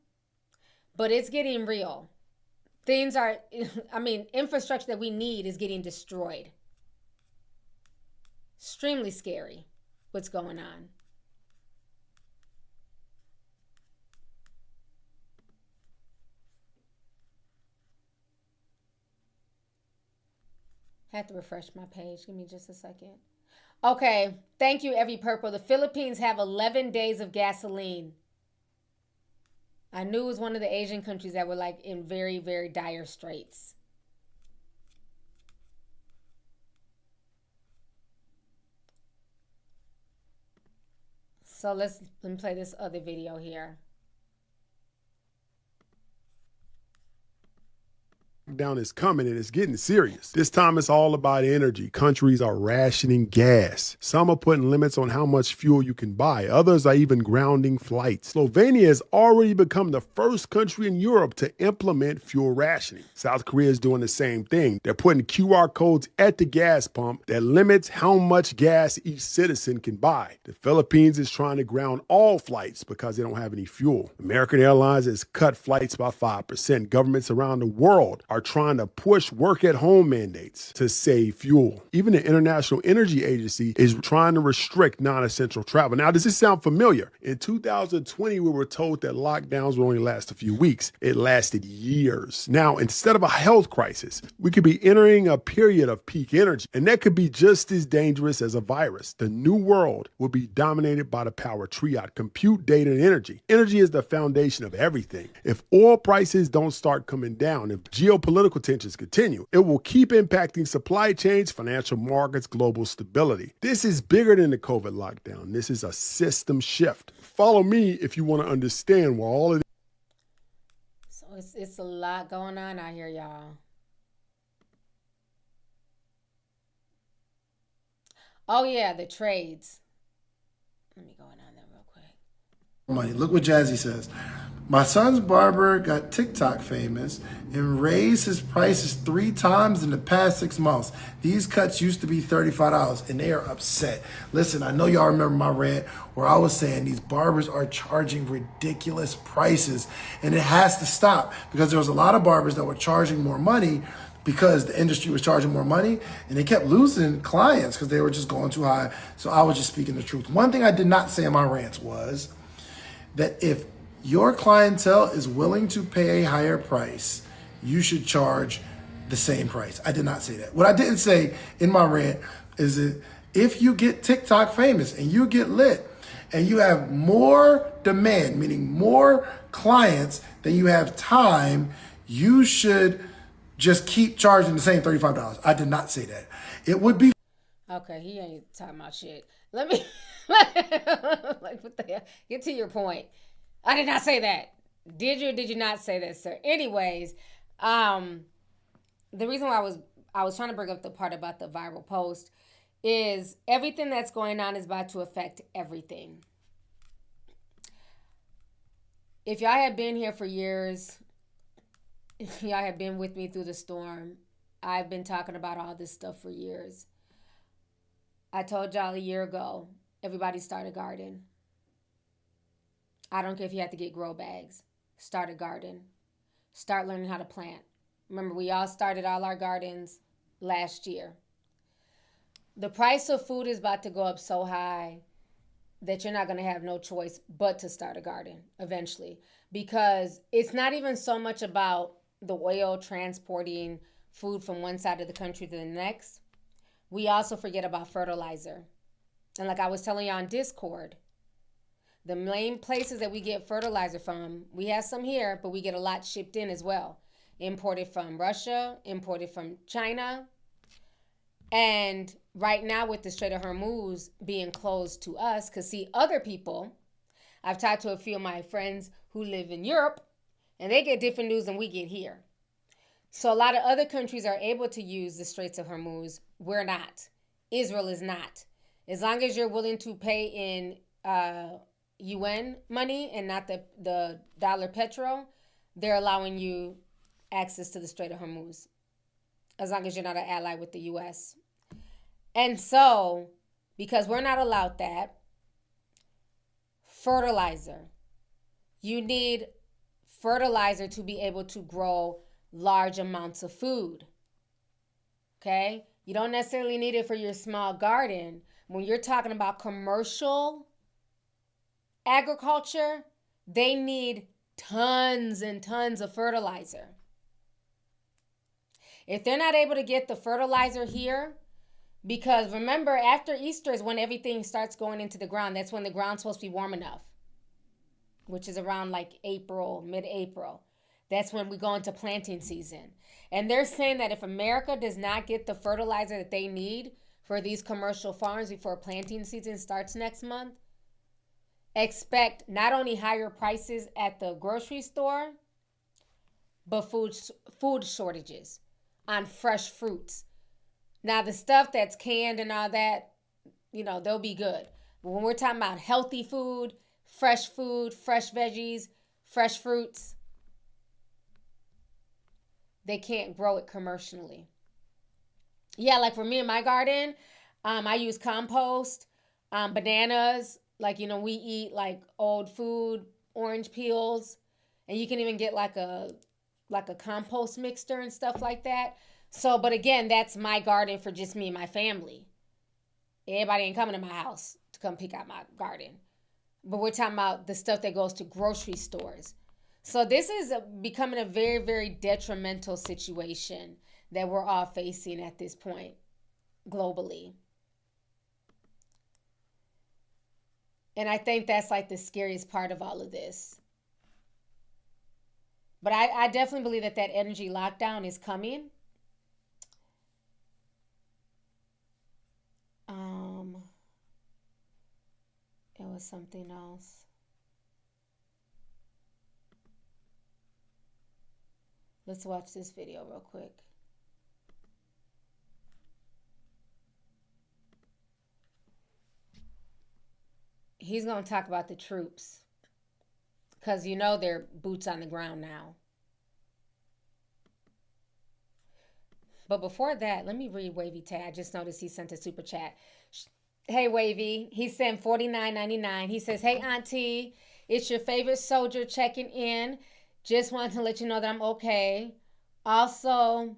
but it's getting real. Things are, infrastructure that we need is getting destroyed. Extremely scary what's going on. Have to refresh my page. Give me just a second. Okay. Thank you, Every Purple. The Philippines have 11 days of gasoline. I knew it was one of the Asian countries that were like in very, very dire straits. So let me play this other video here. Down is coming and it's getting serious. This time it's all about energy. Countries are rationing gas. Some are putting limits on how much fuel you can buy. Others are even grounding flights. Slovenia has already become the first country in Europe to implement fuel rationing. South Korea is doing the same thing. They're putting QR codes at the gas pump that limits how much gas each citizen can buy. The Philippines is trying to ground all flights because they don't have any fuel. American Airlines has cut flights by 5%. Governments around the world are trying to push work-at-home mandates to save fuel. Even the International Energy Agency is trying to restrict non-essential travel. Now, does this sound familiar? In 2020, we were told that lockdowns would only last a few weeks. It lasted years. Now, instead of a health crisis, we could be entering a period of peak energy, and that could be just as dangerous as a virus. The new world will be dominated by the power triad: compute, data, and energy. Energy is the foundation of everything. If oil prices don't start coming down, if geopolitical tensions continue, it will keep impacting supply chains, financial markets, global stability. This is bigger than the COVID lockdown. This is a system shift. Follow me if you want to understand why all of this. So it's a lot going on out here, y'all. Oh yeah, the trades. Let me go on that real quick. Money. Look what Jazzy says. My son's barber got TikTok famous and raised his prices 3 times in the past 6 months. These cuts used to be $35 and they are upset. Listen, I know y'all remember my rant where I was saying these barbers are charging ridiculous prices and it has to stop because there was a lot of barbers that were charging more money because the industry was charging more money and they kept losing clients because they were just going too high. So I was just speaking the truth. One thing I did not say in my rants was that if your clientele is willing to pay a higher price, you should charge the same price. I did not say that. What I didn't say in my rant is that if you get TikTok famous and you get lit and you have more demand, meaning more clients than you have time, you should just keep charging the same $35. I did not say that. It would be... Okay, he ain't talking about shit. Let me... like, what the hell? Get to your point. I did not say that. Did you or did you not say that, sir? Anyways, the reason why I was trying to bring up the part about the viral post is everything that's going on is about to affect everything. If y'all have been here for years, if y'all have been with me through the storm, I've been talking about all this stuff for years. I told y'all a year ago, everybody start a garden. I don't care if you have to get grow bags. Start a garden. Start learning how to plant. Remember, we all started all our gardens last year. The price of food is about to go up so high that you're not going to have no choice but to start a garden eventually. Because it's not even so much about the oil transporting food from one side of the country to the next. We also forget about fertilizer. And like I was telling you on Discord, the main places that we get fertilizer from, we have some here, but we get a lot shipped in as well. Imported from Russia, imported from China. And right now with the Strait of Hormuz being closed to us, because see, other people, I've talked to a few of my friends who live in Europe, and they get different news than we get here. So a lot of other countries are able to use the Straits of Hormuz. We're not. Israel is not. As long as you're willing to pay in UN money and not the dollar petro, they're allowing you access to the Strait of Hormuz, as long as you're not an ally with the US. And so, because we're not allowed that, fertilizer. You need fertilizer to be able to grow large amounts of food. Okay? You don't necessarily need it for your small garden. When you're talking about commercial agriculture, they need tons and tons of fertilizer. If they're not able to get the fertilizer here, because remember, after Easter is when everything starts going into the ground. That's when the ground's supposed to be warm enough, which is around like April, mid-April. That's when we go into planting season. And they're saying that if America does not get the fertilizer that they need for these commercial farms before planting season starts next month, expect not only higher prices at the grocery store, but food shortages on fresh fruits. Now, the stuff that's canned and all that, you know, they'll be good. But when we're talking about healthy food, fresh veggies, fresh fruits, they can't grow it commercially. Yeah, like for me in my garden, I use compost, bananas. Like, you know, we eat like old food, orange peels. And you can even get like a like a compost mixer and stuff like that. So, but again, that's my garden for just me and my family. Everybody ain't coming to my house to come pick out my garden. But we're talking about the stuff that goes to grocery stores. So this is becoming a very, very detrimental situation that we're all facing at this point globally. And I think that's like the scariest part of all of this. But I definitely believe that energy lockdown is coming. It was something else. Let's watch this video real quick. He's going to talk about the troops. Because you know they're boots on the ground now. But before that, let me read Wavy Tag. I just noticed he sent a super chat. Hey, Wavy. He sent $49.99. He says, hey, Auntie, it's your favorite soldier checking in. Just wanted to let you know that I'm okay. Also,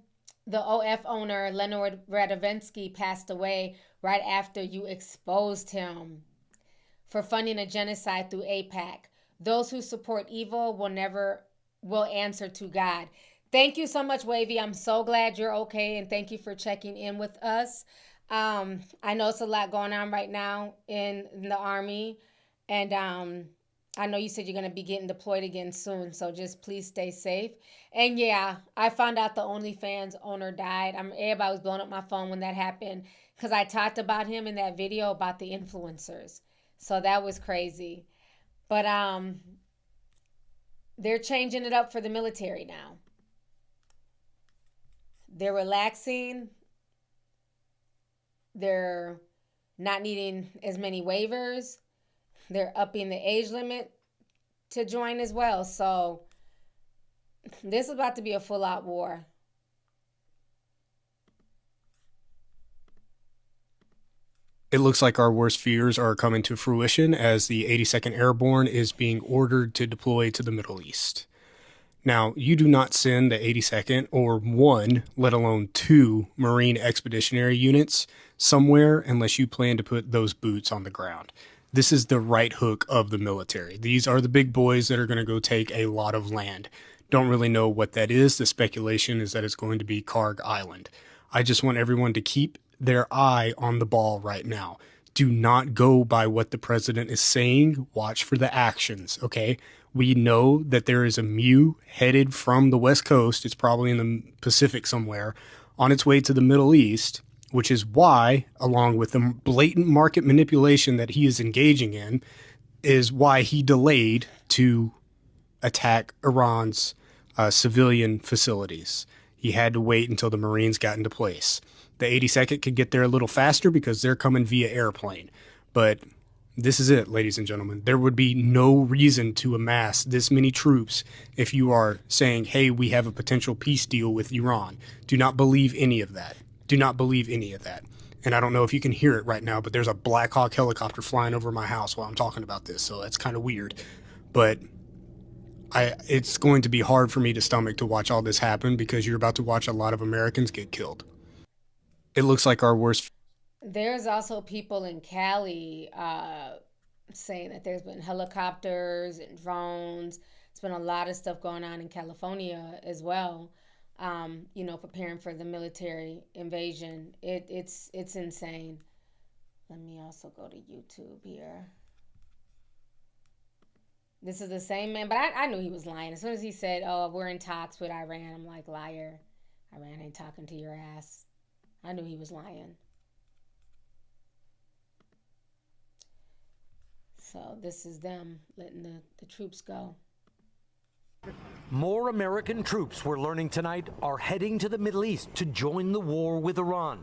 the OF owner, Leonard Radovensky, passed away right after you exposed him for funding a genocide through AIPAC. Those who support evil will answer to God. Thank you so much, Wavy. I'm so glad you're okay, and thank you for checking in with us. I know it's a lot going on right now in the Army, and I know you said you're going to be getting deployed again soon, so just please stay safe. And yeah, I found out the OnlyFans owner died. Everybody was blowing up my phone when that happened because I talked about him in that video about the influencers. So that was crazy. But they're changing it up for the military now. They're relaxing. They're not needing as many waivers. They're upping the age limit to join as well. So this is about to be a full-out war. It looks like our worst fears are coming to fruition as the 82nd Airborne is being ordered to deploy to the Middle East. Now, you do not send the 82nd or one, let alone two Marine Expeditionary Units somewhere unless you plan to put those boots on the ground. This is the right hook of the military. These are the big boys that are going to go take a lot of land. Don't really know what that is. The speculation is that it's going to be Karg Island. I just want everyone to keep their eye on the ball right now. Do not go by what the president is saying. Watch for the actions, okay? We know that there is a MEU headed from the West Coast. It's probably in the Pacific somewhere on its way to the Middle East, which is why, along with the blatant market manipulation that he is engaging in, is why he delayed to attack Iran's civilian facilities. He had to wait until the Marines got into place. The 82nd could get there a little faster because they're coming via airplane. But this is it, ladies and gentlemen. There would be no reason to amass this many troops if you are saying, hey, we have a potential peace deal with Iran. Do not believe any of that. Do not believe any of that. And I don't know if you can hear it right now, but there's a Black Hawk helicopter flying over my house while I'm talking about this, so that's kind of weird. But it's going to be hard for me to stomach to watch all this happen because you're about to watch a lot of Americans get killed. It looks like our worst... There's also people in Cali saying that there's been helicopters and drones. It's been a lot of stuff going on in California as well. Preparing for the military invasion. It's insane. Let me also go to YouTube here. This is the same man, but I knew he was lying. As soon as he said, oh, we're in talks with Iran, I'm like, liar. Iran ain't talking to your ass. I knew he was lying. So this is them letting the troops go. More American troops, we're learning tonight, are heading to the Middle East to join the war with Iran.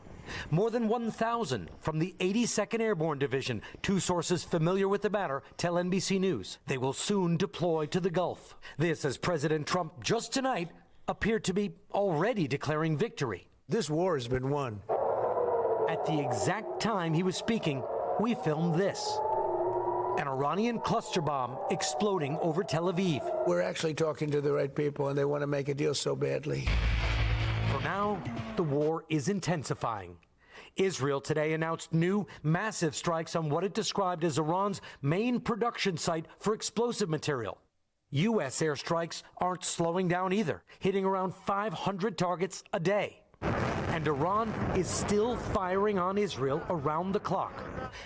More than 1,000 from the 82nd Airborne Division. Two sources familiar with the matter tell NBC News. They will soon deploy to the Gulf. This as President Trump just tonight appeared to be already declaring victory. This war has been won. At the exact time he was speaking, we filmed this. An Iranian cluster bomb exploding over Tel Aviv. We're actually talking to the right people, and they want to make a deal so badly. For now, the war is intensifying. Israel today announced new massive strikes on what it described as Iran's main production site for explosive material. U.S. airstrikes aren't slowing down either, hitting around 500 targets a day. And Iran is still firing on Israel around the clock.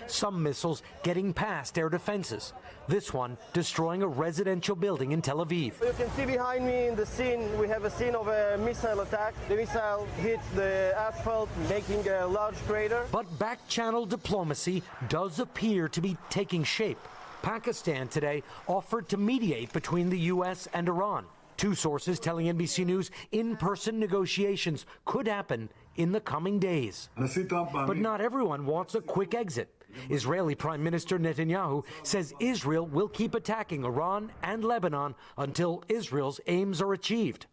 Some missiles getting past air defenses. This one destroying a residential building in Tel Aviv. You can see behind me in the scene, we have a scene of a missile attack. The missile hit the asphalt, making a large crater. But back-channel diplomacy does appear to be taking shape. Pakistan today offered to mediate between the U.S. and Iran. Two sources telling NBC News in-person negotiations could happen in the coming days. But not everyone wants a quick exit. Israeli Prime Minister Netanyahu says Israel will keep attacking Iran and Lebanon until Israel's aims are achieved.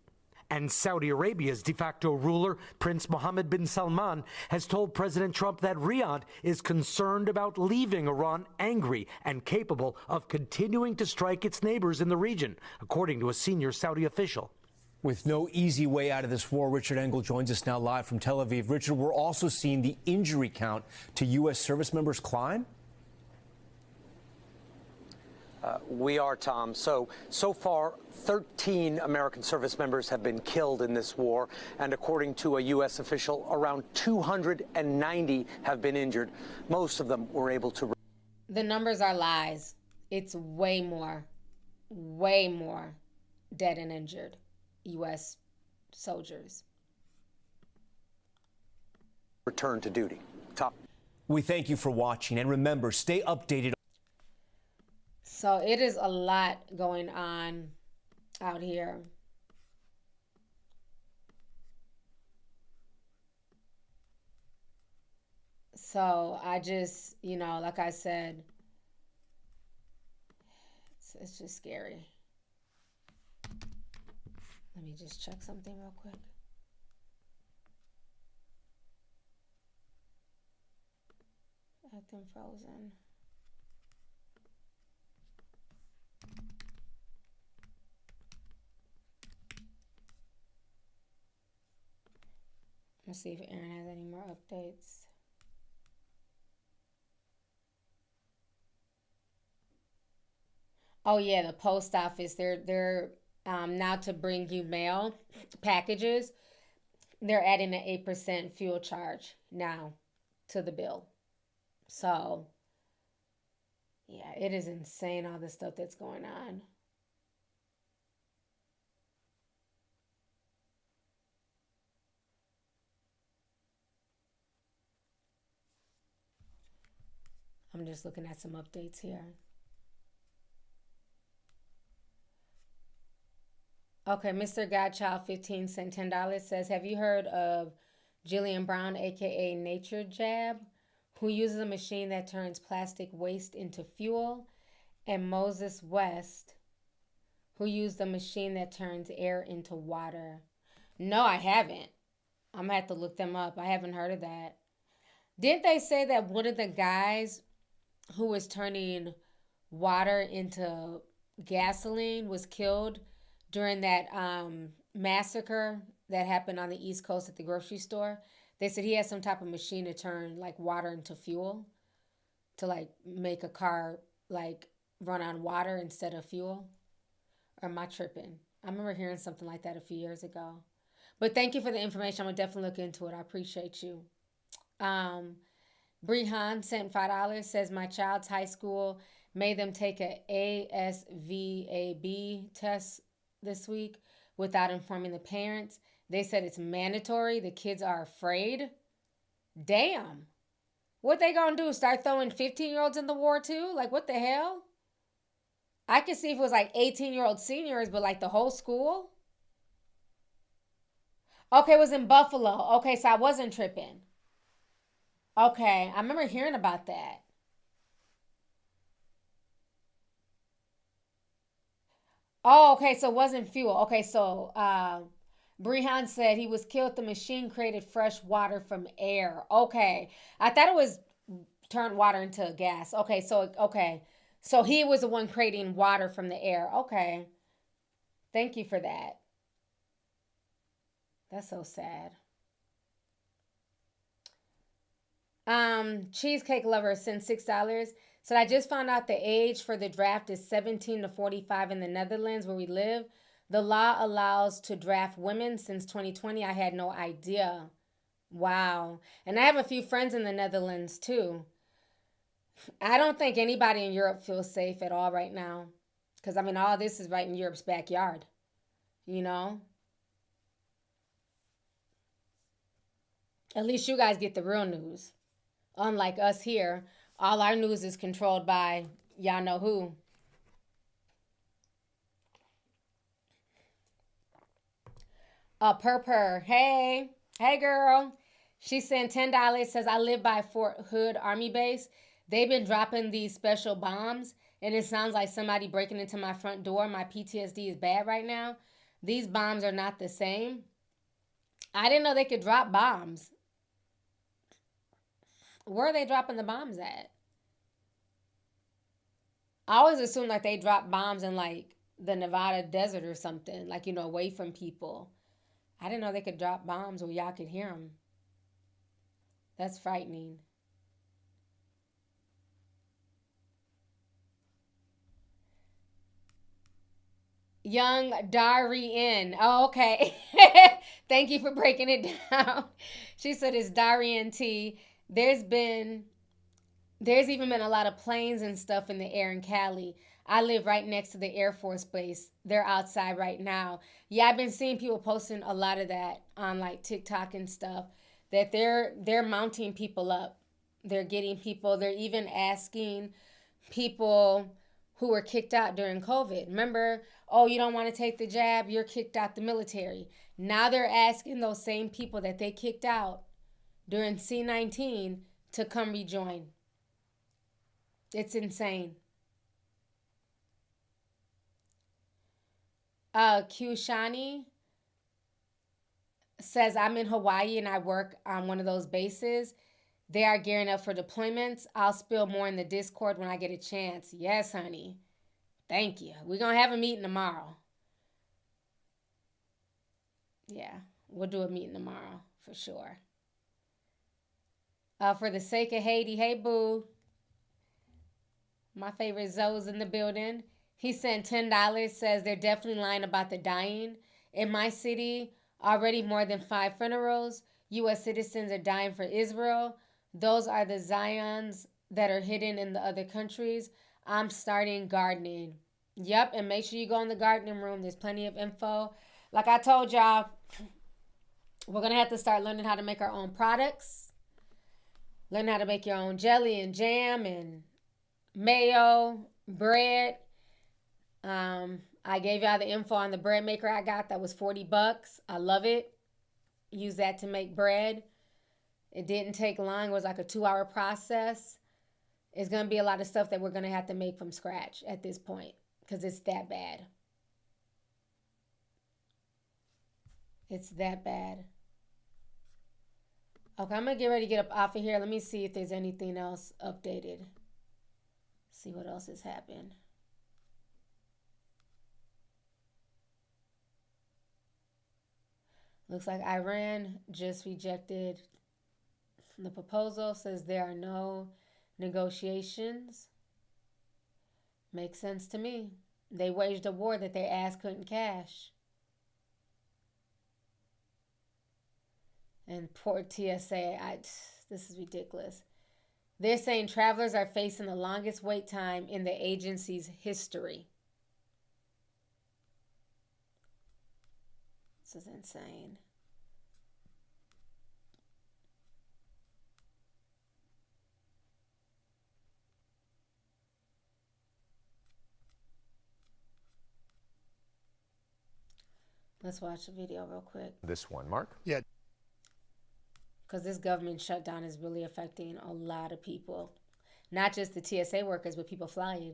And Saudi Arabia's de facto ruler, Prince Mohammed bin Salman, has told President Trump that Riyadh is concerned about leaving Iran angry and capable of continuing to strike its neighbors in the region, according to a senior Saudi official. With no easy way out of this war, Richard Engel joins us now live from Tel Aviv. Richard, we're also seeing the injury count to U.S. service members climb. We are, Tom. So far, 13 American service members have been killed in this war, and according to a U.S. official, around 290 have been injured. Most of them were able to. The numbers are lies. It's way more dead and injured U.S. soldiers. Return to duty. Tom. We thank you for watching, and remember, stay updated. So it is a lot going on out here. So I just, like I said, it's just scary. Let me just check something real quick. Acting frozen. Let's see if Aaron has any more updates. Oh yeah, the post office. They're now to bring you mail packages. They're adding an 8% fuel charge now to the bill. So yeah, it is insane all the stuff that's going on. I'm just looking at some updates here. Okay, Mr. Godchild 15 cent $10 says, have you heard of Jillian Brown, aka Nature Jab, who uses a machine that turns plastic waste into fuel, and Moses West, who used a machine that turns air into water? No, I haven't. I'm gonna have to look them up. I haven't heard of that. Didn't they say that one of the guys who was turning water into gasoline was killed during that massacre that happened on the East Coast at the grocery store? They said he had some type of machine to turn like water into fuel, to like make a car like run on water instead of fuel. Or am I tripping? I remember hearing something like that a few years ago. But thank you for the information. I'm gonna definitely look into it. I appreciate you. Brihan sent $5, says my child's high school made them take a ASVAB test this week without informing the parents. They said it's mandatory. The kids are afraid. Damn. What they gonna do? Start throwing 15-year-olds in the war too? Like, what the hell? I could see if it was like 18-year-old seniors, but like the whole school? Okay, it was in Buffalo. Okay, so I wasn't tripping. Okay, I remember hearing about that. Oh, okay, so it wasn't fuel. Okay, so Brihan said he was killed. The machine created fresh water from air. Okay, I thought it was turned water into gas. Okay, So he was the one creating water from the air. Okay. Thank you for that. That's so sad. Cheesecake Lover sent $6. So I just found out the age for the draft is 17 to 45 in the Netherlands where we live. The law allows to draft women since 2020. I had no idea. Wow. And I have a few friends in the Netherlands too. I don't think anybody in Europe feels safe at all right now. Because, I mean, all this is right in Europe's backyard. You know? At least you guys get the real news. Unlike us here, all our news is controlled by y'all know who. Purr. Hey girl. She sent $10, says, I live by Fort Hood Army Base. They've been dropping these special bombs, and it sounds like somebody breaking into my front door. My PTSD is bad right now. These bombs are not the same. I didn't know they could drop bombs. Where are they dropping the bombs at? I always assume like they drop bombs in like the Nevada desert or something, like, you know, away from people. I didn't know they could drop bombs where y'all could hear them. That's frightening. Young Darien. Oh, okay. Thank you for breaking it down. She said it's Darien T. There's even been a lot of planes and stuff in the air in Cali. I live right next to the Air Force Base. They're outside right now. Yeah, I've been seeing people posting a lot of that on like TikTok and stuff, that they're mounting people up. They're getting people. They're even asking people who were kicked out during COVID. Remember, oh, you don't want to take the jab, you're kicked out the military. Now they're asking those same people that they kicked out during C-19 to come rejoin. It's insane. Q Shani says, I'm in Hawaii and I work on one of those bases. They are gearing up for deployments. I'll spill more in the Discord when I get a chance. Yes, honey. Thank you. We're going to have a meeting tomorrow. Yeah, we'll do a meeting tomorrow for sure. For the sake of Haiti, hey, boo. My favorite Zoe's in the building. He sent $10, says they're definitely lying about the dying. In my city, already more than 5 funerals. U.S. citizens are dying for Israel. Those are the Zions that are hidden in the other countries. I'm starting gardening. Yep, and make sure you go in the gardening room. There's plenty of info. Like I told y'all, we're going to have to start learning how to make our own products. Learn how to make your own jelly and jam and mayo, bread. I gave y'all the info on the bread maker I got. That was $40. I love it. Use that to make bread. It didn't take long. It was like a 2-hour process. It's going to be a lot of stuff that we're going to have to make from scratch at this point because it's that bad. It's that bad. Okay, I'm going to get ready to get up off of here. Let me see if there's anything else updated. See what else has happened. Looks like Iran just rejected the proposal. Says there are no negotiations. Makes sense to me. They waged a war that their ass couldn't cash. And poor TSA, this is ridiculous. They're saying travelers are facing the longest wait time in the agency's history. This is insane. Let's watch the video real quick. This one, Mark? Yeah. Because this government shutdown is really affecting a lot of people. Not just the TSA workers, but people flying.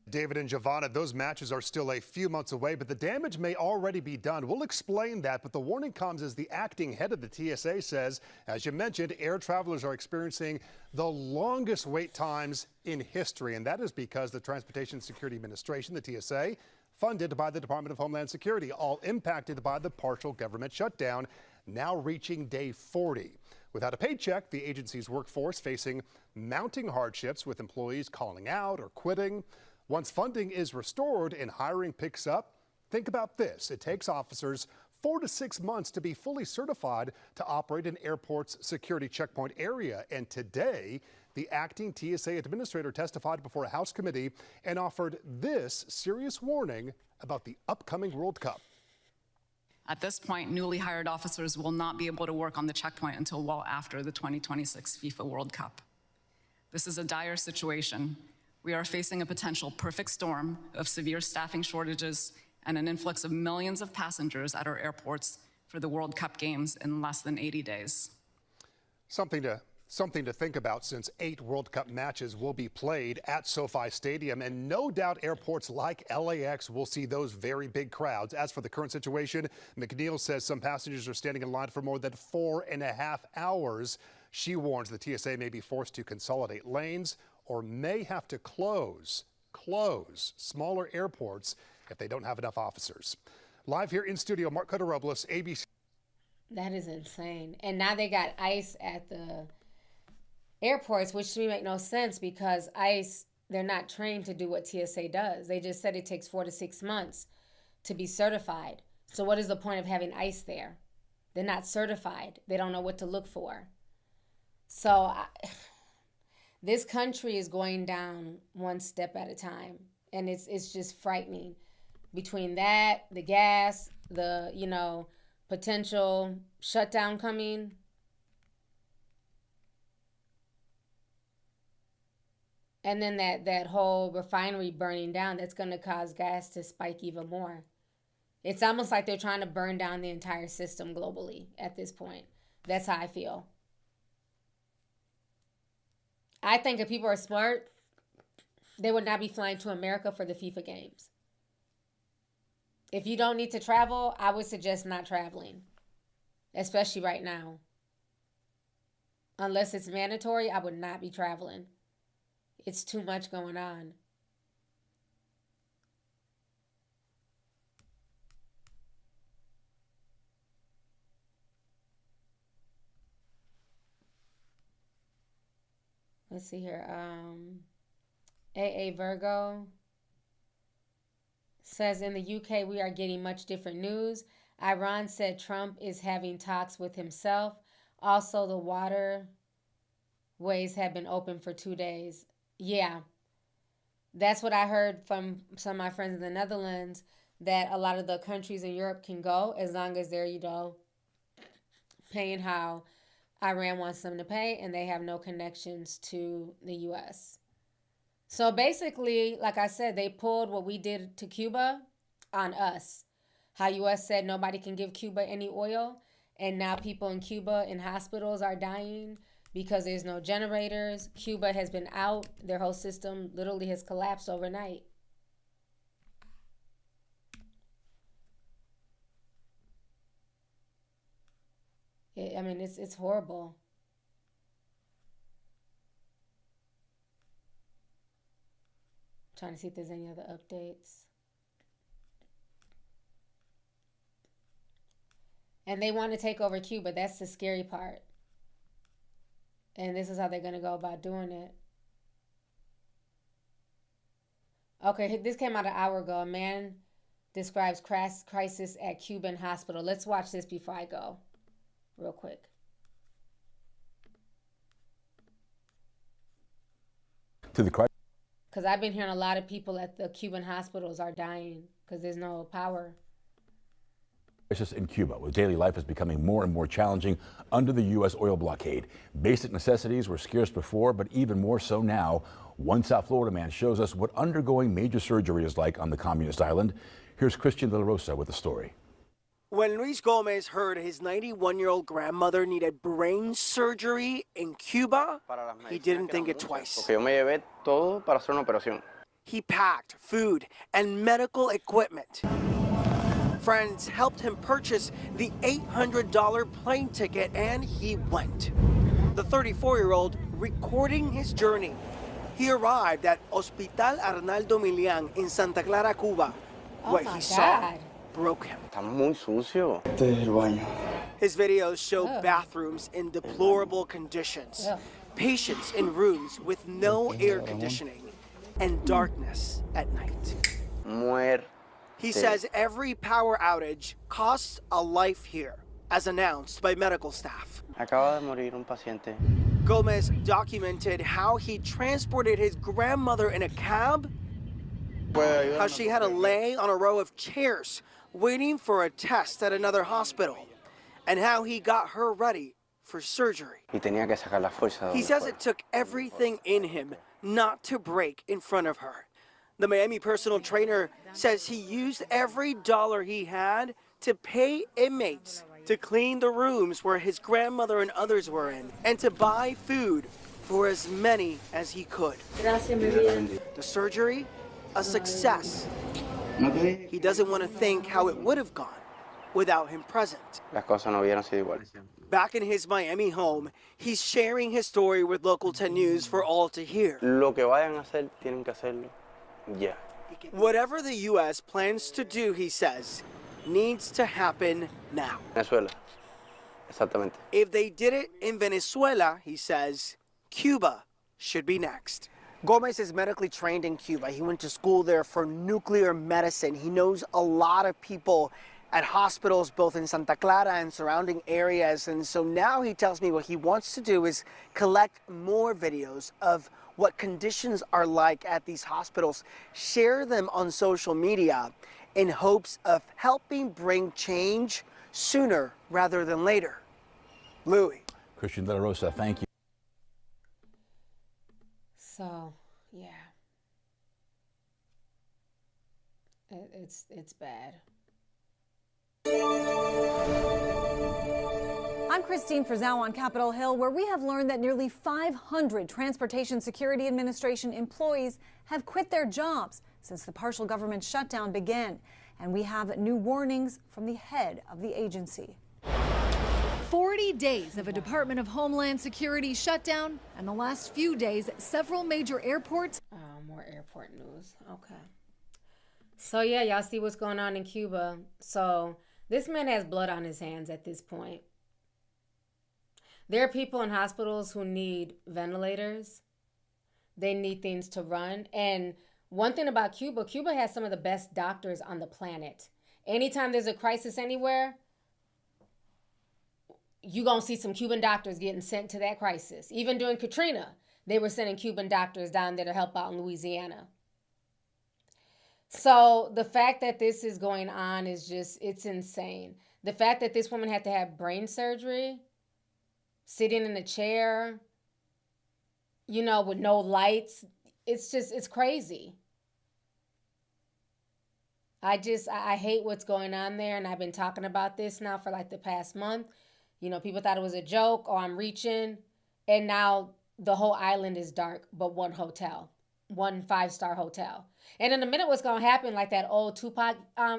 David and Giovanna, those matches are still a few months away, but the damage may already be done. We'll explain that, but the warning comes as the acting head of the TSA says, as you mentioned, air travelers are experiencing the longest wait times in history, and that is because the Transportation Security Administration, the TSA, funded by the Department of Homeland Security, all impacted by the partial government shutdown, now reaching day 40. Without a paycheck, the agency's workforce facing mounting hardships with employees calling out or quitting. Once funding is restored and hiring picks up, think about this. It takes officers 4 to 6 months to be fully certified to operate an airport's security checkpoint area. And today, the acting TSA administrator testified before a House committee and offered this serious warning about the upcoming World Cup. At this point, newly hired officers will not be able to work on the checkpoint until well after the 2026 FIFA World Cup. This is a dire situation. We are facing a potential perfect storm of severe staffing shortages and an influx of millions of passengers at our airports for the World Cup games in less than 80 days. Something to think about, since 8 World Cup matches will be played at SoFi Stadium, and no doubt airports like LAX will see those very big crowds. As for the current situation, McNeil says some passengers are standing in line for more than 4.5 hours. She warns the TSA may be forced to consolidate lanes or may have to close smaller airports if they don't have enough officers. Live here in studio, Mark Cotto-Robles, ABC. That is insane. And now they got ICE at the airports, which to me make no sense because ICE, they're not trained to do what TSA does. They just said it takes 4 to 6 months to be certified. So what is the point of having ICE there? They're not certified. They don't know what to look for. So this country is going down one step at a time, and it's just frightening. Between that, the gas, the potential shutdown coming, and then that whole refinery burning down, that's going to cause gas to spike even more. It's almost like they're trying to burn down the entire system globally at this point. That's how I feel. I think if people are smart, they would not be flying to America for the FIFA games. If you don't need to travel, I would suggest not traveling, especially right now. Unless it's mandatory, I would not be traveling. It's too much going on. Let's see here. AA Virgo says in the UK we are getting much different news. Iran said Trump is having talks with himself. Also, the waterways have been open for 2 days. Yeah, that's what I heard from some of my friends in the Netherlands, that a lot of the countries in Europe can go as long as they're, paying how Iran wants them to pay, and they have no connections to the U.S. So basically, like I said, they pulled what we did to Cuba on us. How U.S. said nobody can give Cuba any oil, and now people in Cuba in hospitals are dying because there's no generators. Cuba has been out. Their whole system literally has collapsed overnight. It's horrible. Trying to see if there's any other updates. And they want to take over Cuba. That's the scary part. And this is how they're going to go about doing it. Okay, this came out an hour ago. A man describes crisis at Cuban hospital. Let's watch this before I go. Real quick. To the crisis. Because I've been hearing a lot of people at the Cuban hospitals are dying because there's no power. Crisis in Cuba, where daily life is becoming more and more challenging under the U.S. oil blockade. Basic necessities were scarce before, but even more so now. One South Florida man shows us what undergoing major surgery is like on the communist island. Here's Christian De La Rosa with the story. When Luis Gomez heard his 91-year-old grandmother needed brain surgery in Cuba, he didn't think it twice. He packed food and medical equipment. Friends helped him purchase the $800 plane ticket, and he went. The 34-year-old recording his journey. He arrived at Hospital Arnaldo Milian in Santa Clara, Cuba. What he saw broke him. Está muy sucio. Este es el baño. His videos show bathrooms in deplorable conditions, patients in rooms with no air conditioning, and darkness at night. He says every power outage costs a life here, as announced by medical staff. Acaba de morir un paciente. Gomez documented how he transported his grandmother in a cab, how she had to lay on a row of chairs waiting for a test at another hospital, and how he got her ready for surgery. Y tenía que sacar la fuerza. He says it took everything in him not to break in front of her. The Miami personal trainer says he used every dollar he had to pay inmates to clean the rooms where his grandmother and others were in, and to buy food for as many as he could. The surgery, a success. He doesn't want to think how it would have gone without him present. Las cosas no hubieran sido iguales. Back in his Miami home, he's sharing his story with Local 10 News for all to hear. Lo que vayan a hacer, tienen que hacerlo ya. Whatever the U.S. plans to do, he says, needs to happen now. Venezuela. Exactamente. If they did it in Venezuela, he says, Cuba should be next. Gomez is medically trained in Cuba. He went to school there for nuclear medicine. He knows a lot of people at hospitals both in Santa Clara and surrounding areas. And so now he tells me what he wants to do is collect more videos of what conditions are like at these hospitals, share them on social media in hopes of helping bring change sooner rather than later. Louis. Christian De La Rosa, thank you. So, yeah. It's bad. I'm Christine Frizzell on Capitol Hill, where we have learned that nearly 500 Transportation Security Administration employees have quit their jobs since the partial government shutdown began. And we have new warnings from the head of the agency. 40 days of a Department of Homeland Security shutdown, and the last few days, several major airports. More airport news. Okay. So, yeah, y'all see what's going on in Cuba. So, this man has blood on his hands at this point. There are people in hospitals who need ventilators. They need things to run. And one thing about Cuba, Cuba has some of the best doctors on the planet. Anytime there's a crisis anywhere, you're going to see some Cuban doctors getting sent to that crisis. Even during Katrina, they were sending Cuban doctors down there to help out in Louisiana. So the fact that this is going on is just, it's insane. The fact that this woman had to have brain surgery, sitting in a chair, you know, with no lights, it's crazy. I hate what's going on there, and I've been talking about this now for like the past month. You know, people thought it was a joke, or I'm reaching, and now the whole island is dark but one hotel, one 5-star hotel. And in a minute, what's going to happen, like that old Tupac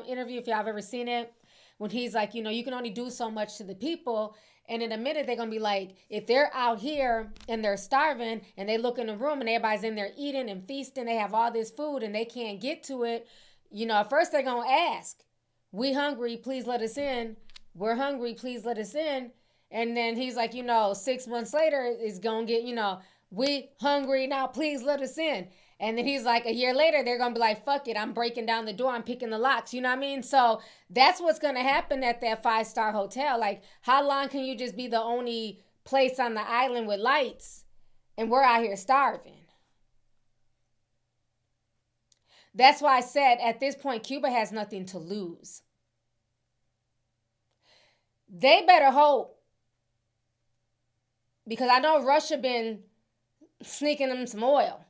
interview, if y'all have ever seen it, when he's like, you know, you can only do so much to the people. And in a minute, they're going to be like, if they're out here and they're starving and they look in the room and everybody's in there eating and feasting, they have all this food and they can't get to it. You know, at first they're going to ask, we hungry, please let us in. We're hungry, please let us in. And then he's like, you know, 6 months later, it's going to get, you know, we hungry now, please let us in. And then he's like, a year later, they're going to be like, fuck it, I'm breaking down the door, I'm picking the locks. You know what I mean? So that's what's going to happen at that 5-star hotel. Like, how long can you just be the only place on the island with lights and we're out here starving? That's why I said at this point, Cuba has nothing to lose. They better hope, because I know Russia been sneaking them some oil.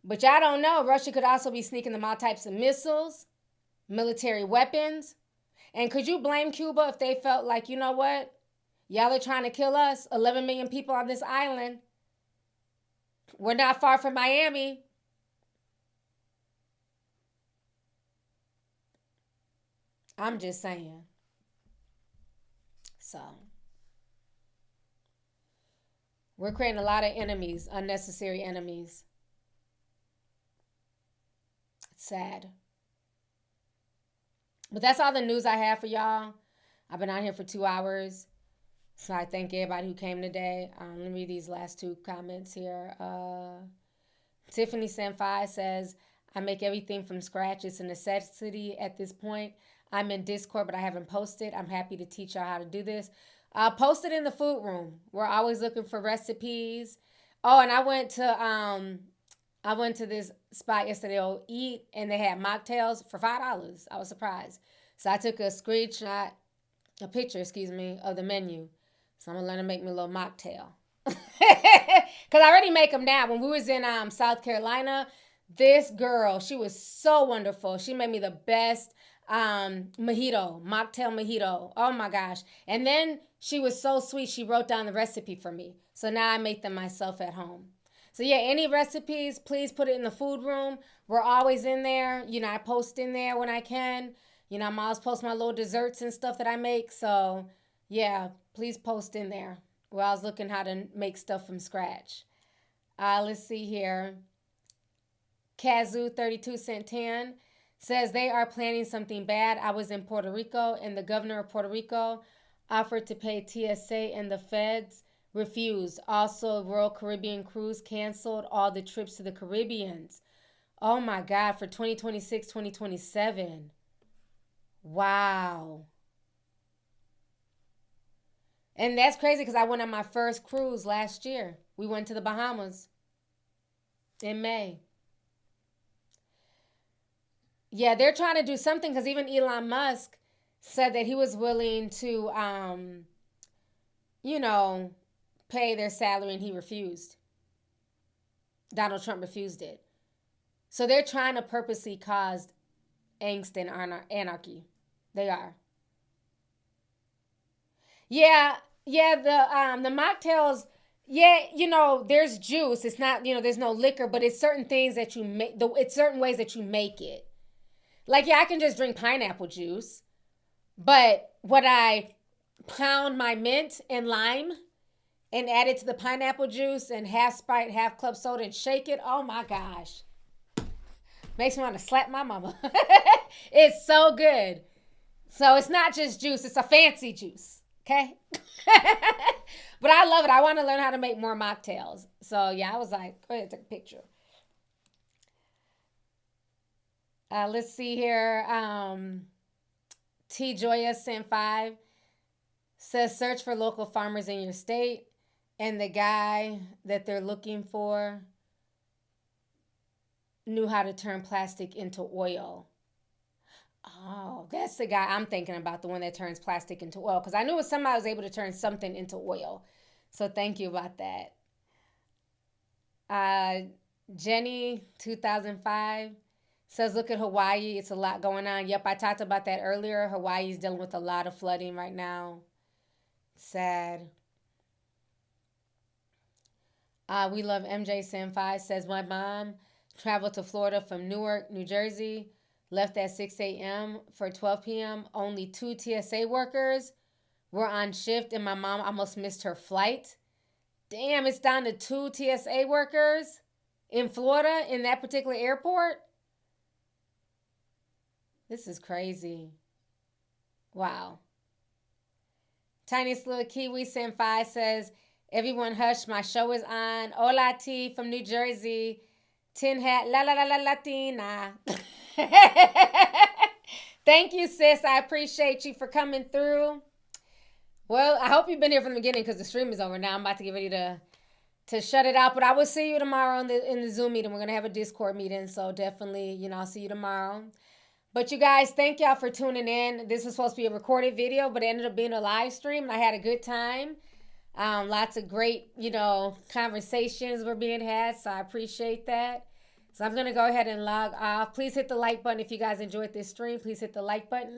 But y'all don't know, Russia could also be sneaking them all types of missiles, military weapons. And could you blame Cuba if they felt like, you know what? Y'all are trying to kill us, 11 million people on this island. We're not far from Miami. I'm just saying. So, we're creating a lot of enemies, unnecessary enemies. It's sad. But that's all the news I have for y'all. I've been out here for 2 hours. So I thank everybody who came today. Let me read these last 2 comments here. Tiffany Sanfai says, I make everything from scratch. It's a necessity at this point. I'm in Discord, but I haven't posted. I'm happy to teach y'all how to do this. Post it in the food room. We're always looking for recipes. Oh, and I went to this spot yesterday, Old Eat, and they had mocktails for $5. I was surprised. So I took a picture, of the menu. So I'm going to learn to make me a little mocktail. Because I already make them now. When we was in South Carolina, this girl, she was so wonderful. She made me the best mocktail mojito. Oh my gosh. And then she was so sweet. She wrote down the recipe for me. So now I make them myself at home. So yeah, any recipes, please put it in the food room. We're always in there. You know, I post in there when I can. You know, I'm always post my little desserts and stuff that I make. So yeah, please post in there. We're always looking how to make stuff from scratch. Let's see here. Kazoo 32 cent 10 says they are planning something bad. I was in Puerto Rico and the governor of Puerto Rico offered to pay TSA and the feds refused. Also, Royal Caribbean Cruise canceled all the trips to the Caribbeans. Oh my God, for 2026, 2027. Wow. And that's crazy because I went on my first cruise last year. We went to the Bahamas in May. Yeah, they're trying to do something because even Elon Musk said that he was willing to, pay their salary and he refused. Donald Trump refused it. So they're trying to purposely cause angst and anarchy. They are. Yeah, the mocktails, there's juice. It's not, there's no liquor, but it's certain things that you make, it's certain ways that you make it. Like, yeah, I can just drink pineapple juice, but would I pound my mint and lime and add it to the pineapple juice and half Sprite, half club soda and shake it? Oh my gosh. Makes me want to slap my mama. It's so good. So it's not just juice, it's a fancy juice, okay? But I love it. I want to learn how to make more mocktails. So yeah, I was like, go ahead, take a picture. Let's see here. T Joya Sin 5 says search for local farmers in your state, and the guy that they're looking for knew how to turn plastic into oil. Oh, that's the guy I'm thinking about, the one that turns plastic into oil, because I knew somebody was able to turn something into oil. So thank you about that. Jenny 2005 says, look at Hawaii. It's a lot going on. Yep, I talked about that earlier. Hawaii's dealing with a lot of flooding right now. Sad. We love MJ Senpai says, my mom traveled to Florida from Newark, New Jersey, left at 6 a.m. for 12 p.m. Only 2 TSA workers were on shift, and my mom almost missed her flight. Damn, it's down to 2 TSA workers in Florida in that particular airport? This is crazy. Wow. Tiniest Little Kiwi Senpai says, everyone hush, my show is on. Hola T from New Jersey. Tin hat, la la la la Latina. Thank you, sis. I appreciate you for coming through. Well, I hope you've been here from the beginning because the stream is over now. I'm about to get ready to shut it out. But I will see you tomorrow in the Zoom meeting. We're going to have a Discord meeting. So definitely, I'll see you tomorrow. But you guys, thank y'all for tuning in. This was supposed to be a recorded video, but it ended up being a live stream. And I had a good time. Lots of great, conversations were being had. So I appreciate that. So I'm going to go ahead and log off. Please hit the like button if you guys enjoyed this stream. Please hit the like button.